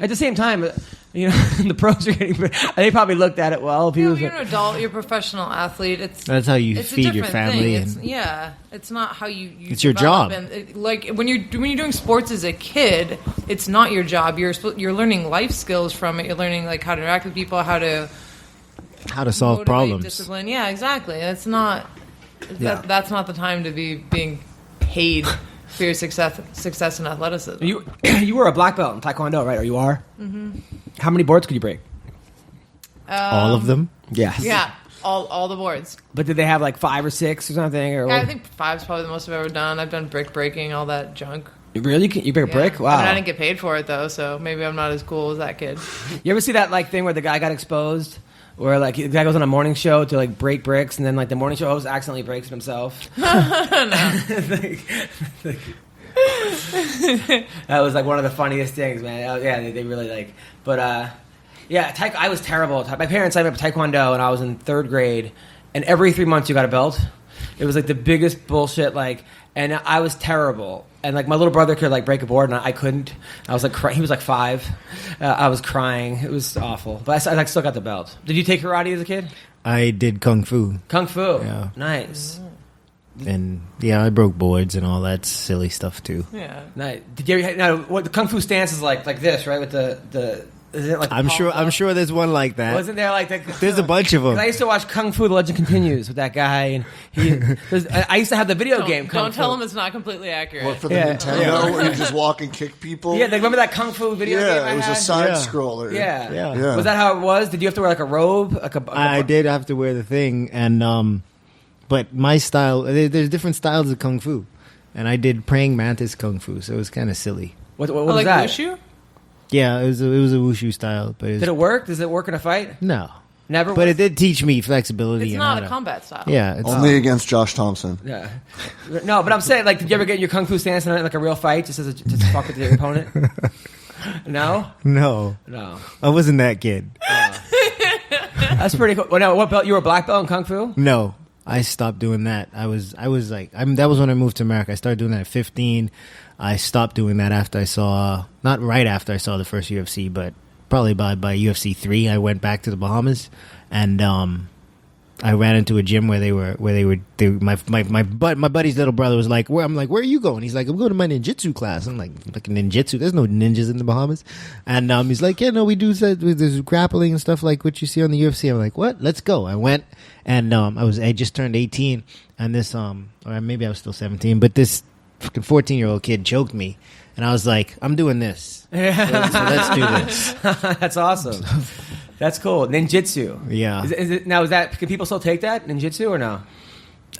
At the same time, the pros are getting. They probably looked at it well. You're an adult. You're a professional athlete. That's how you it's a feed your different family. thing. And It's not how you It's your develop. job. And like when you're doing sports as a kid, it's not your job. You're learning life skills from it. You're learning like how to interact with people, how to solve motivate, problems. discipline. Yeah, exactly. That's not that's not the time to be being paid for your success and athleticism. You were a black belt in Taekwondo, right? Or you are? Mm-hmm. How many boards could you break? All of them. Yeah, all the boards. But did they have like 5 or 6 or something? Or Yeah, I think 5's probably the most I've ever done. I've done brick breaking, all that junk. really, you break a brick? Yeah. Wow. I mean, I didn't get paid for it though, so maybe I'm not as cool as that kid. You ever see that like thing where the guy got exposed? Where like the guy goes on a morning show to like break bricks, and then like the morning show host accidentally breaks it himself. That was like one of the funniest things, man. Yeah, they really like. But yeah, I was terrible. My parents signed me up for Taekwondo, and I was in 3rd grade. And every 3 months, you got a belt. It was like the biggest bullshit. Like, and I was terrible. And like my little brother could like break a board, and I couldn't. I was like, he was like 5. I was crying. It was awful. But I like still got the belt. Did you take karate as a kid? I did kung fu, Kung fu. Yeah. Nice. and I broke boards and all that silly stuff too. Yeah. Nice. Did you ever, now what the kung fu stance is like this, right? With the is it like I'm sure there's one like that. Wasn't there like There's a bunch of them. I used to watch Kung Fu: The Legend Continues with that guy, and I used to have the video game. Kung Don't Fu. tell him it's not completely accurate. What, for the Yeah. Nintendo where you just walk and kick people? Yeah, remember that Kung Fu video game? Yeah, I it was had? a side Yeah. scroller. Yeah. Yeah. Was that how it was? Did you have to wear like a robe? I did have to wear the thing, and but my style, there's different styles of kung fu, and I did praying mantis kung fu, so it was kind of silly. What was like that? wushu? Yeah, it was a wushu style, but Did it work? Does it work in a fight? no, Never. but it did teach me flexibility. It's and not how a to- combat style. Yeah, it's, Only against Josh Thompson. Yeah. No, but I'm saying, like, did you ever get in your Kung Fu stance in like a real fight, just to fuck with your opponent? No. no, No. I wasn't that kid. That's pretty cool. Well, now, what belt? You were a black belt in Kung Fu? No, I stopped doing that. I was like, that was when I moved to America. I started doing that at 15. I stopped doing that after I saw, not right after I saw the first UFC, but probably by UFC 3. I went back to the Bahamas, and I ran into a gym where my buddy's little brother was like, where are you going? He's like, I'm going to my ninjutsu class. I'm like ninjutsu? There's no ninjas in the Bahamas. And he's like, yeah, no, we do there's grappling and stuff like what you see on the UFC. I'm like, what? Let's go. I went, and I just turned 18, and this or maybe I was still 17, but this fucking 14-year-old kid choked me, and I was like, I'm doing this. So let's do this. That's awesome. That's cool. Ninjutsu. Yeah. Can people still take that ninjutsu or no?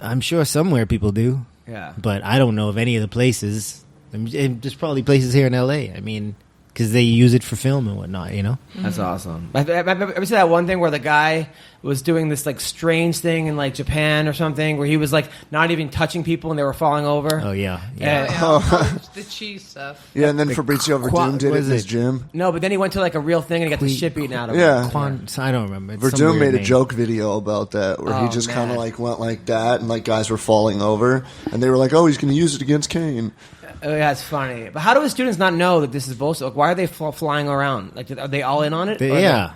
I'm sure somewhere people do, Yeah. but I don't know of any of the places. There's probably places here in LA. I mean, because they use it for film and whatnot, you know? That's awesome. I ever see that one thing where the guy was doing this like strange thing in like Japan or something, where he was like not even touching people and they were falling over? Oh, yeah. The cheese stuff. Yeah, and then Fabrizio Verdum did it in his gym. No, but then he went to like a real thing and he got the shit beaten out of him. Yeah. I don't remember. It's some Verdum weird made a name. joke video about that where he Oh, just kind man. of like went like that, and like guys were falling over, and they were like, "Oh, he's going to use it against Kane." Oh, yeah, it's funny. But how do his students not know that this is bullshit? Like, why are they flying around? Like, are they all in on it? Or Yeah.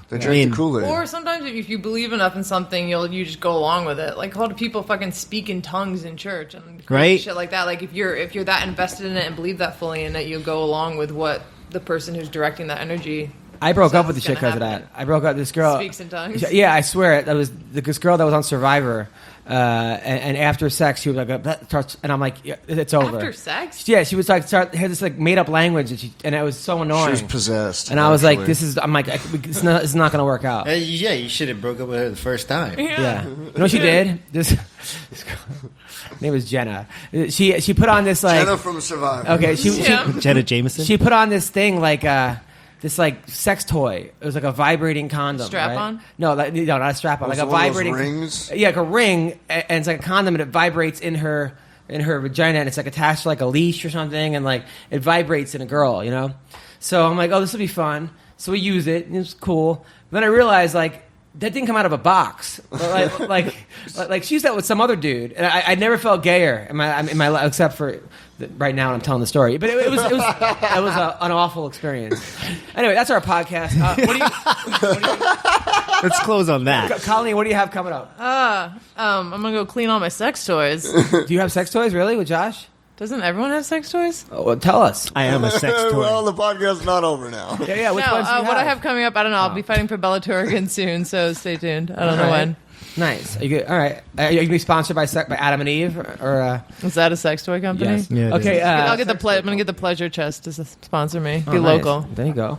They drank the Kool-Aid. Or sometimes if you believe enough in something, you just go along with it. Like a lot of people fucking speak in tongues in church and crazy Right. shit like that. Like if you're that invested in it and believe that fully in it, you'll go along with what the person who's directing that energy. I broke up with the It's chick gonna because of that. happen. I broke up with this girl. Speaks in tongues. Yeah, I swear it. That was this girl that was on Survivor. And after sex, she was like, and I'm like, yeah, it's over. After sex? Yeah, she was like, had this like made up language, and it was so annoying. She was possessed. And I was like, actually. I'm like, it's not going to work out. Yeah, you should have broke up with her the first time. Yeah. You know what she did? This girl, her name was Jenna. She put on this like Jenna from Survivor. okay, Yeah. Jenna Jameson? she put on this thing like this like sex toy. It was like a vibrating condom. Strap-on? Right? No, not a strap-on. Like a it one of those vibrating rings? Yeah, like a ring, and it's like a condom, and it vibrates in her vagina, and it's like attached to like a leash or something, and like it vibrates in a girl, you know. So I'm like, oh, this will be fun. So we use it. And it was cool. But then I realized like. That didn't come out of a box. Like she used that with some other dude, and I never felt gayer in my life, except for right now. I'm telling the story, but it was an awful experience. Anyway, that's our podcast. What do you Let's close on that. Colleen, what do you have coming up? I'm gonna go clean all my sex toys. Do you have sex toys really with Josh? Doesn't everyone have sex toys? Oh, well, tell us. I am a sex toy. Well, the podcast's not over now. Yeah. Which No, ones do you what I have? have coming up, I don't know. I'll be fighting for Bellator again soon, so stay tuned. I don't know All right. when. Nice. Are you good? All right. Are you gonna be sponsored by Adam and Eve or? Is that a sex toy company? Yes. Yeah, it Okay. is. I'll get I'm gonna get the Pleasure Chest to sponsor me. Oh, Be nice. local. There you go.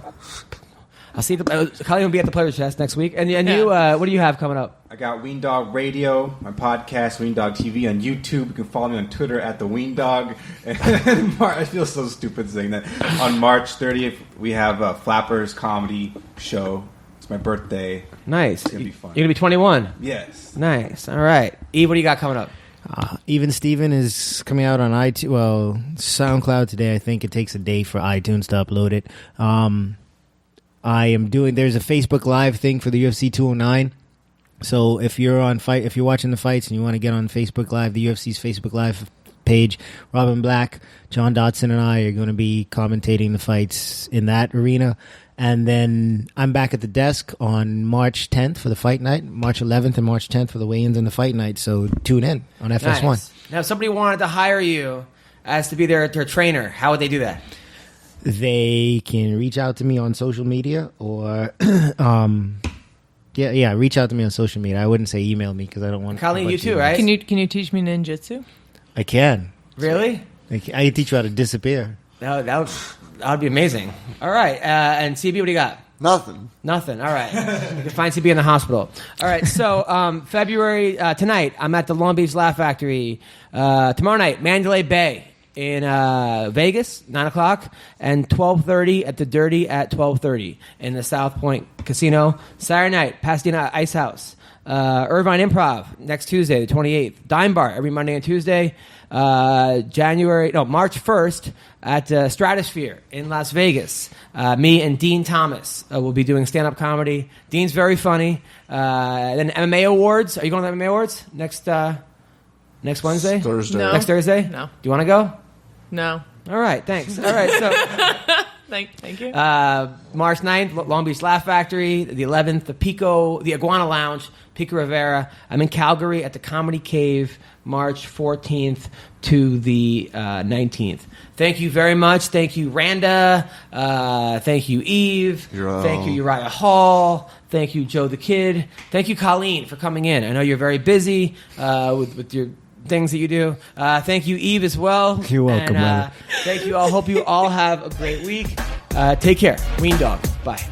I'll see. Colleen will be at the Pleasure Chest next week, and Yeah. you. What do you have coming up? I got Ween Dog Radio, my podcast, Ween Dog TV on YouTube. You can follow me on Twitter at the Ween Dog. And I feel so stupid saying that. On March 30th, we have a Flappers comedy show. It's my birthday. Nice. It's gonna be fun. You're gonna be 21. Yes. Nice. All right. Eve, what do you got coming up? Even Steven is coming out on iTunes. Well, SoundCloud today. I think it takes a day for iTunes to upload it. I am doing. There's a Facebook Live thing for the UFC 209. So if you're watching the fights and you want to get on Facebook Live, the UFC's Facebook Live page, Robin Black, John Dotson, and I are going to be commentating the fights in that arena. And then I'm back at the desk on March 10th for the fight night, March 11th and March 10th for the weigh-ins and the fight night. So tune in on FS1. Nice. Now, if somebody wanted to hire you as to be their trainer, how would they do that? They can reach out to me on social media or, reach out to me on social media. I wouldn't say email me because I don't want. Colleen, you too, right? Can you teach me ninjutsu? I can. Really? I can teach you how to disappear. That would be amazing. All right. And CB, what do you got? Nothing. Nothing. All right. You can find CB in the hospital. All right. So February tonight, I'm at the Long Beach Laugh Factory. Tomorrow night, Mandalay Bay in Vegas, 9:00, and 12:30 at the Dirty at 12:30 in the South Point Casino. Saturday night, Pasadena Ice House. Irvine Improv next Tuesday, the 28th. Dime Bar every Monday and Tuesday. March 1st at Stratosphere in Las Vegas. Me and Dean Thomas will be doing stand-up comedy. Dean's very funny. Then MMA Awards. Are you going to the MMA Awards next Wednesday? Thursday. No. Next Thursday? No. Do you want to go? No. All right, thanks. All right, so Thank you. March 9th, Long Beach Laugh Factory. The 11th, the Iguana Lounge, Pico Rivera. I'm in Calgary at the Comedy Cave, March 14th to the 19th. Thank you very much. Thank you, Randa. Thank you, Eve. Thank you, Uriah Hall. Thank you, Joe the Kid. Thank you, Colleen, for coming in. I know you're very busy with your things that you do. Thank you, Eve, as well. You're welcome, and, brother. Thank you all. Hope you all have a great week. Take care. Ween Dog. Bye.